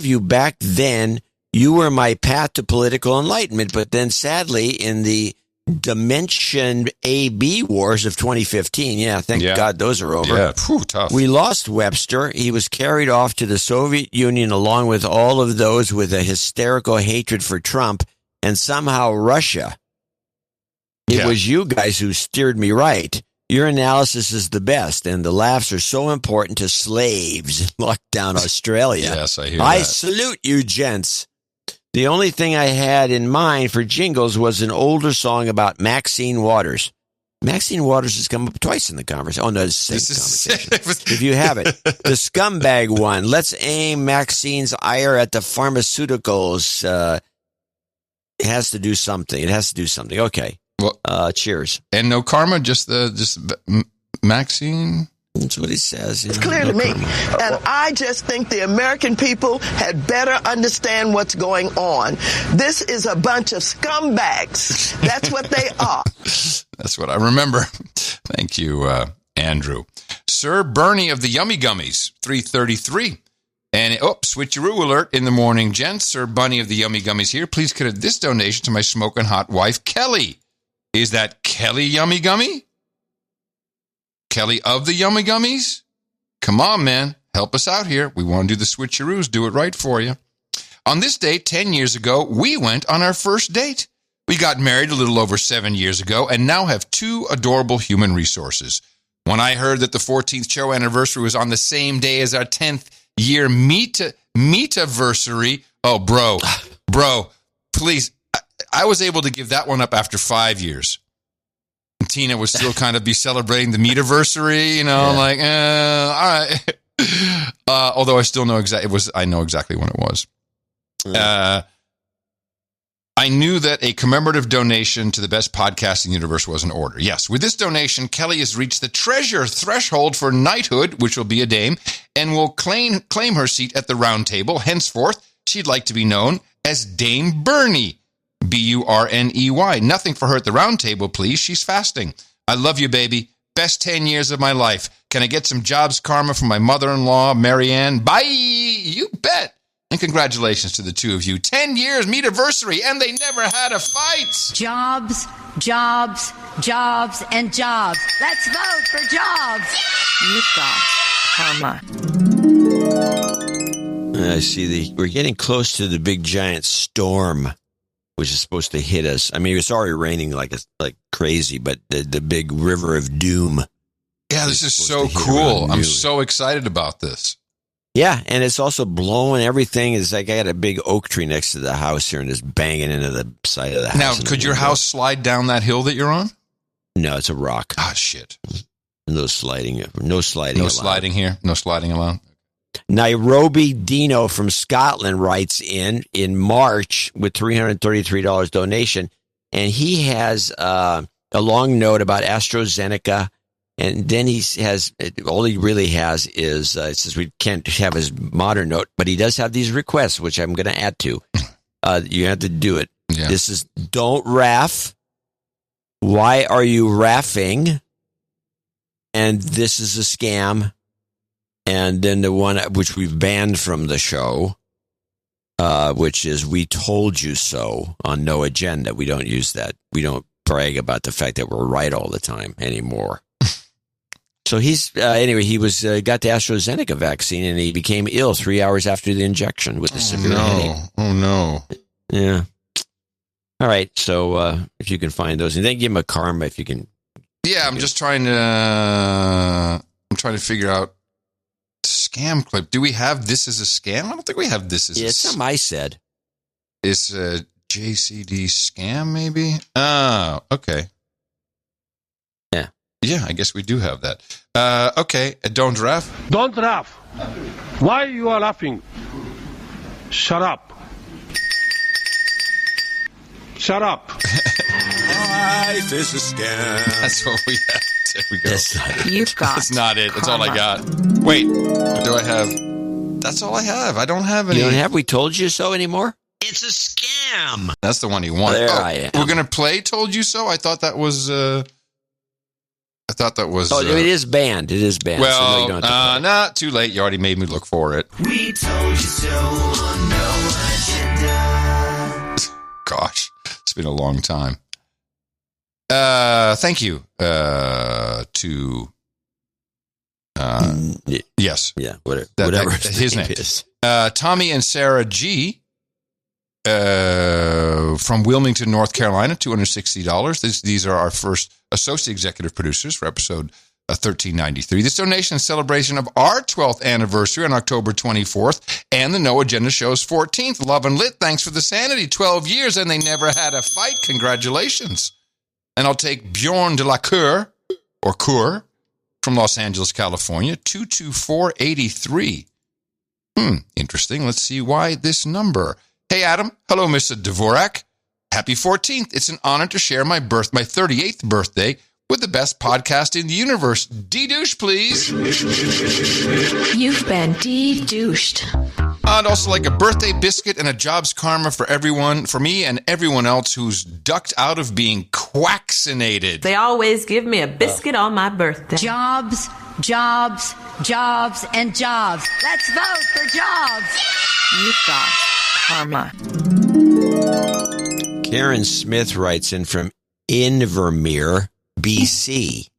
you back then, you were my path to political enlightenment. But then, sadly, in the Dimension AB wars of 2015, thank God those are over. Yeah, tough. We lost Webster. He was carried off to the Soviet Union along with all of those with a hysterical hatred for Trump. And somehow Russia. It was you guys who steered me right. Your analysis is the best, and the laughs are so important to slaves in lockdown Australia. Yes, I hear that. I salute you, gents. The only thing I had in mind for jingles was an older song about Maxine Waters. Maxine Waters has come up twice in the conversation. Oh, no, it's the same conversation. If you have it. The scumbag one. Let's aim Maxine's ire at the pharmaceuticals. It has to do something. Okay. Well, cheers. And no karma, just Maxine. That's what he says. It's clear to me. And I just think the American people had better understand what's going on. This is a bunch of scumbags. That's what they are. That's what I remember. Thank you, Andrew. Sir Bernie of the Yummy Gummies, 333. And, switcheroo alert in the morning, gents. Sir Bunny of the Yummy Gummies here. Please credit this donation to my smoking hot wife, Kelly. Is that Kelly Yummy Gummy? Kelly of the Yummy Gummies? Come on, man. Help us out here. We want to do the switcheroos. Do it right for you. On this date, 10 years ago, we went on our first date. We got married a little over 7 years ago and now have 2 adorable human resources. When I heard that the 14th show anniversary was on the same day as our 10th year metaversary. Oh, bro, please. I was able to give that one up after 5 years. And Tina would still kind of be celebrating the metaversary, all right. Although I still know I know exactly when it was. I knew that a commemorative donation to the best podcast in the universe was in order. Yes, with this donation, Kelly has reached the treasure threshold for knighthood, which will be a dame, and will claim her seat at the round table. Henceforth, she'd like to be known as Dame Bernie, Burney. Nothing for her at the round table, please. She's fasting. I love you, baby. Best 10 years of my life. Can I get some jobs karma from my mother-in-law, Marianne? Bye! You bet! And congratulations to the two of you. 10 years metaversary, and they never had a fight. Jobs, jobs, jobs, and jobs. Let's vote for jobs. You've got karma. I see we're getting close to the big giant storm, which is supposed to hit us. I mean, it's already raining like crazy, but the big river of doom. Yeah, this is so cool. I'm so excited about this. Yeah, and it's also blowing everything. It's like I got a big oak tree next to the house here and it's banging into the side of the house. Now, could your house slide down that hill that you're on? No, it's a rock. Ah, shit. No sliding. No sliding here. No sliding allowed. Nairobi Dino from Scotland writes in March with $333 donation, and he has a long note about AstraZeneca. And then he has, all he really has is, it says we can't have his modern note, but he does have these requests, which I'm going to add to. You have to do it. Yeah. This is, don't raff. Why are you raffing? And this is a scam. And then the one which we've banned from the show, which is we told you so on No Agenda. We don't use that. We don't brag about the fact that we're right all the time anymore. So he's anyway. He was got the AstraZeneca vaccine, and he became ill 3 hours after the injection with a severe headache. Oh no! Yeah. All right. So if you can find those, and then give him a karma if you can. Yeah, I'm just trying to. I'm trying to figure out scam clip. Do we have this as a scam? I don't think we have this as. Yeah, it's something I said. It's a JCD scam, maybe. Oh, okay. Yeah, I guess we do have that. Okay, don't laugh. Don't laugh. Why you are laughing? Shut up. Shut up. Life is a scam. That's what we have. There we go. That's not it. You've got. That's not it. That's all I got. Wait, do I have? That's all I have. I don't have any. You don't have We Told You So anymore? It's a scam. That's the one he wanted. There I am. We're gonna play Told You So. I thought that was. Oh, it is banned. It is banned. Well, so not too late. You already made me look for it. We told you so on no agenda. Gosh, it's been a long time. Thank you to. Yes. Yeah. Whatever his name is. Tommy and Sarah G. From Wilmington, North Carolina, $260. These are our first associate executive producers for episode 1393. This donation is a celebration of our 12th anniversary on October 24th and the No Agenda Show's 14th. Love and Lit, thanks for the sanity. 12 years and they never had a fight. Congratulations. And I'll take Bjorn de la Cour, or Cour, from Los Angeles, California, 22483. Interesting. Let's see why this number. Hey, Adam. Hello, Mr. Dvorak. Happy 14th. It's an honor to share my 38th birthday with the best podcast in the universe. D-douche, please. You've been de-douched. I'd also like a birthday biscuit and a jobs karma for everyone, for me and everyone else who's ducked out of being quaccinated. They always give me a biscuit on my birthday. Jobs, jobs, jobs, and jobs. Let's vote for jobs. You've got karma. Karen Smith writes in from Invermere, BC,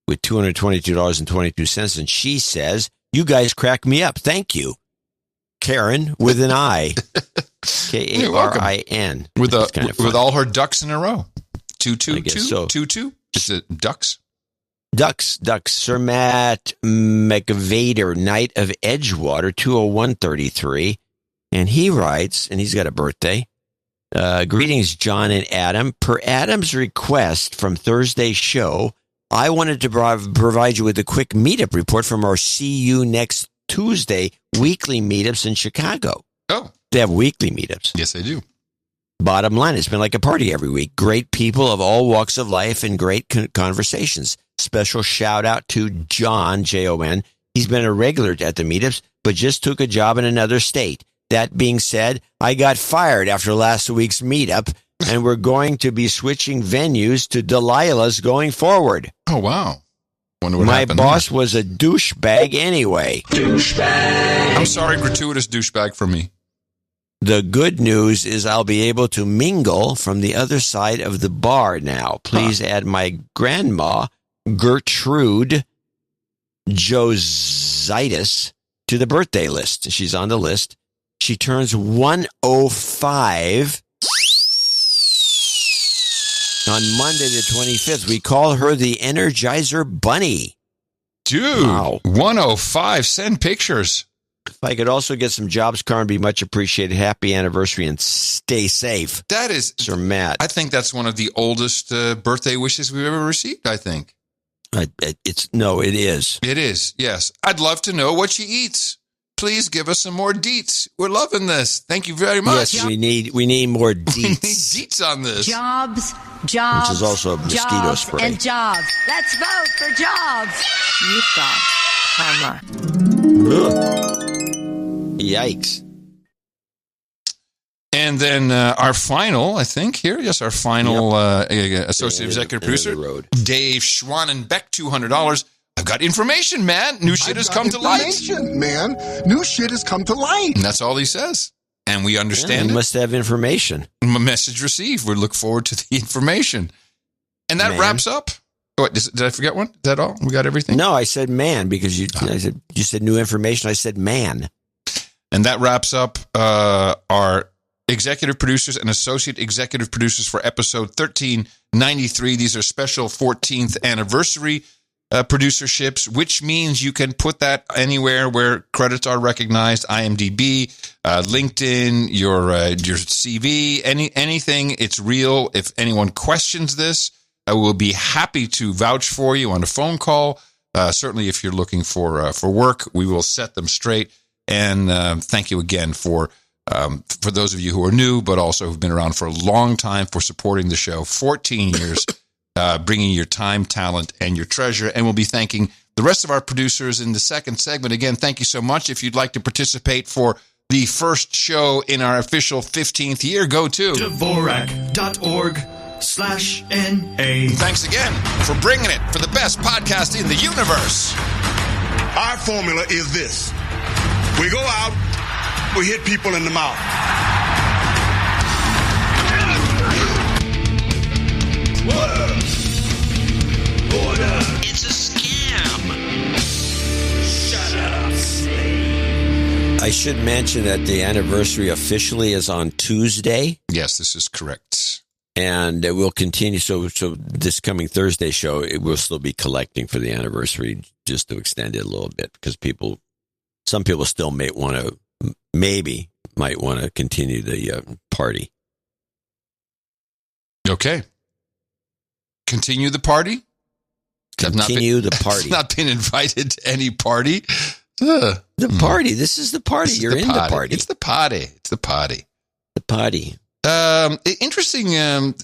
with $222.22, and she says, "You guys crack me up. Thank you." Karen with an I. Karin. With all her ducks in a row. 222. Is it ducks? Ducks. Sir Matt McVader, Knight of Edgewater, 20133. And he writes, and he's got a birthday. Greetings, John and Adam. Per Adam's request from Thursday's show, I wanted to provide you with a quick meetup report from our See You Next Tuesday weekly meetups in Chicago. Oh. They have weekly meetups. Yes, they do. Bottom line, it's been like a party every week. Great people of all walks of life and great conversations. Special shout out to John, Jon. He's been a regular at the meetups, but just took a job in another state. That being said, I got fired after last week's meetup, and we're going to be switching venues to Delilah's going forward. Oh, wow. Wonder what My happened boss there. was a douchebag anyway. Douchebag. I'm sorry, gratuitous douchebag for me. The good news is I'll be able to mingle from the other side of the bar now. Please add my grandma, Gertrude Jositis, to the birthday list. She's on the list. She turns 105 on Monday the 25th. We call her the Energizer Bunny. Dude, wow. 105. Send pictures. If I could also get some jobs, Karen, be much appreciated. Happy anniversary and stay safe. That is, Sir Matt. I think that's one of the oldest birthday wishes we've ever received, I think. It is. It is, yes. I'd love to know what she eats. Please give us some more deets. We're loving this. Thank you very much. Yes, we need more deets. We need deets on this. Jobs, which is also a mosquito spray. And jobs. Let's vote for jobs. You've got karma. Yikes. And then our final, I think, here. Yes, our final associate executive producer, Dave Schwanenbeck, $200. I've got information, man. New shit has come to light. Man. New shit has come to light. And that's all he says. And we understand it. He must have information. Message received. We look forward to the information. And that wraps up What, did I forget one? Is that all? We got everything? No, I said man because you said new information. I said man. And that wraps up our executive producers and associate executive producers for episode 1393. These are special 14th anniversary producerships, which means you can put that anywhere where credits are recognized, IMDb, LinkedIn, your CV, anything. It's real. If anyone questions this, I will be happy to vouch for you on a phone call. Certainly, if you're looking for work, we will set them straight. And thank you again for those of you who are new, but also who've been around for a long time for supporting the show. 14 years, bringing your time, talent, and your treasure. And we'll be thanking the rest of our producers in the second segment. Again, thank you so much. If you'd like to participate for the first show in our official 15th year, go to Dvorak.org/NA. Thanks again for bringing it for the best podcast in the universe. Our formula is this. We go out, we hit people in the mouth. It's a scam. Shut up, slave. I should mention that the anniversary officially is on Tuesday. Yes, this is correct. And it will continue. So this coming Thursday show, it will still be collecting for the anniversary, just to extend it a little bit, because some people still might want to continue the party. Okay. Continue the party? Continue the party. I've not been invited to any party. The party. This is the party. You're in the party. It's the party. It's the party. The party. Interesting.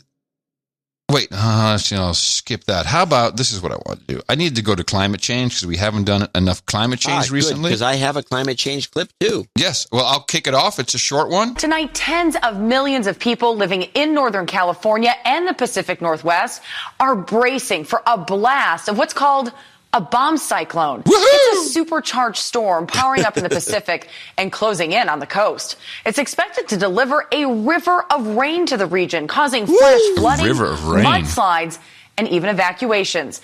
Wait, I'll skip that. How about, this is what I want to do. I need to go to climate change because we haven't done enough climate change recently. Because I have a climate change clip too. Yes. Well, I'll kick it off. It's a short one. Tonight, tens of millions of people living in Northern California and the Pacific Northwest are bracing for a blast of what's called a bomb cyclone. Woohoo! It's a supercharged storm powering up in the Pacific and closing in on the coast. It's expected to deliver a river of rain to the region, causing flash flooding, mudslides, and even evacuations.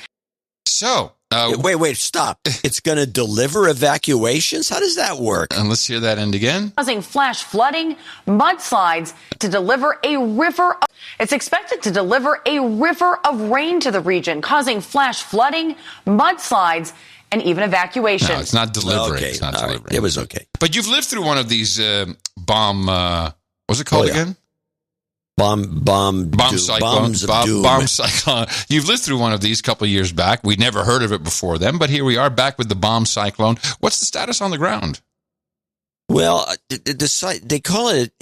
So, wait, stop. It's going to deliver evacuations? How does that work? And let's hear that end again. Causing flash flooding, mudslides, to deliver a river. It's expected to deliver a river of rain to the region, causing flash flooding, mudslides, and even evacuations. No, it's not delivering. Okay. It's not delivering. Right. It was okay. But you've lived through one of these bomb, what's it called again? Bomb cyclone. Bomb cyclone. You've lived through one of these a couple of years back. We'd never heard of it before then, but here we are back with the bomb cyclone. What's the status on the ground? Well, they call it.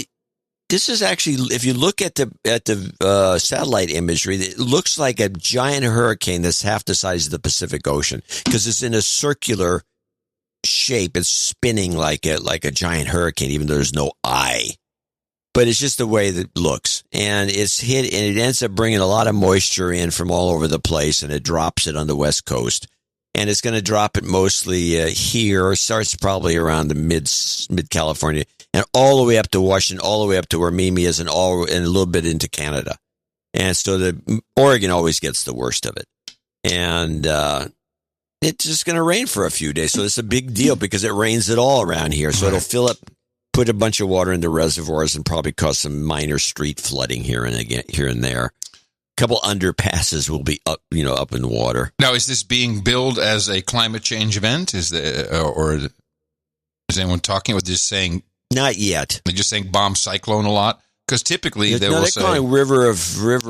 This is actually, if you look at the satellite imagery, it looks like a giant hurricane that's half the size of the Pacific Ocean because it's in a circular shape. It's spinning like a giant hurricane, even though there's no eye. But it's just the way that it looks. And it's hit, and it ends up bringing a lot of moisture in from all over the place, and it drops it on the West Coast. And it's going to drop it mostly here. It starts probably around the mid-California, and all the way up to Washington, all the way up to where Mimi is, and a little bit into Canada. And so the Oregon always gets the worst of it. And it's just going to rain for a few days. So it's a big deal because it rains it all around here. So it'll fill up, put a bunch of water into reservoirs, and probably cause some minor street flooding here and there. A couple underpasses will be up in water. Now, is this being billed as a climate change event? Or is anyone talking about just saying? Not yet. They're just saying bomb cyclone a lot? Because typically they will say river of rain.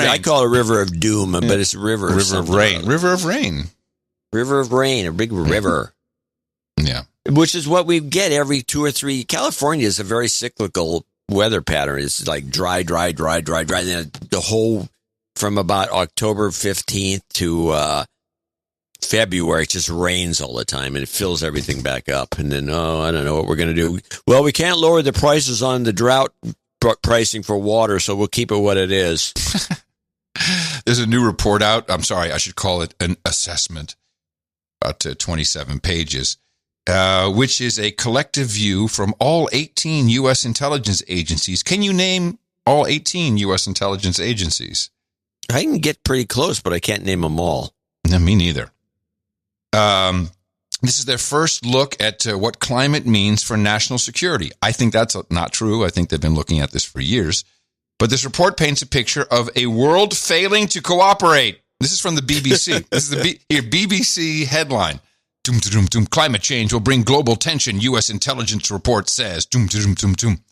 I call it river of doom, but it's river of rain. River of rain. River of rain, a big river. Yeah. Which is what we get every 2 or 3. California is a very cyclical weather pattern. It's like dry. And then the whole, from about October 15th to February, it just rains all the time and it fills everything back up. And then, I don't know what we're going to do. Well, we can't lower the prices on the drought pricing for water, so we'll keep it what it is. There's a new report out. I'm sorry, I should call it an assessment. About 27 pages. Which is a collective view from all 18 U.S. intelligence agencies. Can you name all 18 U.S. intelligence agencies? I can get pretty close, but I can't name them all. No, me neither. This is their first look at what climate means for national security. I think that's not true. I think they've been looking at this for years. But this report paints a picture of a world failing to cooperate. This is from the BBC. This is the BBC headline. Doom, doom, doom. Climate change will bring global tension, U.S. intelligence report says. Doom, doom, doom, doom.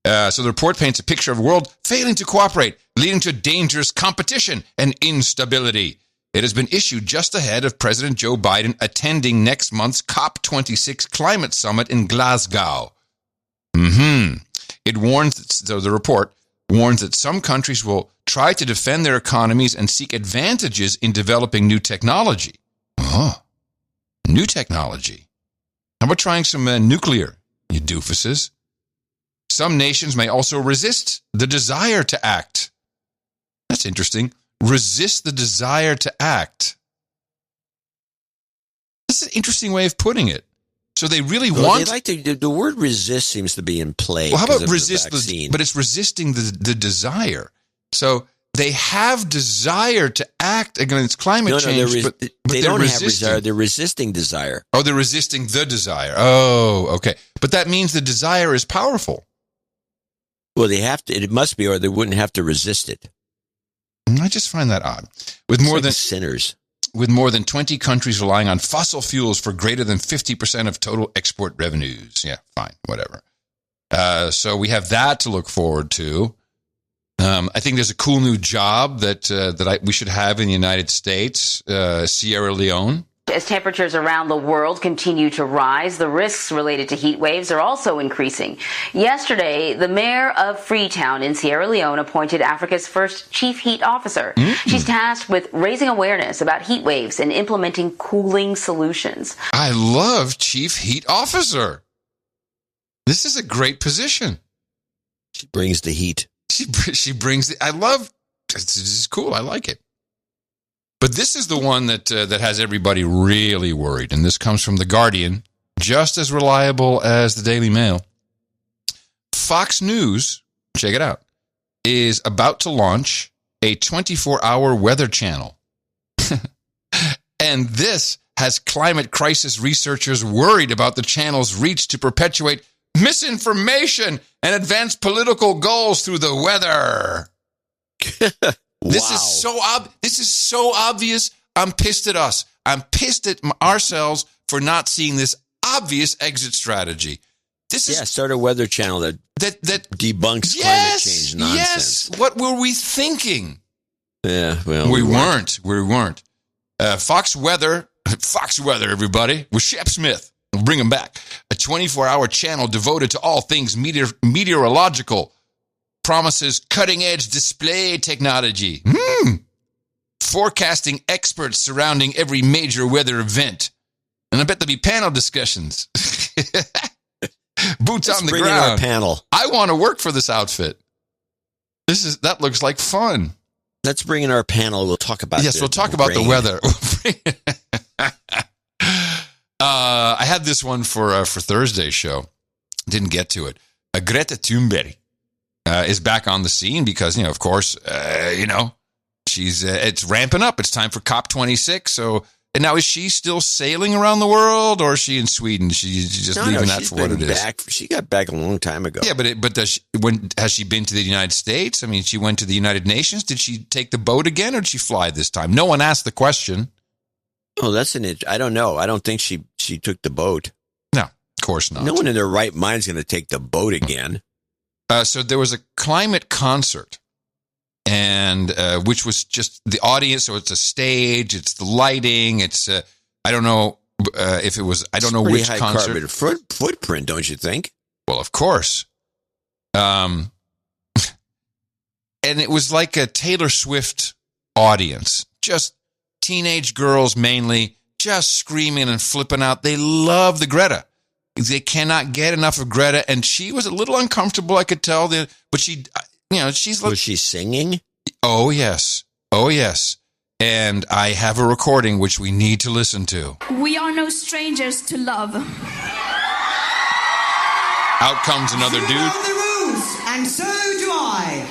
So the report paints a picture of a world failing to cooperate, leading to dangerous competition and instability. It has been issued just ahead of President Joe Biden attending next month's COP26 climate summit in Glasgow. It warns, so the report warns that some countries will try to defend their economies and seek advantages in developing new technology. Oh, new technology. How about trying some nuclear, you doofuses? Some nations may also resist the desire to act. That's interesting. Resist the desire to act. This is an interesting way of putting it. So they really want... the word resist seems to be in play. Well, how about resist but it's resisting the desire. So they have desire to act against climate change, but they they're don't resisting. have desire. They're resisting desire. Oh, they're resisting the desire. Oh, okay. But that means the desire is powerful. Well, they have to. It must be, or they wouldn't have to resist it. I just find that odd. With more than sinners. With more than 20 countries relying on fossil fuels for greater than 50% of total export revenues. Yeah, fine, whatever. So we have that to look forward to. I think there's a cool new job that we should have in the United States, Sierra Leone. As temperatures around the world continue to rise, the risks related to heat waves are also increasing. Yesterday, the mayor of Freetown in Sierra Leone appointed Africa's first chief heat officer. She's tasked with raising awareness about heat waves and implementing cooling solutions. I love chief heat officer. This is a great position. She brings the heat. She brings the... I love... This is cool. I like it. But this is the one that has everybody really worried, and this comes from The Guardian, just as reliable as the Daily Mail. Fox News, check it out, is about to launch a 24-hour weather channel. And this has climate crisis researchers worried about the channel's reach to perpetuate misinformation and advance political goals through the weather. This is so obvious. I'm pissed at us. I'm pissed at ourselves for not seeing this obvious exit strategy. Start a weather channel that debunks climate change nonsense. Yes. What were we thinking? Yeah, well, we weren't. Fox Weather, everybody, with Shep Smith. We'll bring him back. A 24-hour channel devoted to all things meteorological. Promises cutting-edge display technology. Forecasting experts surrounding every major weather event. And I bet there'll be panel discussions. Boots on the ground. Our panel. I want to work for this outfit. That looks like fun. Let's bring in our panel. We'll talk about we'll talk about the weather. I had this one for Thursday's show. Didn't get to it. Greta Thunberg is back on the scene because, of course, she's it's ramping up. It's time for COP26. So, and now is she still sailing around the world, or is she in Sweden? She's just leaving that for what it is. She got back a long time ago. Yeah, but has she been to the United States? I mean, she went to the United Nations. Did she take the boat again, or did she fly this time? No one asked the question. Oh, I don't know. I don't think she took the boat. No, of course not. No one in their right mind is going to take the boat again. So there was a climate concert, and which was just the audience. So it's a stage, it's the lighting, it's I don't know if it was. I don't know which high concert. Carbon footprint, don't you think? Well, of course. And it was like a Taylor Swift audience, just teenage girls mainly, just screaming and flipping out. They love the Greta. They cannot get enough of Greta, and she was a little uncomfortable, I could tell. But she's... Was she singing? Oh, yes. And I have a recording which we need to listen to. We are no strangers to love. Out comes another dude. You know the rules, and so do I.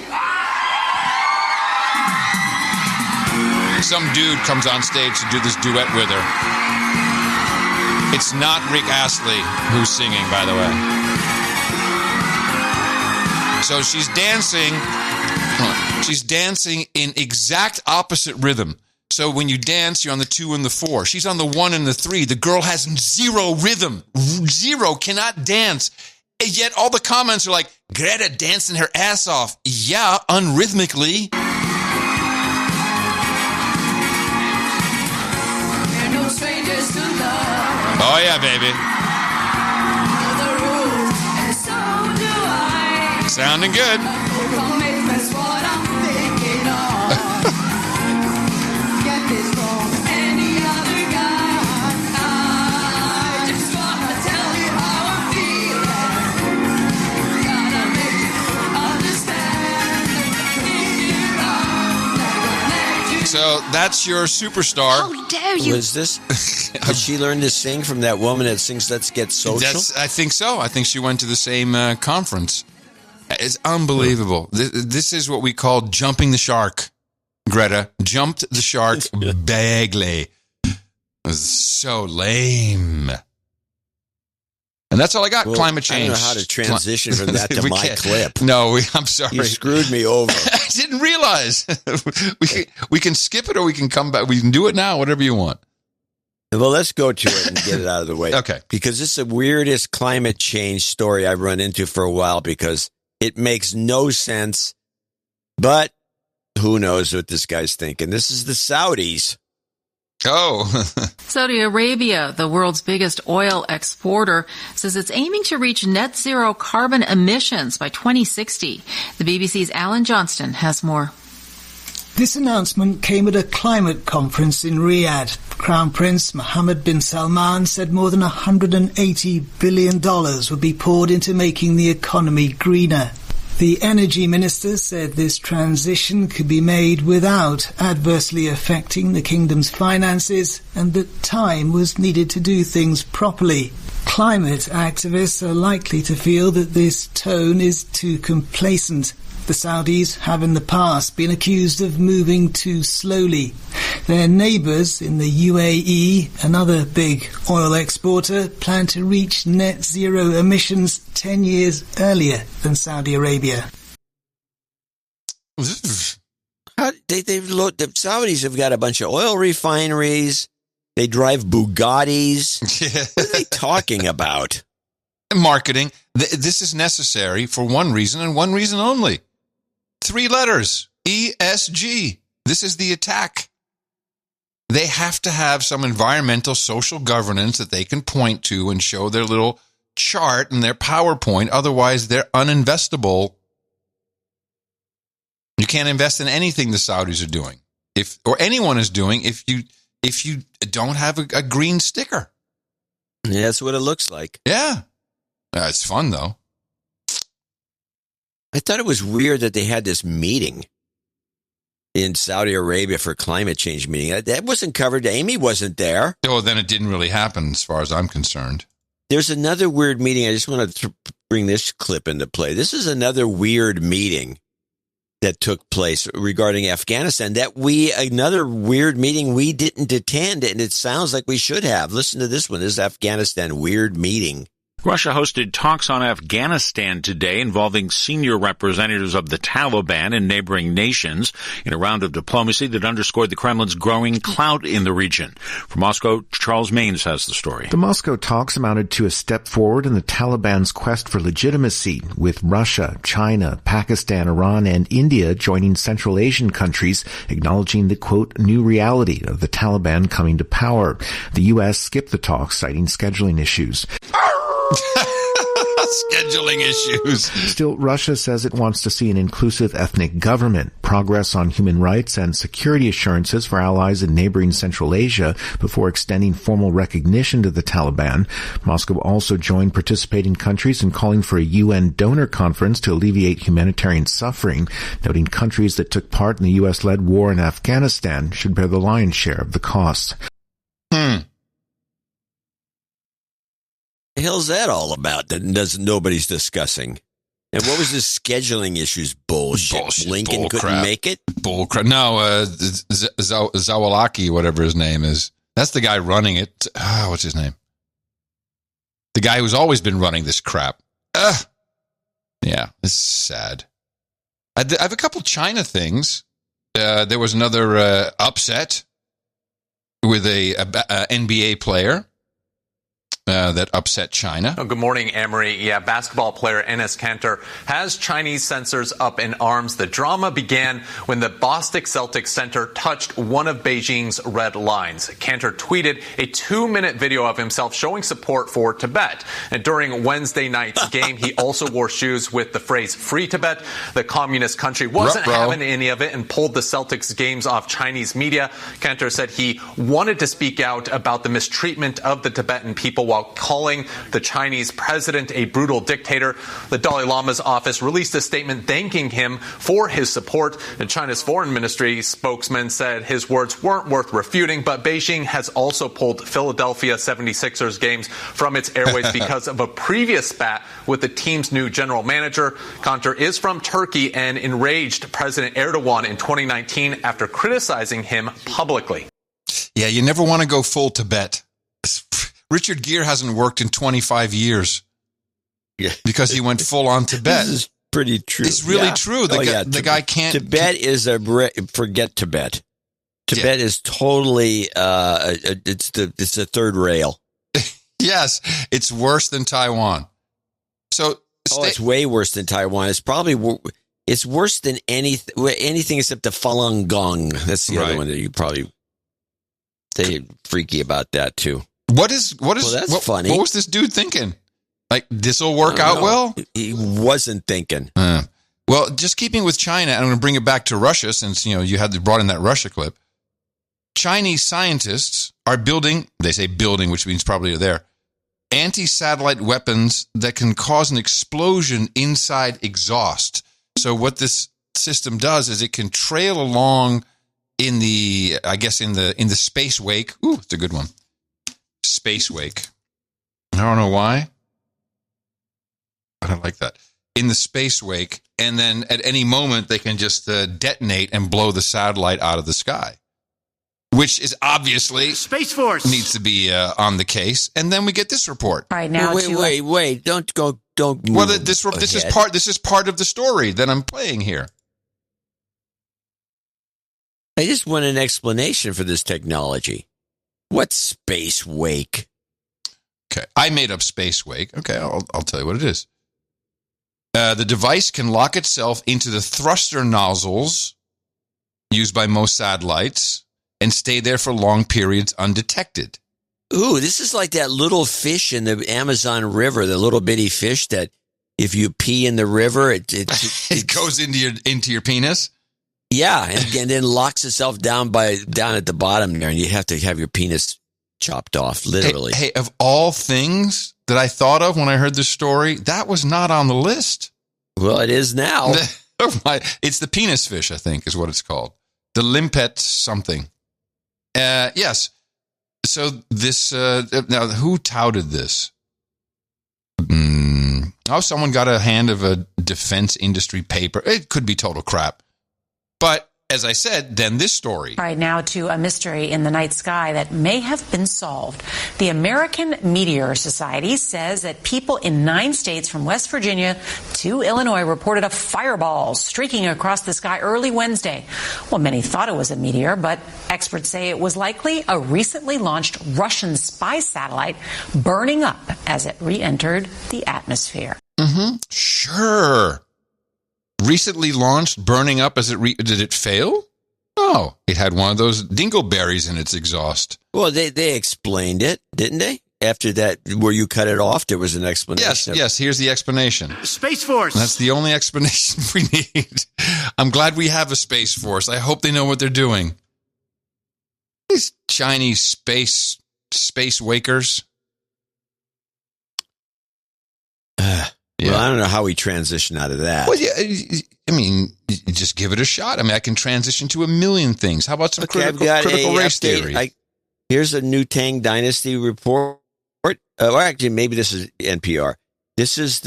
some dude comes on stage to do this duet with her. It's not Rick Astley who's singing, by the way. So she's dancing. She's dancing in exact opposite rhythm. So when you dance, you're on the 2 and the 4. She's on the 1 and the 3. The girl has zero rhythm. Zero, cannot dance. And yet all the comments are like, Greta dancing her ass off. Yeah, unrhythmically. Oh, yeah, baby. Sounding good. So that's your superstar. How dare you? Was this? Did she learn to sing from that woman that sings Let's Get Social? I think so. I think she went to the same conference. It's unbelievable. This is what we call jumping the shark. Greta jumped the shark badly. It was so lame. And that's all I got. Climate change. I don't know how to transition from that to my clip. No, I'm sorry. You screwed me over. I didn't realize. we can skip it or we can come back. We can do it now, whatever you want. Well, let's go to it and get it out of the way. Okay. Because this is the weirdest climate change story I've run into for a while because it makes no sense. But who knows what this guy's thinking. This is the Saudis. Oh. Saudi Arabia, the world's biggest oil exporter, says it's aiming to reach net zero carbon emissions by 2060. The BBC's Alan Johnston has more. This announcement came at a climate conference in Riyadh. Crown Prince Mohammed bin Salman said more than $180 billion would be poured into making the economy greener. The energy minister said this transition could be made without adversely affecting the kingdom's finances and that time was needed to do things properly. Climate activists are likely to feel that this tone is too complacent. The Saudis have in the past been accused of moving too slowly. Their neighbours in the UAE, another big oil exporter, plan to reach net zero emissions 10 years earlier than Saudi Arabia. The Saudis have got a bunch of oil refineries. They drive Bugattis. What are they talking about? Marketing. This is necessary for one reason and one reason only. 3 letters. ESG. This is the attack. They have to have some environmental social governance that they can point to and show their little chart and their PowerPoint. Otherwise, they're uninvestable. You can't invest in anything the Saudis are doing, or anyone is doing, if you don't have a green sticker. Yeah, that's what it looks like. Yeah. It's fun, though. I thought it was weird that they had this meeting in Saudi Arabia for climate change meeting. That wasn't covered. Amy wasn't there. Oh, then it didn't really happen as far as I'm concerned. There's another weird meeting. I just want to bring this clip into play. This is another weird meeting that took place regarding Afghanistan. Another weird meeting we didn't attend, and it sounds like we should have. Listen to this one. This is Afghanistan weird meeting. Russia hosted talks on Afghanistan today involving senior representatives of the Taliban and neighboring nations in a round of diplomacy that underscored the Kremlin's growing clout in the region. From Moscow, Charles Maines has the story. The Moscow talks amounted to a step forward in the Taliban's quest for legitimacy, with Russia, China, Pakistan, Iran, and India joining Central Asian countries acknowledging the, quote, new reality of the Taliban coming to power. The U.S. skipped the talks, citing scheduling issues. Scheduling issues. Still, Russia says it wants to see an inclusive ethnic government, progress on human rights, and security assurances for allies in neighboring Central Asia before extending formal recognition to the Taliban. Moscow also joined participating countries in calling for a UN donor conference to alleviate humanitarian suffering, noting countries that took part in the U.S.-led war in Afghanistan should bear the lion's share of the cost. The hell's that all about that nobody's discussing? And what was the scheduling issues? Bullshit. Lincoln couldn't make it? Bullcrap. No, Zawalaki, whatever his name is. That's the guy running it. What's his name? The guy who's always been running this crap. Yeah, this is sad. I have a couple China things. There was another upset with a NBA player that upset China. Oh, good morning, Amory. Yeah, basketball player Enes Kanter has Chinese censors up in arms. The drama began when the Boston Celtics center touched one of Beijing's red lines. Kanter tweeted a 2-minute video of himself showing support for Tibet. And during Wednesday night's game, he also wore shoes with the phrase "Free Tibet." The communist country wasn't having any of it and pulled the Celtics games off Chinese media. Kanter said he wanted to speak out about the mistreatment of the Tibetan people while calling the Chinese president a brutal dictator. The Dalai Lama's office released a statement thanking him for his support. And China's foreign ministry spokesman said his words weren't worth refuting, but Beijing has also pulled Philadelphia 76ers games from its airways because of a previous spat with the team's new general manager. Kanter is from Turkey and enraged President Erdogan in 2019 after criticizing him publicly. Yeah, you never want to go full Tibet. Richard Gere hasn't worked in 25 years because he went full on Tibet. This is pretty true. It's really true. The guy can't. Tibet is forget Tibet. Tibet is totally it's the third rail. Yes, it's worse than Taiwan. So it's way worse than Taiwan. It's worse than anything except the Falun Gong. That's the other one that you probably say freaky about that too. That's funny. What was this dude thinking? Like, this will work out well? He wasn't thinking. Well, just keeping with China, I'm going to bring it back to Russia since, you had brought in that Russia clip. Chinese scientists are building, they say building, which means probably are there, anti-satellite weapons that can cause an explosion inside exhaust. So what this system does is it can trail along in the space wake. Ooh, it's a good one. Space wake. I don't know why, but I like that. In the space wake, and then at any moment they can just detonate and blow the satellite out of the sky, which is obviously Space Force needs to be on the case. And then we get this report. All right, now wait! Don't move. Well, this is part of the story that I'm playing here. I just want an explanation for this technology. What's space wake? Okay, I made up space wake. Okay, I'll tell you what it is. The device can lock itself into the thruster nozzles used by most satellites and stay there for long periods undetected. Ooh, this is like that little fish in the Amazon River, the little bitty fish that if you pee in the river, it goes into your penis. Yeah, and then locks itself down at the bottom there, and you have to have your penis chopped off, literally. Hey, of all things that I thought of when I heard this story, that was not on the list. Well, it is now. It's the penis fish, I think, is what it's called. The limpet something. Yes. So this, now who touted this? Someone got a hand of a defense industry paper. It could be total crap. But as I said, then this story. All right, now to a mystery in the night sky that may have been solved. The American Meteor Society says that people in 9 states from West Virginia to Illinois reported a fireball streaking across the sky early Wednesday. Well, many thought it was a meteor, but experts say it was likely a recently launched Russian spy satellite burning up as it re-entered the atmosphere. Mm-hmm. Sure. Recently launched, burning up as did it fail? No, it had one of those dingleberries in its exhaust. Well, they explained it, didn't they? After that, where you cut it off, there was an explanation. Yes, here's the explanation. Space Force. That's the only explanation we need. I'm glad we have a Space Force. I hope they know what they're doing. These Chinese space wakers. Yeah. Well, I don't know how we transition out of that. Well, yeah, I mean, just give it a shot. I mean, I can transition to a million things. How about some critical race theory? Here's a new Tang Dynasty report. Or actually, maybe this is NPR. This is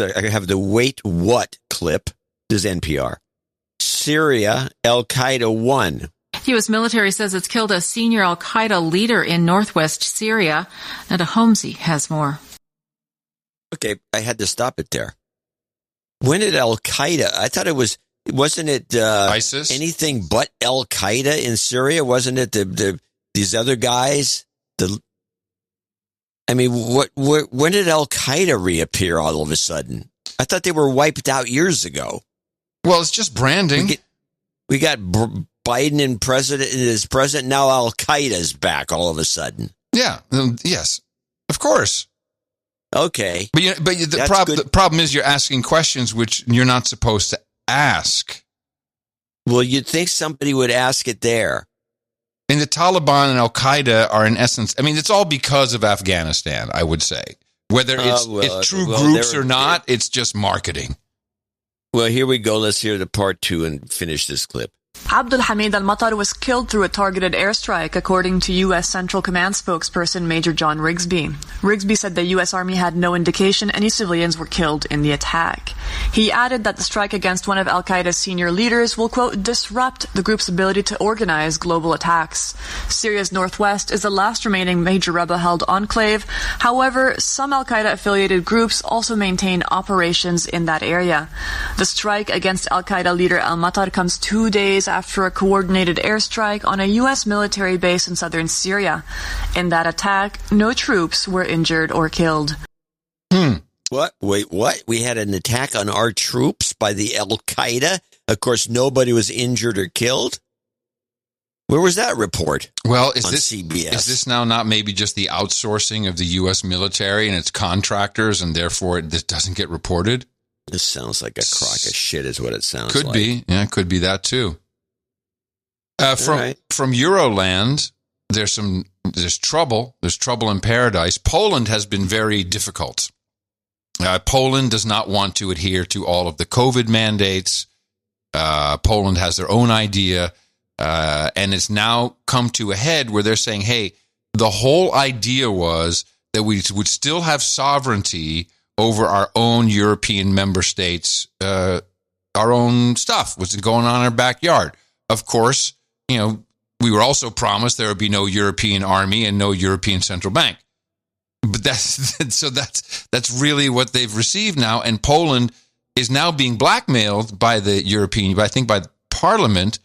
I have the Wait What clip. This is NPR. Syria, Al-Qaeda won. U.S. military says it's killed a senior Al-Qaeda leader in northwest Syria, and Homsi has more. Okay, I had to stop it there. When did Al-Qaeda? I thought wasn't it ISIS? Anything but Al-Qaeda in Syria? Wasn't it these other guys? When did Al-Qaeda reappear all of a sudden? I thought they were wiped out years ago. Well, it's just branding. We got Biden and president. Now Al-Qaeda's back all of a sudden. Yeah. Yes. Of course. Okay. But the problem is you're asking questions which you're not supposed to ask. Well, you'd think somebody would ask it there. And the Taliban and Al-Qaeda are in essence, it's all because of Afghanistan, I would say. Whether it's true groups or not, it's just marketing. Well, here we go. Let's hear the part 2 and finish this clip. Abdul Hamid al-Matar was killed through a targeted airstrike, according to U.S. Central Command spokesperson Major John Rigsby. Rigsby said the U.S. Army had no indication any civilians were killed in the attack. He added that the strike against one of al-Qaeda's senior leaders will, quote, disrupt the group's ability to organize global attacks. Syria's northwest is the last remaining major rebel-held enclave. However, some al-Qaeda-affiliated groups also maintain operations in that area. The strike against al-Qaeda leader al-Matar comes 2 days after a coordinated airstrike on a U.S. military base in southern Syria. In that attack, no troops were injured or killed. What? Wait, what? We had an attack on our troops by the Al-Qaeda? Of course, nobody was injured or killed? Where was that report? Well, CBS? Is this now not maybe just the outsourcing of the U.S. military and its contractors, and therefore this doesn't get reported? This sounds like a crock of shit is what it sounds like. Could be. Yeah, it could be that too. From Euroland, there's trouble. There's trouble in paradise. Poland has been very difficult. Poland does not want to adhere to all of the COVID mandates. Poland has their own idea, and it's now come to a head where they're saying, hey, the whole idea was that we would still have sovereignty over our own European member states, our own stuff, what's going on in our backyard. Of course, we were also promised there would be no European army and no European central bank. But that's really what they've received now. And Poland is now being blackmailed by the European, I think by Parliament,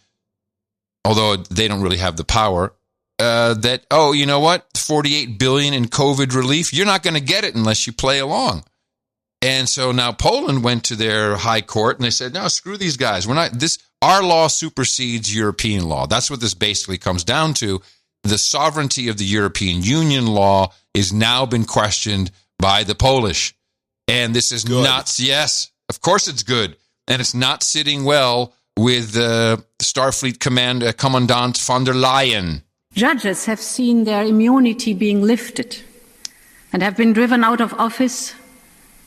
although they don't really have the power, that, you know what, $48 billion in COVID relief, you're not going to get it unless you play along. And so now Poland went to their high court and they said, no, screw these guys. Our law supersedes European law. That's what this basically comes down to. The sovereignty of the European Union law is now been questioned by the Polish. And this is not, yes, of course it's good. And it's not sitting well with Starfleet Commandant von der Leyen. Judges have seen their immunity being lifted and have been driven out of office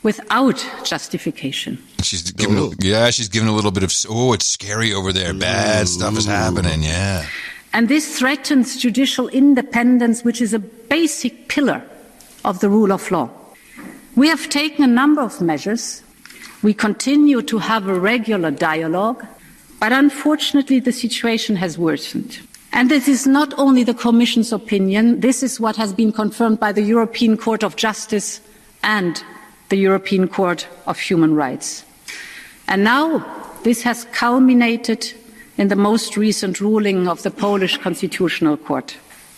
without justification. She's giving a little bit of, it's scary over there. Bad stuff is happening, yeah. And this threatens judicial independence, which is a basic pillar of the rule of law. We have taken a number of measures. We continue to have a regular dialogue, but unfortunately the situation has worsened. And this is not only the Commission's opinion, this is what has been confirmed by the European Court of Justice and the European Court of Human Rights. And now this has culminated in the most recent ruling of the Polish Constitutional Court.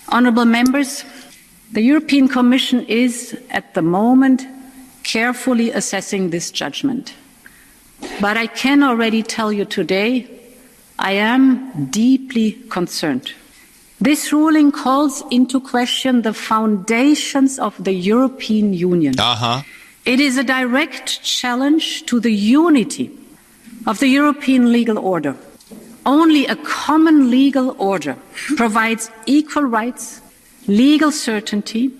Honourable members, the European Commission is, at the moment, carefully assessing this judgment. But I can already tell you today, I am deeply concerned. This ruling calls into question the foundations of the European Union. It is a direct challenge to the unity of the European legal order. Only a common legal order provides equal rights, legal certainty,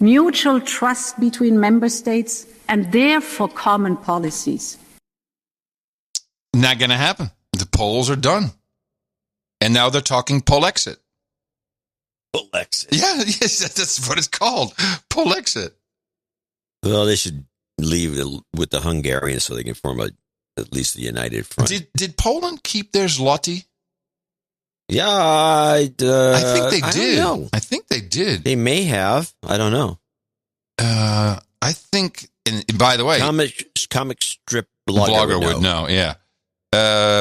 mutual trust between member states, and therefore common policies. Not going to happen. The polls are done. And now they're talking Polexit. Polexit. Yeah, yes, that's what it's called. Polexit. Well, they should leave with the Hungarians so they can form at least the united front. Did Poland keep their zloty? Yeah, I think they did. Don't know. I think they did. They may have. I don't know. I think, and by the way, comic strip blogger would know. Yeah,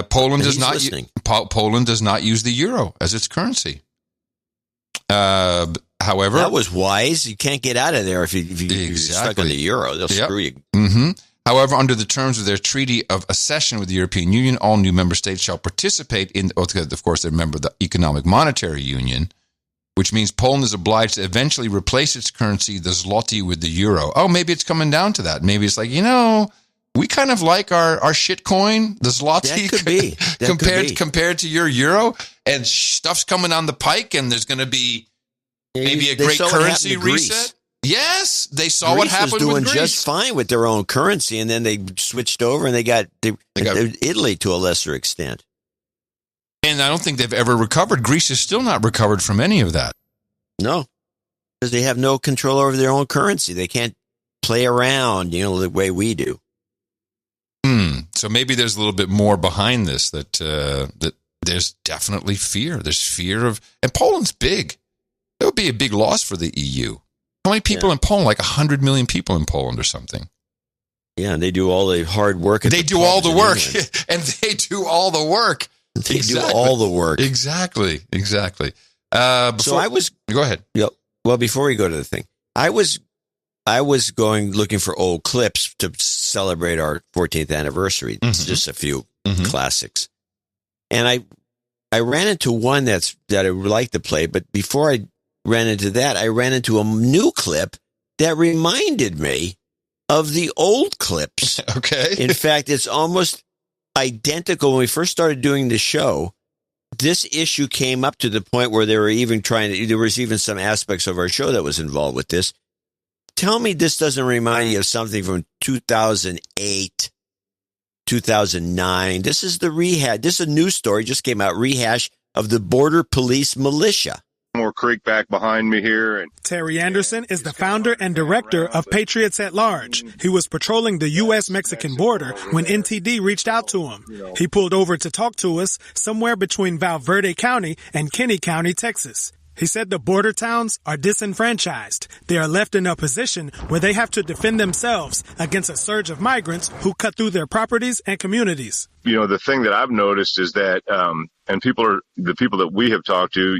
Poland does not. Poland does not use the euro as its currency. However, that was wise. You can't get out of there if you're stuck on the euro. They'll screw you. Mm-hmm. However, under the terms of their treaty of accession with the European Union, all new member states shall participate in, of course, they're a member of the Economic Monetary Union, which means Poland is obliged to eventually replace its currency, the zloty, with the euro. Oh, maybe it's coming down to that. Maybe it's like, we kind of like our shit coin, the zloty, that could be. compared to your euro, and stuff's coming on the pike, and there's going to be maybe a great currency reset. Yes, they saw what happened with Greece. Greece was doing just fine with their own currency, and then they switched over, and they got Italy to a lesser extent. And I don't think they've ever recovered. Greece is still not recovered from any of that. No, because they have no control over their own currency. They can't play around, the way we do. So maybe there's a little bit more behind this, that there's definitely fear. There's fear of, and Poland's big. It would be a big loss for the EU. How many people in Poland? Like 100 million people in Poland or something. Yeah, and they do all the hard work. They do all the work. And they do all the work. They do all the work. Exactly. So I was... Go ahead. Yeah. Well, before we go to the thing, I was looking for old clips to celebrate our 14th anniversary. It's just a few classics. And I ran into one that I would like to play, but before I ran into that, I ran into a new clip that reminded me of the old clips. Okay. In fact, it's almost identical. When we first started doing the show, this issue came up to the point where there was even some aspects of our show that was involved with this. Tell me this doesn't remind you of something from 2008, 2009. This is the rehash. This is a news story, just came out, rehash of the Border Police Militia. More creek back behind me here. Terry Anderson is the founder and director of Patriots at Large. He was patrolling the U.S.-Mexican border when NTD reached out to him. He pulled over to talk to us somewhere between Valverde County and Kinney County, Texas. He said the border towns are disenfranchised. They are left in a position where they have to defend themselves against a surge of migrants who cut through their properties and communities. The thing that I've noticed is that, and the people that we have talked to,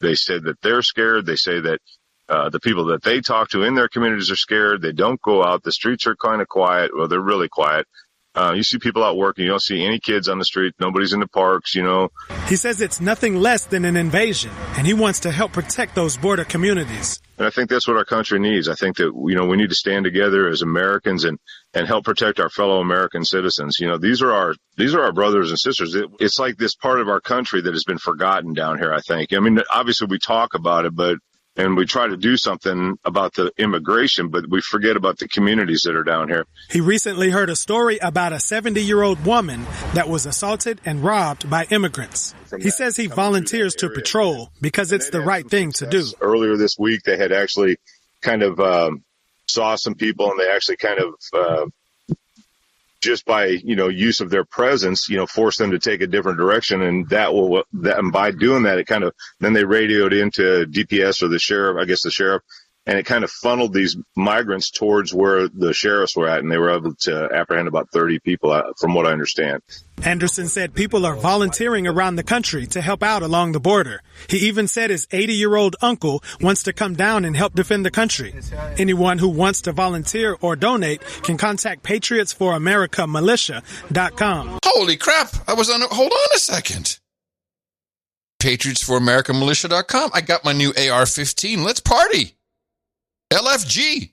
they said that they're scared. They say that the people that they talk to in their communities are scared. They don't go out. The streets are kind of quiet. Well, they're really quiet. You see people out working. You don't see any kids on the street. Nobody's in the parks, He says it's nothing less than an invasion, and he wants to help protect those border communities. And I think that's what our country needs. I think that, we need to stand together as Americans and help protect our fellow American citizens. These are our brothers and sisters. It's like this part of our country that has been forgotten down here, I think. I mean, obviously we talk about it, and we try to do something about the immigration, but we forget about the communities that are down here. He recently heard a story about a 70-year-old woman that was assaulted and robbed by immigrants. He says he volunteers to patrol because it's the right thing to do. Earlier this week, they had actually kind of saw some people, and they actually kind of just by use of their presence, force them to take a different direction, and and by doing that, it kind of then they radioed into DPS or the sheriff, and it kind of funneled these migrants towards where the sheriffs were at, and they were able to apprehend about 30 people, from what I understand. Anderson said people are volunteering around the country to help out along the border. He even said his 80-year-old uncle wants to come down and help defend the country. Anyone who wants to volunteer or donate can contact PatriotsForAmericaMilitia.com. Holy crap! Hold on a second. PatriotsForAmericaMilitia.com. I got my new AR-15. Let's party. LFG.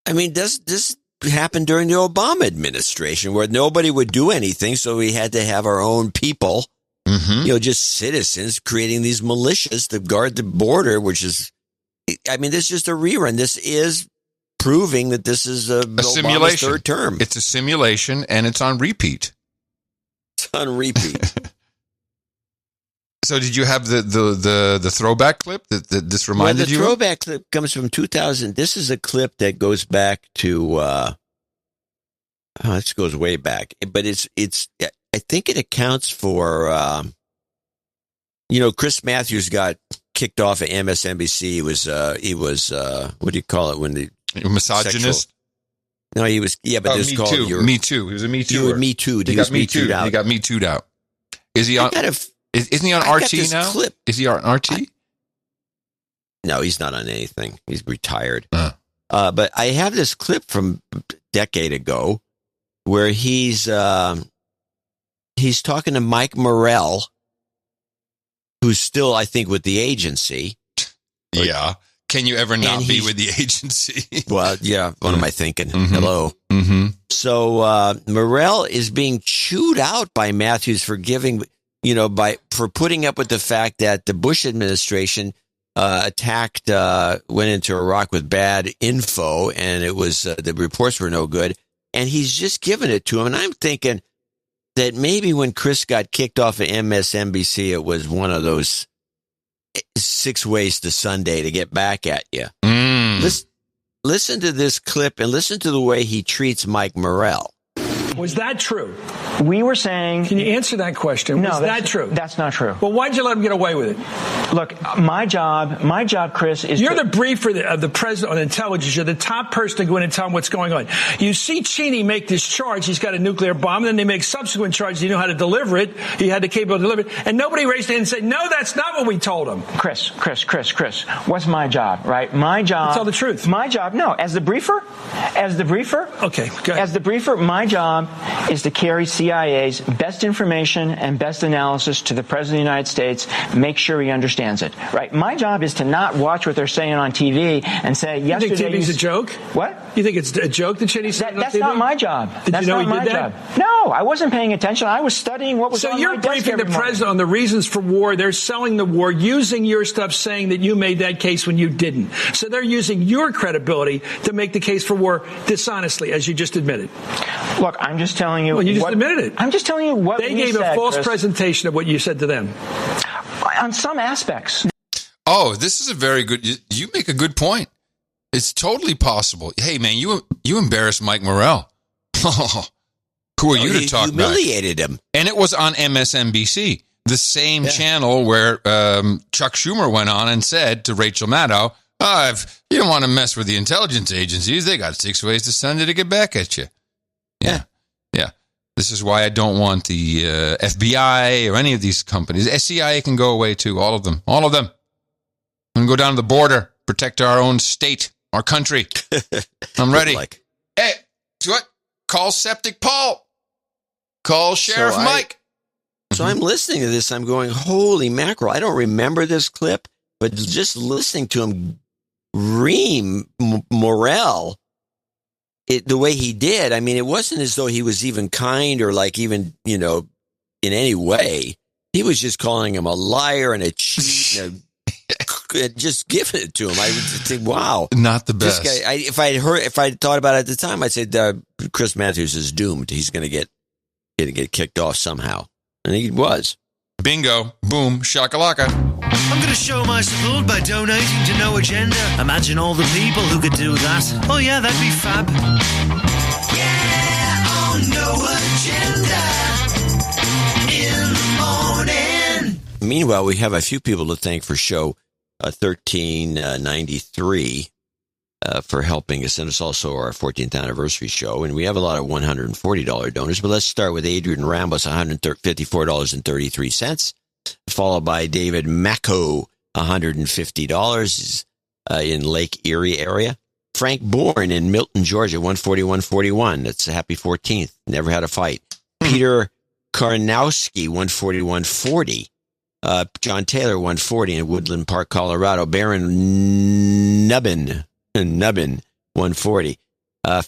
I mean, this happened during the Obama administration where nobody would do anything, so we had to have our own people, just citizens creating these militias to guard the border, which is, I mean, this is just a rerun. This is proving that this is a simulation. Third term. It's a simulation, and it's on repeat. It's on repeat. So did you have the throwback clip that this reminded you? The throwback clip comes from 2000. This is a clip that goes back to. This goes way back, but it's. I think it accounts for. Chris Matthews got kicked off of MSNBC. He was. What do you call it when the misogynist? No, he was. Yeah, but this called Me Too. He was a Me Too. He was Me Too. He got Me Too'd out. He got Me Too'd out. Is he on? Isn't he on RT now? Clip. Is he on RT? No, he's not on anything. He's retired. But I have this clip from a decade ago where he's talking to Mike Morrell, who's still, I think, with the agency. Yeah. Can you ever not be with the agency? Well, yeah. What am I thinking? Mm-hmm. Hello. Mm-hmm. So Morrell is being chewed out by Matthews for for putting up with the fact that the Bush administration went into Iraq with bad info, and it was the reports were no good, and he's just giving it to him. And I'm thinking that maybe when Chris got kicked off of MSNBC, it was one of those 6 ways to Sunday to get back at you. Listen to this clip and listen to the way he treats Mike Morrell. Was that true? We were saying... Can you answer that question? No, was that true? That's not true. Well, why'd you let him get away with it? Look, my job, Chris, is... You're the briefer of the president on intelligence. You're the top person to go in and tell him what's going on. You see Cheney make this charge. He's got a nuclear bomb. And then they make subsequent charges. He knew how to deliver it. He had the capability to deliver it. And nobody raised their hand and said, no, that's not what we told him. Chris, what's my job, right? My job... Tell the truth. My job, no. As the briefer... Okay, go ahead. As the briefer, my job is to carry CIA's best information and best analysis to the President of the United States, make sure he understands it, right? My job is to not watch what they're saying on TV and say, yesterday... You think TV's a joke? What? You think it's a joke that Cheney said on TV? That's not my job. Did you know he did that? No, I wasn't paying attention. I was studying what was on my desk. So you're briefing the president on the reasons for war. They're selling the war, using your stuff, saying that you made that case when you didn't. So they're using your credibility to make the case for war dishonestly, as you just admitted. Look, I'm just telling you... Well, you just admitted it. I'm just telling you what they gave a false presentation of what you said to them. On some aspects. Oh, this is a very good... You make a good point. It's totally possible. Hey, man, you embarrassed Mike Morrell. Who are you to talk about? Humiliated him. And it was on MSNBC, the same channel where Chuck Schumer went on and said to Rachel Maddow, if you don't want to mess with the intelligence agencies, they got 6 ways to Sunday to get back at you. Yeah. This is why I don't want the FBI or any of these companies. CIA can go away too, all of them. We can go down to the border, protect our own state, our country. I'm ready. Hey, what? Call Septic Paul. Call Sheriff Mike. So I'm listening to this. I'm going, holy mackerel. I don't remember this clip, but just listening to him ream Morrell, the way he did, I mean, it wasn't as though he was even kind or like even, in any way. He was just calling him a liar and a cheat and just giving it to him. I would think, wow. Not the best. This guy, if I'd thought about it at the time, I'd say Chris Matthews is doomed. He's going to get kicked off somehow. And he was. Bingo. Boom. Shakalaka. I'm going to show my support by donating to No Agenda. Imagine all the people who could do that. Oh, yeah, that'd be fab. Yeah, on No Agenda in the morning. Meanwhile, we have a few people to thank for show 1393 for helping us. And it's also our 14th anniversary show. And we have a lot of $140 donors. But let's start with Adrian Rambos, $154.33. Followed by David Macco, $150 in Lake Erie area. Frank Bourne in Milton, Georgia, $141.41. That's a happy 14th. Never had a fight. Peter Karnowski, $141.40. John Taylor, $140 in Woodland Park, Colorado. Baron Nubbin, $140.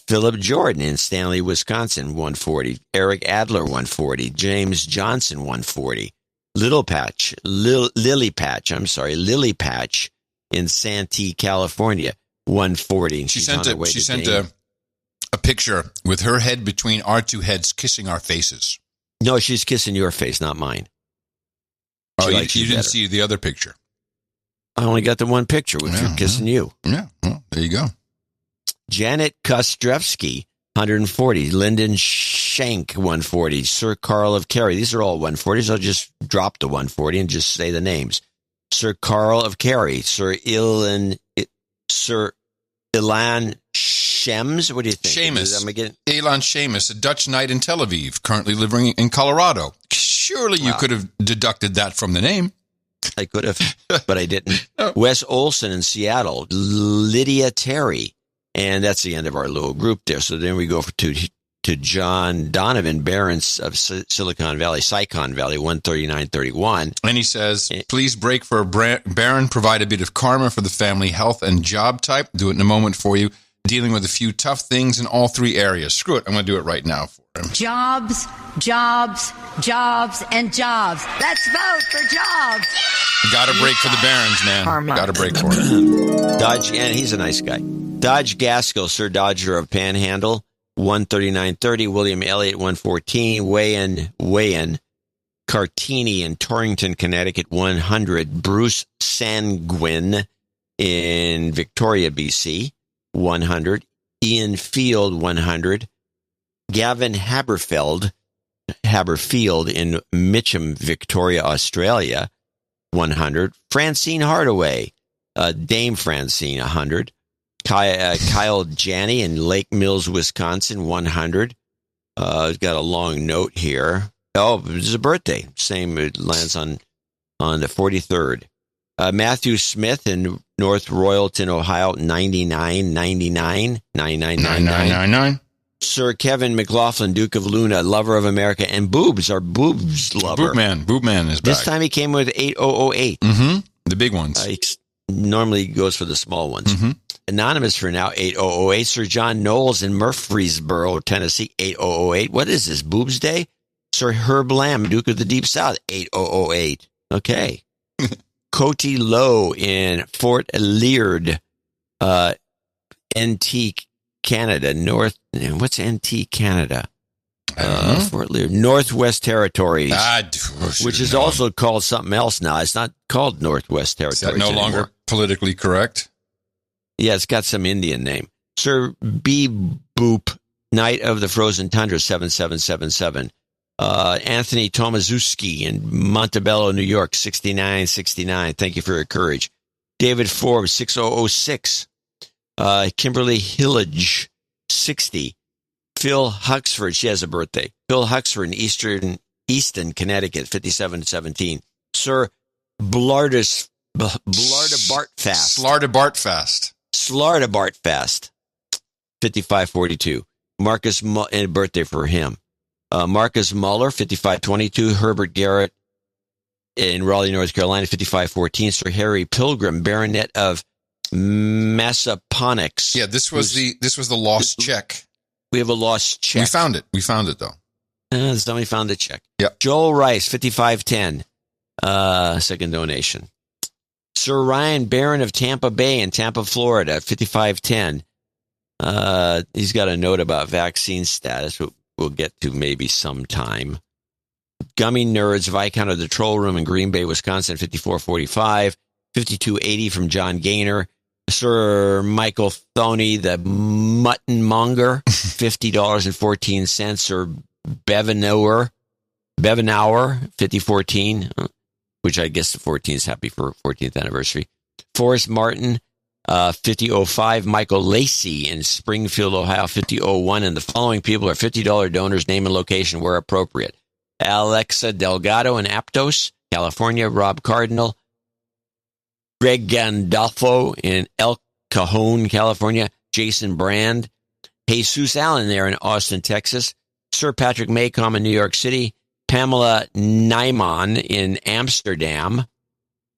Philip Jordan in Stanley, Wisconsin, $140. Eric Adler, $140. James Johnson, $140. Lily Patch in Santee, California, $140. And she sent a picture with her head between our two heads kissing our faces. No, she's kissing your face, not mine. Oh, you didn't see the other picture. I only got the one picture, which was kissing you. Yeah, well, there you go. Janet Kostrevsky, 140. Lyndon Shank, 140. Sir Carl of Kerry. These are all 140s. I'll just drop the 140 and just say the names. Sir Carl of Kerry. Sir Ilan Shems. What do you think? Seamus. Ilan Seamus, a Dutch knight in Tel Aviv, currently living in Colorado. Surely you could have deducted that from the name. I could have, but I didn't. Wes Olson in Seattle. Lydia Terry. And that's the end of our little group there. So then we go to John Donovan, Barons of Silicon Valley, 13931. And he says, please break for a Baron, provide a bit of karma for the family, health, and job type. Do it in a moment for you. Dealing with a few tough things in all three areas. Screw it. I'm going to do it right now for him. Jobs, jobs, jobs, and jobs. Let's vote for jobs. Got to break for the Barons, man. Got to break for him. Dodge, and he's a nice guy. Dodge Gaskell, Sir Dodger of Panhandle, 139.30. William Elliott, 114. Wayan Cartini in Torrington, Connecticut, 100. Bruce Sanguin in Victoria, BC, 100. Ian Field, 100. Gavin Haberfield in Mitcham, Victoria, Australia, 100. Francine Hardaway, Dame Francine, 100. Kyle Janney in Lake Mills, Wisconsin, 100. Got a long note here. Oh, it's a birthday. Same, it lands on the 43rd. Matthew Smith in North Royalton, Ohio, 99. Sir Kevin McLaughlin, Duke of Luna, lover of America, and Boobs, our Boobs lover. Boob Man is back. This time he came with 8008. Mm-hmm. The big ones. He normally goes for the small ones. Mm-hmm. Anonymous for now, 8008. Sir John Knowles in Murfreesboro, Tennessee, 8008. What is this, Boobs Day? Sir Herb Lamb, Duke of the Deep South, 8008. Okay. Coty Lowe in Fort Leard, NT, Canada. What's NT, Canada? Fort Leard, Northwest Territories, which is also called something else now. It's not called Northwest Territories. Is that no longer politically correct? Yeah, it's got some Indian name. Sir B. Boop, Knight of the Frozen Tundra, 7777. Anthony Tomaszewski in Montebello, New York, 6969. Thank you for your courage. David Forbes, 6006. Kimberly Hillage, 60. Phil Huxford, she has a birthday. Phil Huxford in Easton, Connecticut, 5717. Sir Blardabartfast. Slardabartfast, 5542. Marcus, and birthday for him. Marcus Muller, 5522. Herbert Garrett in Raleigh, North Carolina, 5514. Sir Harry Pilgrim, Baronet of Massaponax. Yeah, this was the lost check. We have a lost check. We found it though. Somebody found the check. Yep. Joel Rice, 5510. Second donation. Sir Ryan Barron of Tampa Bay in Tampa, Florida, 5510. He's got a note about vaccine status. We'll get to maybe sometime. Gummy Nerds, Viscount of the Troll Room in Green Bay, Wisconsin, 5445. 5280 from John Gaynor. Sir Michael Thoney, the Mutton Monger, $50.14. Sir Bevanauer, 5014, which I guess the 14 is happy for 14th anniversary. Forrest Martin, 5005. Michael Lacey in Springfield, Ohio, 5001. And the following people are $50 donors, name and location where appropriate. Alexa Delgado in Aptos, California. Rob Cardinal. Greg Gandolfo in El Cajon, California. Jason Brand. Jesus Allen there in Austin, Texas. Sir Patrick Maycom in New York City. Pamela Nyman in Amsterdam.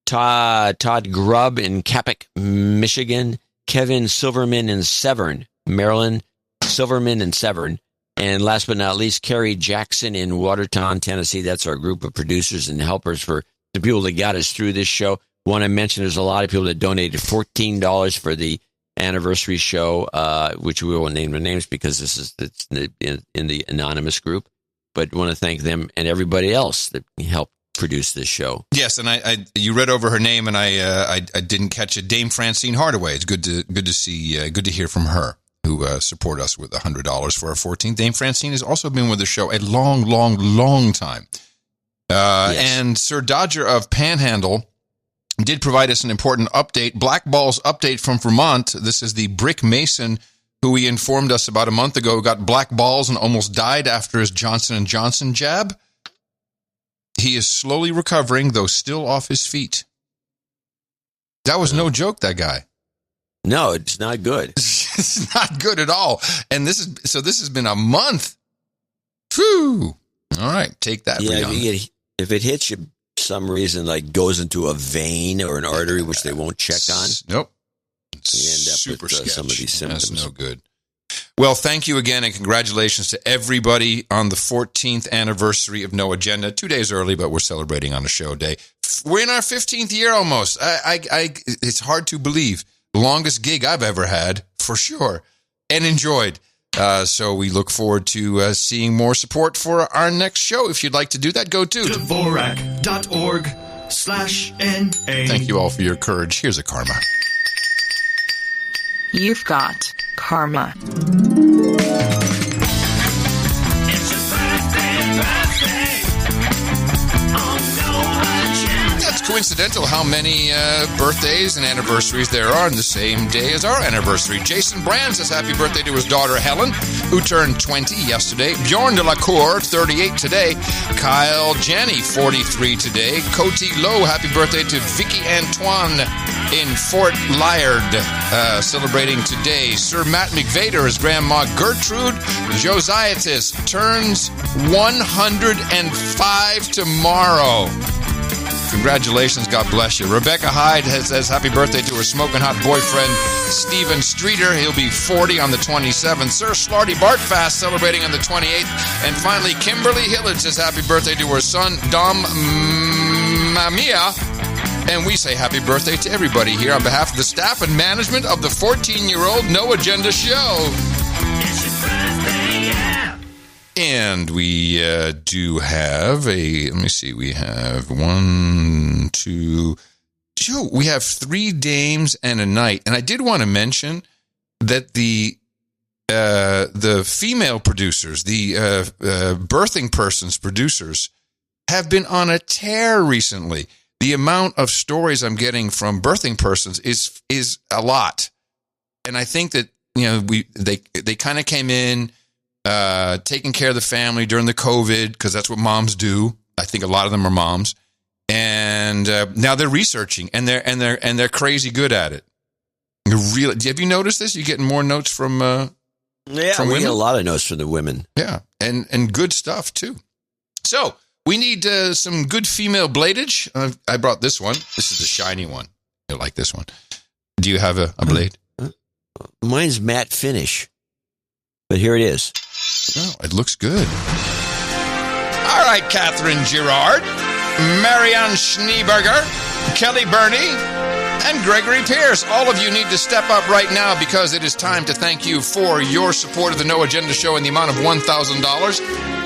Todd Grubb in Capic, Michigan. Kevin Silverman in Severn, Maryland. Silverman in Severn. And last but not least, Carrie Jackson in Watertown, Tennessee. That's our group of producers and helpers for the people that got us through this show. Want to mention there's a lot of people that donated $14 for the anniversary show, which we won't name their names because it's in the anonymous group. But want to thank them and everybody else that helped produced this show. Yes, and you read over her name, and I didn't catch it. Dame Francine Hardaway. It's good to see, good to hear from her, who support us with $100 for our 14th. Dame Francine has also been with the show a long, long, long time. Yes. And Sir Dodger of Panhandle did provide us an important update. Black Balls update from Vermont. This is the brick mason who he informed us about a month ago got black balls and almost died after his Johnson & Johnson jab. He is slowly recovering, though still off his feet. That was no joke, that guy. No, it's not good. It's not good at all. And this has been a month. Whew. All right, take that. Yeah, if it hits you some reason, like goes into a vein or an artery, which they won't check on. Nope. You end up with some of these symptoms. That's no good. Well, thank you again, and congratulations to everybody on the 14th anniversary of No Agenda. 2 days early, but we're celebrating on a show day. We're in our 15th year almost. It's hard to believe. The longest gig I've ever had, for sure, and enjoyed. So we look forward to seeing more support for our next show. If you'd like to do that, go to Dvorak.org/NA. Thank you all for your courage. Here's a karma. You've got karma. That's coincidental how many birthdays and anniversaries there are on the same day as our anniversary. Jason Brand says happy birthday to his daughter Helen, who turned 20 yesterday. Bjorn de la Cour, 38 today. Kyle Janney, 43 today. Coty Lowe, happy birthday to Vicky Antoine in Fort Liard, celebrating today. Sir Matt McVader, his grandma Gertrude Josiatis, turns 105 tomorrow. Congratulations, God bless you. Rebecca Hyde says happy birthday to her smoking hot boyfriend, Stephen Streeter. He'll be 40 on the 27th. Sir Slarty Bartfast celebrating on the 28th. And finally, Kimberly Hillard says happy birthday to her son, Dom Mamia. And we say happy birthday to everybody here on behalf of the staff and management of the 14-year-old No Agenda show. It's your birthday, yeah. And we do have let me see, we have 1, 2, we have 3 dames and a knight. And I did want to mention that the female producers, the birthing persons producers, have been on a tear recently. The amount of stories I'm getting from birthing persons is a lot. And I think that, they kind of came in, taking care of the family during the COVID, because that's what moms do. I think a lot of them are moms, and now they're researching, and they're crazy good at it. Really, have you noticed this? You're getting more notes from from women? We get a lot of notes from the women. Yeah, and good stuff too. So we need some good female bladage. I brought this one. This is the shiny one. I like this one. Do you have a blade? Mine's matte finish, but here it is. Oh, it looks good. All right, Catherine Girard, Marianne Schneeberger, Kelly Burney, and Gregory Pierce. All of you need to step up right now, because it is time to thank you for your support of the No Agenda show in the amount of $1,000.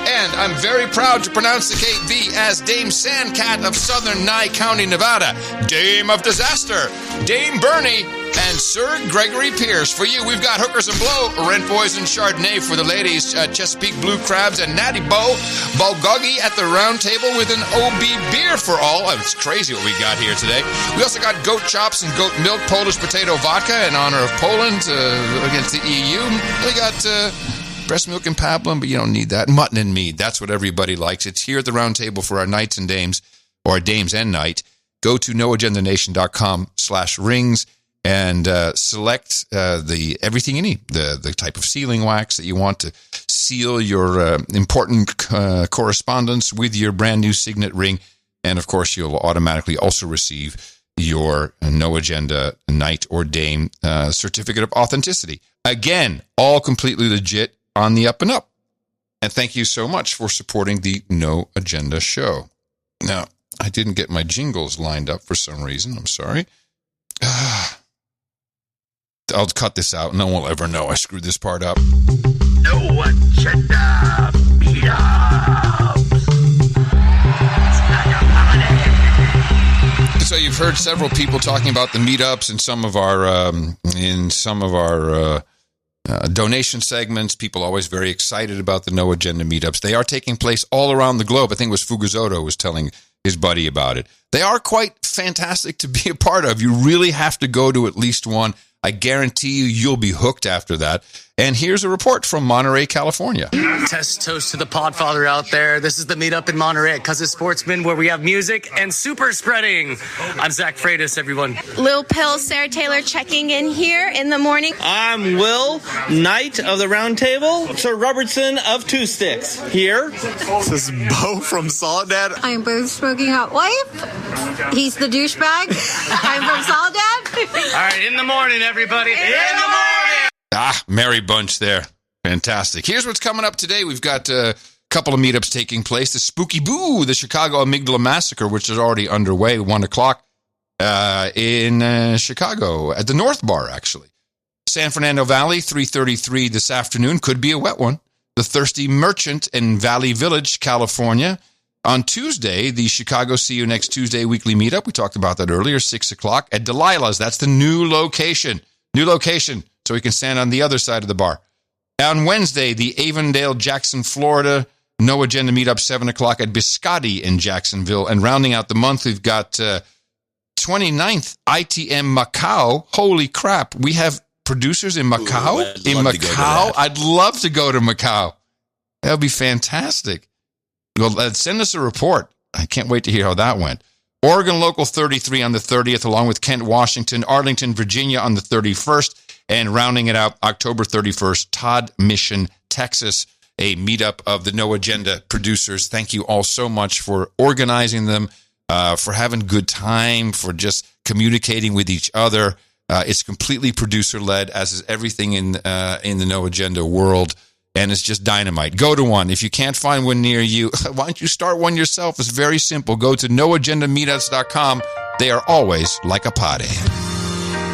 And I'm very proud to pronounce thee as Dame Sandcat of Southern Nye County, Nevada, Dame of Disaster, Dame Bernie, and Sir Gregory Pierce. For you, we've got Hookers and Blow, Rent Boys and Chardonnay for the ladies, Chesapeake Blue Crabs and Natty Bow, Bulgogi at the round table with an OB beer for all. Oh, it's crazy what we got here today. We also got goat chops and goat milk, Polish potato vodka in honor of Poland against the EU. We got breast milk and pablum, but you don't need that. Mutton and mead, that's what everybody likes. It's here at the round table for our knights and dames, or dames and knight. Go to noagendanation.com/rings and select everything you need, the type of sealing wax that you want to seal your important correspondence with your brand new signet ring. And of course, you'll automatically also receive your No Agenda Knight or Dame certificate of authenticity. Again, all completely legit, on the up and up. And thank you so much for supporting the No Agenda show. Now, I didn't get my jingles lined up for some reason. I'm sorry. I'll cut this out. No one will ever know I screwed this part up. No Agenda meetups. We've heard several people talking about the meetups in some of our donation segments. People always very excited about the No Agenda meetups. They are taking place all around the globe. I think it was Fugazoto was telling his buddy about it. They are quite fantastic to be a part of. You really have to go to at least one. I guarantee you'll be hooked after that. And here's a report from Monterey, California. Test toast to the Podfather out there. This is the meetup in Monterey at Cousin Sportsman, where we have music and super spreading. I'm Zach Freitas, everyone. Lil Pill, Sarah Taylor checking in here in the morning. I'm Will, Knight of the Round Table, Sir Robertson of Two Sticks here. This is Bo from Soledad. I'm Bo's smoking hot wife. He's the douchebag. I'm from Soledad. All right, in the morning, everybody. In the morning. Merry bunch there. Fantastic. Here's what's coming up today. We've got a couple of meetups taking place. The Spooky Boo, the Chicago Amygdala Massacre, which is already underway, 1 o'clock in Chicago at the North Bar, actually. San Fernando Valley, 3:33 this afternoon. Could be a wet one. The Thirsty Merchant in Valley Village, California. On Tuesday, the Chicago See You Next Tuesday weekly meetup. We talked about that earlier, 6 o'clock at Delilah's. That's the new location. So we can stand on the other side of the bar. On Wednesday, the Avondale, Jackson, Florida, No Agenda meetup, 7 o'clock at Biscotti in Jacksonville. And rounding out the month, we've got 29th, ITM Macau. Holy crap. We have producers in Macau? I'd love to go to Macau. That would be fantastic. Well, send us a report. I can't wait to hear how that went. Oregon Local 33 on the 30th, along with Kent, Washington, Arlington, Virginia on the 31st. And rounding it out, October 31st, Todd Mission, Texas, a meetup of the No Agenda producers. Thank you all so much for organizing them, for having good time, for just communicating with each other. It's completely producer-led, as is everything in the No Agenda world, and it's just dynamite. Go to one. If you can't find one near you, why don't you start one yourself? It's very simple. Go to noagendameetups.com. They are always like a party.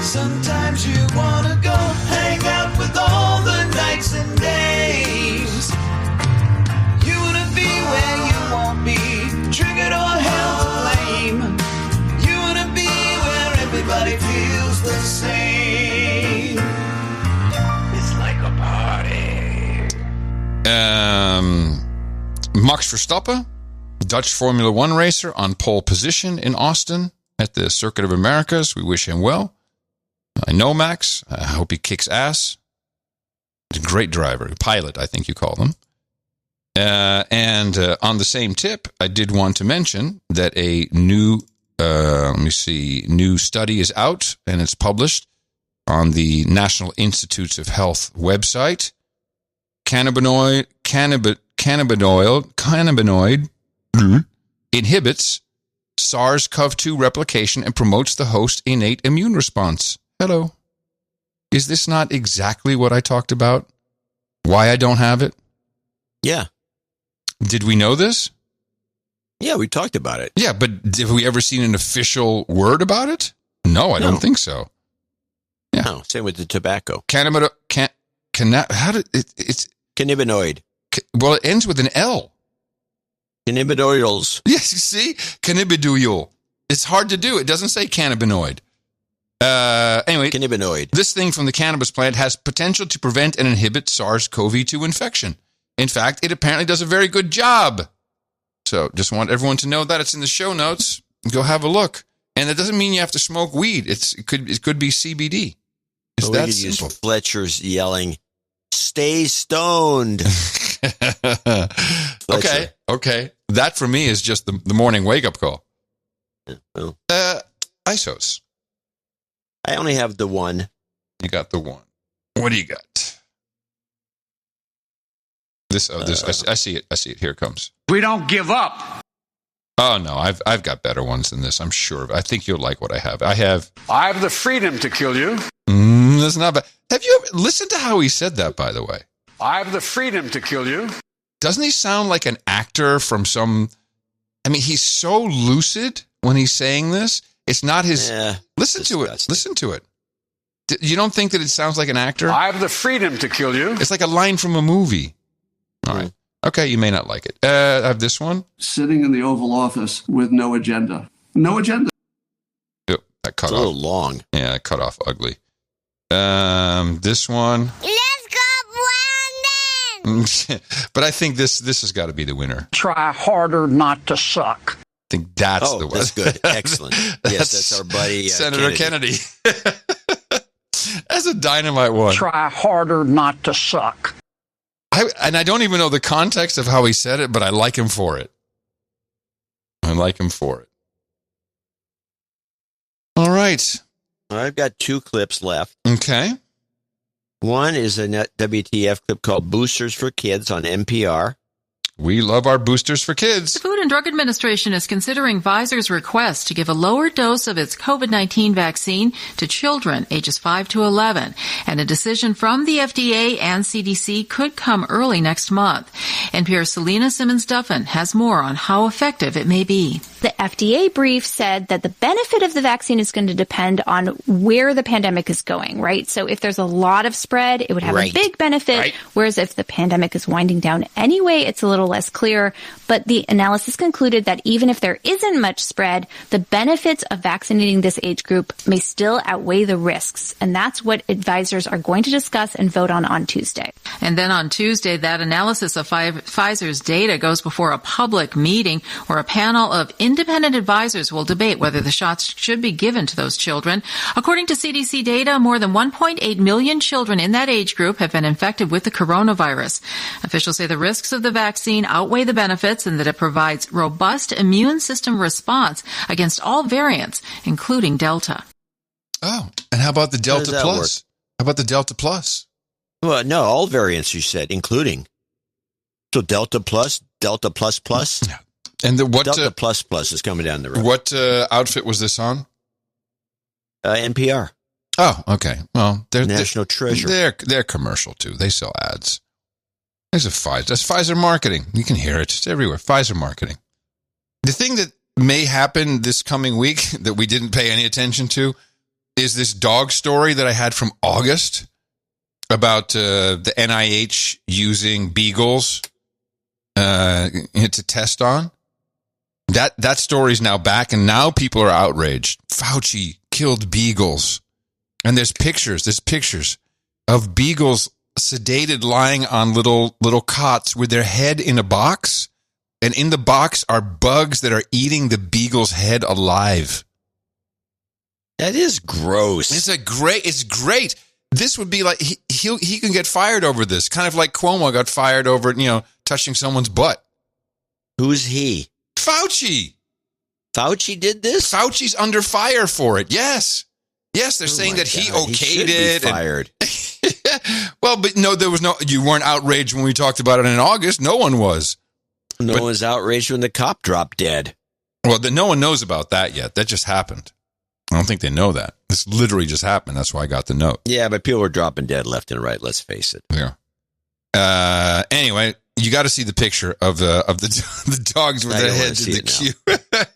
Sometimes you wanna go hang out with all the nights and days. You wanna be where you won't be triggered or held to blame. You wanna be where everybody feels the same. It's like a party. Max Verstappen, Dutch Formula One racer, on pole position in Austin at the Circuit of Americas. We wish him well. I know Max. I hope he kicks ass. He's a great driver. Pilot, I think you call them. And on the same tip, I did want to mention that a new study is out, and it's published on the National Institutes of Health website. Cannabinoid inhibits SARS-CoV-2 replication and promotes the host's innate immune response. Hello. Is this not exactly what I talked about? Why I don't have it? Yeah. Did we know this? Yeah, we talked about it. Yeah, but have we ever seen an official word about it? No, I don't think so. Yeah. No, same with the tobacco. It's cannabinoid. Well, it ends with an L. Cannabinoidals. Yes, you see? Cannabidiol. It's hard to do. It doesn't say cannabinoid. Anyway, cannabinoid. This thing from the cannabis plant has potential to prevent and inhibit SARS-CoV-2 infection. In fact, it apparently does a very good job. So just want everyone to know that. It's in the show notes. Go have a look. And that doesn't mean you have to smoke weed. It could be CBD. It's well, that we could simple. Use Fletcher's yelling, "Stay stoned." Okay. That for me is just the morning wake-up call. Yeah, well. ISOs. I only have the one. You got the one. What do you got? I see it. Here it comes. We don't give up. Oh no, I've got better ones than this. I'm sure. I think you'll like what I have. I have the freedom to kill you. That's not bad. Have you ever listened to how he said that? By the way, I have the freedom to kill you. Doesn't he sound like an actor from some? I mean, he's so lucid when he's saying this. It's not his. Listen to it. Listen to it. You don't think that it sounds like an actor? I have the freedom to kill you. It's like a line from a movie. All right. Okay, you may not like it. I have this one. Sitting in the Oval Office with no agenda. No agenda. cut it's off. a little long. Yeah, cut off ugly. This one. Let's go, Brandon! But I think this has got to be the winner. Try harder not to suck. I think that's the one. That's good. Excellent. Yes, that's our buddy Senator Kennedy. That's a dynamite one. Try harder not to suck. I don't even know the context of how he said it, but I like him for it. I like him for it. All right. I've got 2 clips left. Okay. One is a WTF clip called Boosters for Kids on NPR. We love our boosters for kids. The Food and Drug Administration is considering Pfizer's request to give a lower dose of its COVID-19 vaccine to children ages 5 to 11. And a decision from the FDA and CDC could come early next month. NPR's Selena Simmons-Duffin has more on how effective it may be. The FDA brief said that the benefit of the vaccine is going to depend on where the pandemic is going, right? So if there's a lot of spread, it would have a big benefit. Whereas if the pandemic is winding down anyway, it's a little less clear. But the analysis concluded that even if there isn't much spread, the benefits of vaccinating this age group may still outweigh the risks. And that's what advisors are going to discuss and vote on Tuesday. And then on Tuesday, that analysis of Pfizer's data goes before a public meeting where a panel of independent advisors will debate whether the shots should be given to those children. According to CDC data, more than 1.8 million children in that age group have been infected with the coronavirus. Officials say the risks of the vaccine outweigh the benefits and that it provides robust immune system response against all variants, including Delta. Oh, and how about the Delta Plus? How about the Delta Plus? Well, no, all variants you said, including. So Delta Plus, Delta Plus Plus. Yeah. And what Delta Plus Plus is coming down the road. What outfit was this on? NPR. Oh, okay. Well, they're National Treasure. They're commercial too. They sell ads. There's a Pfizer. That's Pfizer marketing. You can hear it. It's everywhere. Pfizer marketing. The thing that may happen this coming week that we didn't pay any attention to is this dog story that I had from August about the NIH using beagles to test on. That story's now back, and now people are outraged. Fauci killed beagles. And there's pictures of beagles sedated lying on little cots with their head in a box. And in the box are bugs that are eating the beagle's head alive. That is gross. It's great. This would be like, he can get fired over this. Kind of like Cuomo got fired over, touching someone's butt. Who's he? Fauci. Fauci did this? Fauci's under fire for it. Yes. Yes, they're saying that he okayed it. Be fired. Well, but no, you weren't outraged when we talked about it in August. No one was. No one was outraged when the cop dropped dead. Well, no one knows about that yet. That just happened. I don't think they know that. This literally just happened. That's why I got the note. Yeah, but people were dropping dead left and right. Let's face it. Yeah. Anyway, you got to see the picture of the dogs with their heads in the queue.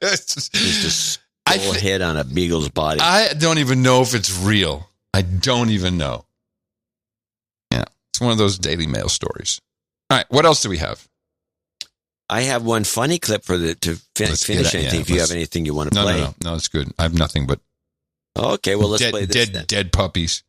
Just a skull head on a beagle's body. I don't even know if it's real. I don't even know. Yeah, it's one of those Daily Mail stories. All right, what else do we have? I have one funny clip to finish anything. If you have anything you want to play. No, it's good. I have nothing but. Okay, well, let's play this then. Dead puppies.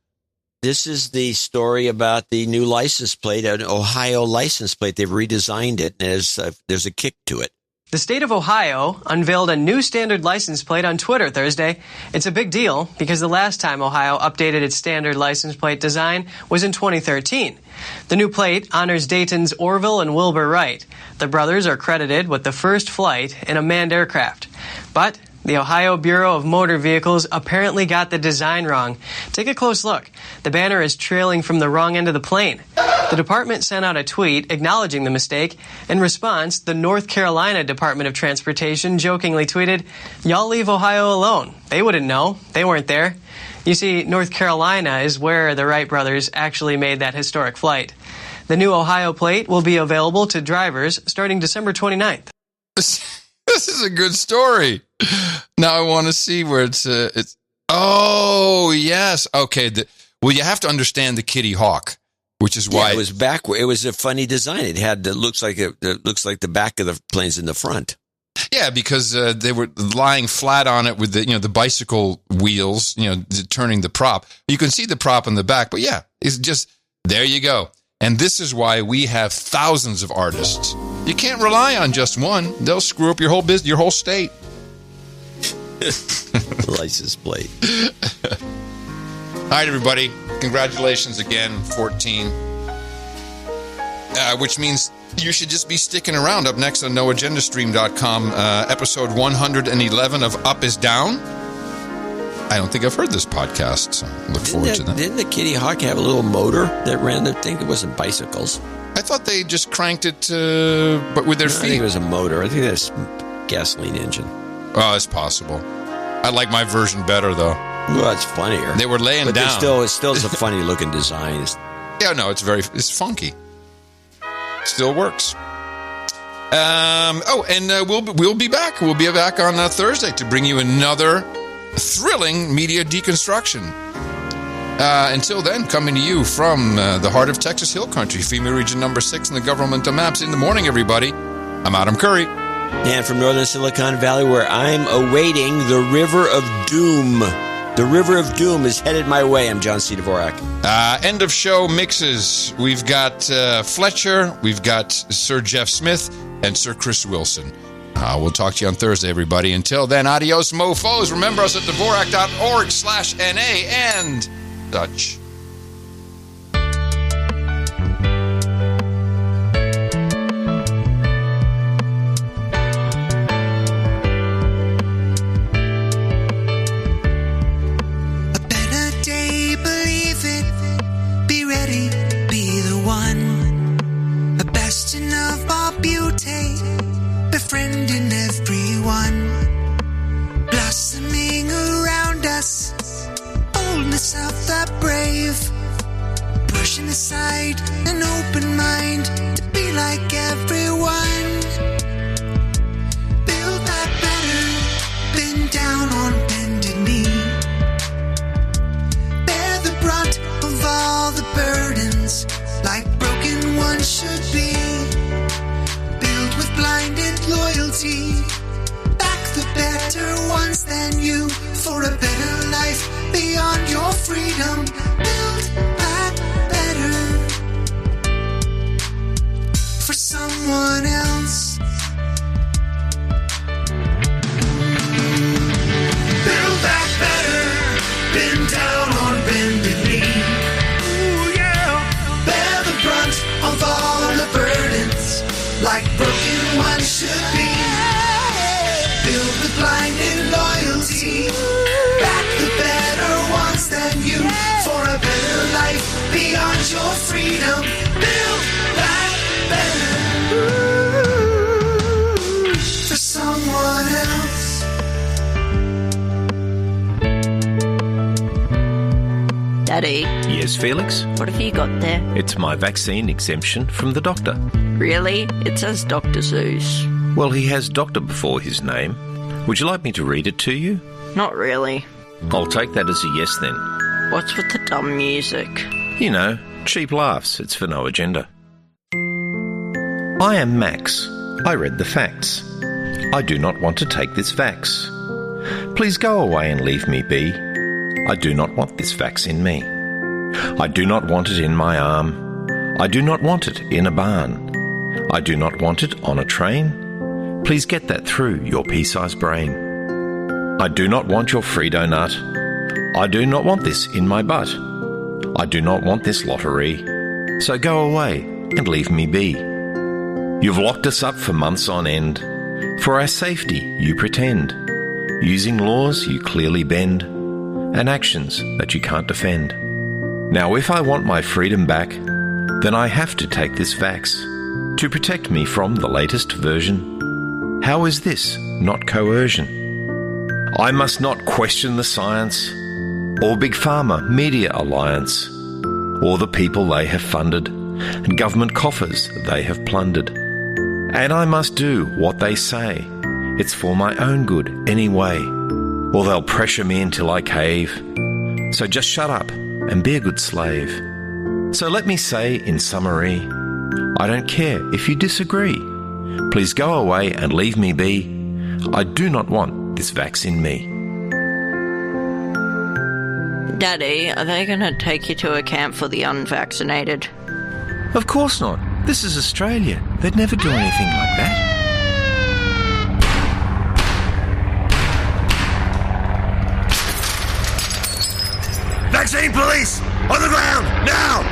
This is the story about the new license plate, an Ohio license plate. They've redesigned it, and there's a kick to it. The state of Ohio unveiled a new standard license plate on Twitter Thursday. It's a big deal because the last time Ohio updated its standard license plate design was in 2013. The new plate honors Dayton's Orville and Wilbur Wright. The brothers are credited with the first flight in a manned aircraft. But the Ohio Bureau of Motor Vehicles apparently got the design wrong. Take a close look. The banner is trailing from the wrong end of the plane. The department sent out a tweet acknowledging the mistake. In response, the North Carolina Department of Transportation jokingly tweeted, "Y'all leave Ohio alone. They wouldn't know. They weren't there." You see, North Carolina is where the Wright brothers actually made that historic flight. The new Ohio plate will be available to drivers starting December 29th. This is a good story. Now I want to see where it's. Oh yes, okay. Well, you have to understand the Kitty Hawk, which is why it was backward. It was a funny design. It had looks like the back of the plane's in the front. Yeah, because they were lying flat on it with the bicycle wheels, turning the prop. You can see the prop in the back, but yeah, it's just, there you go. And this is why we have thousands of artists. You can't rely on just one. They'll screw up your whole business, your whole state. License plate. All right, everybody. Congratulations again, 14. Which means you should just be sticking around. Up next on NoAgendaStream.com, episode 111 of Up is Down. I don't think I've heard this podcast, so look forward to that. Didn't the Kitty Hawk have a little motor that ran the thing? It wasn't bicycles. I thought they just cranked it, but with their feet. I think it was a motor. I think that's gasoline engine. Oh, it's possible. I like my version better, though. Well, it's funnier. They were laying down. It still is a funny looking design. Yeah, no, it's funky. Still works. We'll be back. We'll be back on Thursday to bring you another thrilling media deconstruction. Until then, coming to you from the heart of Texas Hill Country, FEMA Region number 6 in the government of maps. In the morning, everybody. I'm Adam Curry. And from northern Silicon Valley, where I'm awaiting the River of Doom. The River of Doom is headed my way. I'm John C. Dvorak. End of show mixes. We've got Fletcher, we've got Sir Jeff Smith, and Sir Chris Wilson. We'll talk to you on Thursday, everybody. Until then, adios, mofos. Remember us at Dvorak.org/NA and Dutch. Befriending everyone, blossoming around us, boldness of the brave, pushing aside an open mind to be like everyone. Build back better, bend down on bended knee, bear the brunt of all the burdens like broken ones should be. With blinded loyalty, back the better ones than you, for a better life beyond your freedom. Build back better for someone else. Build back better, bend down on bended knee. Ooh, yeah. Bear the brunt of all the burdens like broken ones should be. Build with blinded loyalty, back the better ones than you, for a better life beyond your freedom. Build back better for someone else. Daddy. Yes, Felix? What have you got there? It's my vaccine exemption from the doctor. Really? It says Dr. Zeus. Well, he has doctor before his name. Would you like me to read it to you? Not really. I'll take that as a yes then. What's with the dumb music? You know, cheap laughs. It's for no agenda. I am Max. I read the facts. I do not want to take this vax. Please go away and leave me be. I do not want this vax in me. I do not want it in my arm. I do not want it in a barn. I do not want it on a train. Please get that through your pea-sized brain. I do not want your Frito nut. I do not want this in my butt. I do not want this lottery. So go away and leave me be. You've locked us up for months on end. For our safety you pretend. Using laws you clearly bend. And actions that you can't defend. Now if I want my freedom back, then I have to take this vax to protect me from the latest version. How is this not coercion? I must not question the science, or Big Pharma Media Alliance, or the people they have funded, and government coffers they have plundered. And I must do what they say. It's for my own good anyway, or they'll pressure me until I cave. So just shut up and be a good slave. So let me say in summary, I don't care if you disagree. Please go away and leave me be. I do not want this vax in me. Daddy, are they going to take you to a camp for the unvaccinated? Of course not. This is Australia. They'd never do anything like that. Vaccine police! On the ground! Now!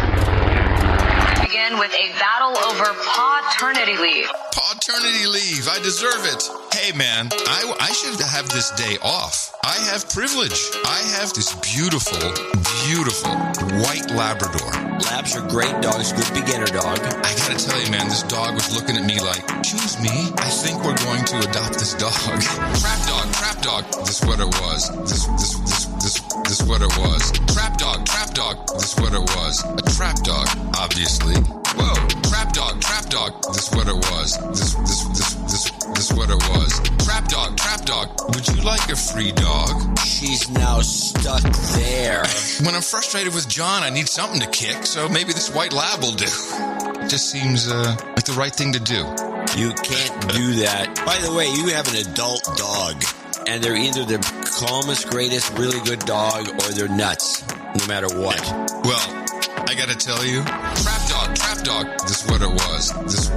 Begin with a battle over paternity leave. Paternity leave. I deserve it. Hey, man, I should have this day off. I have privilege. I have this beautiful, beautiful white Labrador. Labs are great dogs, good beginner dog. I gotta tell you, man, this dog was looking at me like, excuse me, I think we're going to adopt this dog. Trap dog, trap dog. This what it was. This what it was. Trap dog, this what it was. A trap dog, obviously. Whoa, trap dog, this what it was. This what it was. Trap dog, would you like a free dog? She's now stuck there. When I'm frustrated with John, I need something to kick, so maybe this white lab will do. It just seems like the right thing to do. You can't do that. By the way, you have an adult dog, and they're either the calmest, greatest, really good dog, or they're nuts, no matter what. Well, I gotta tell you, trap dog, this what it was. This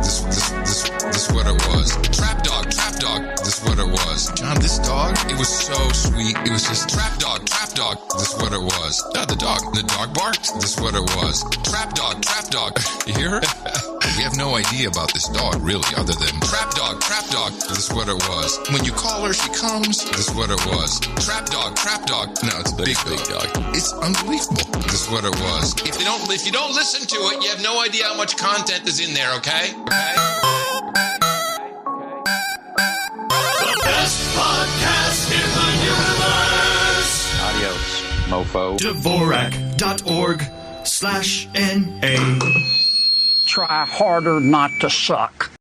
what it was. Trap dog, this what it was. John, this dog, it was so sweet. It was just trap dog, this what it was. No, the dog barked. This what it was. Trap dog. You hear her? We have no idea about this dog, really, other than trap dog, this what it was. When you call her, she comes. This what it was. Trap dog. No, it's a big dog. It's unbelievable. This what it was. If you don't listen to it, you have no idea how much content is in there, okay? The best podcast in the universe. Adios, mofo. Dvorak.org/NA. Try harder not to suck.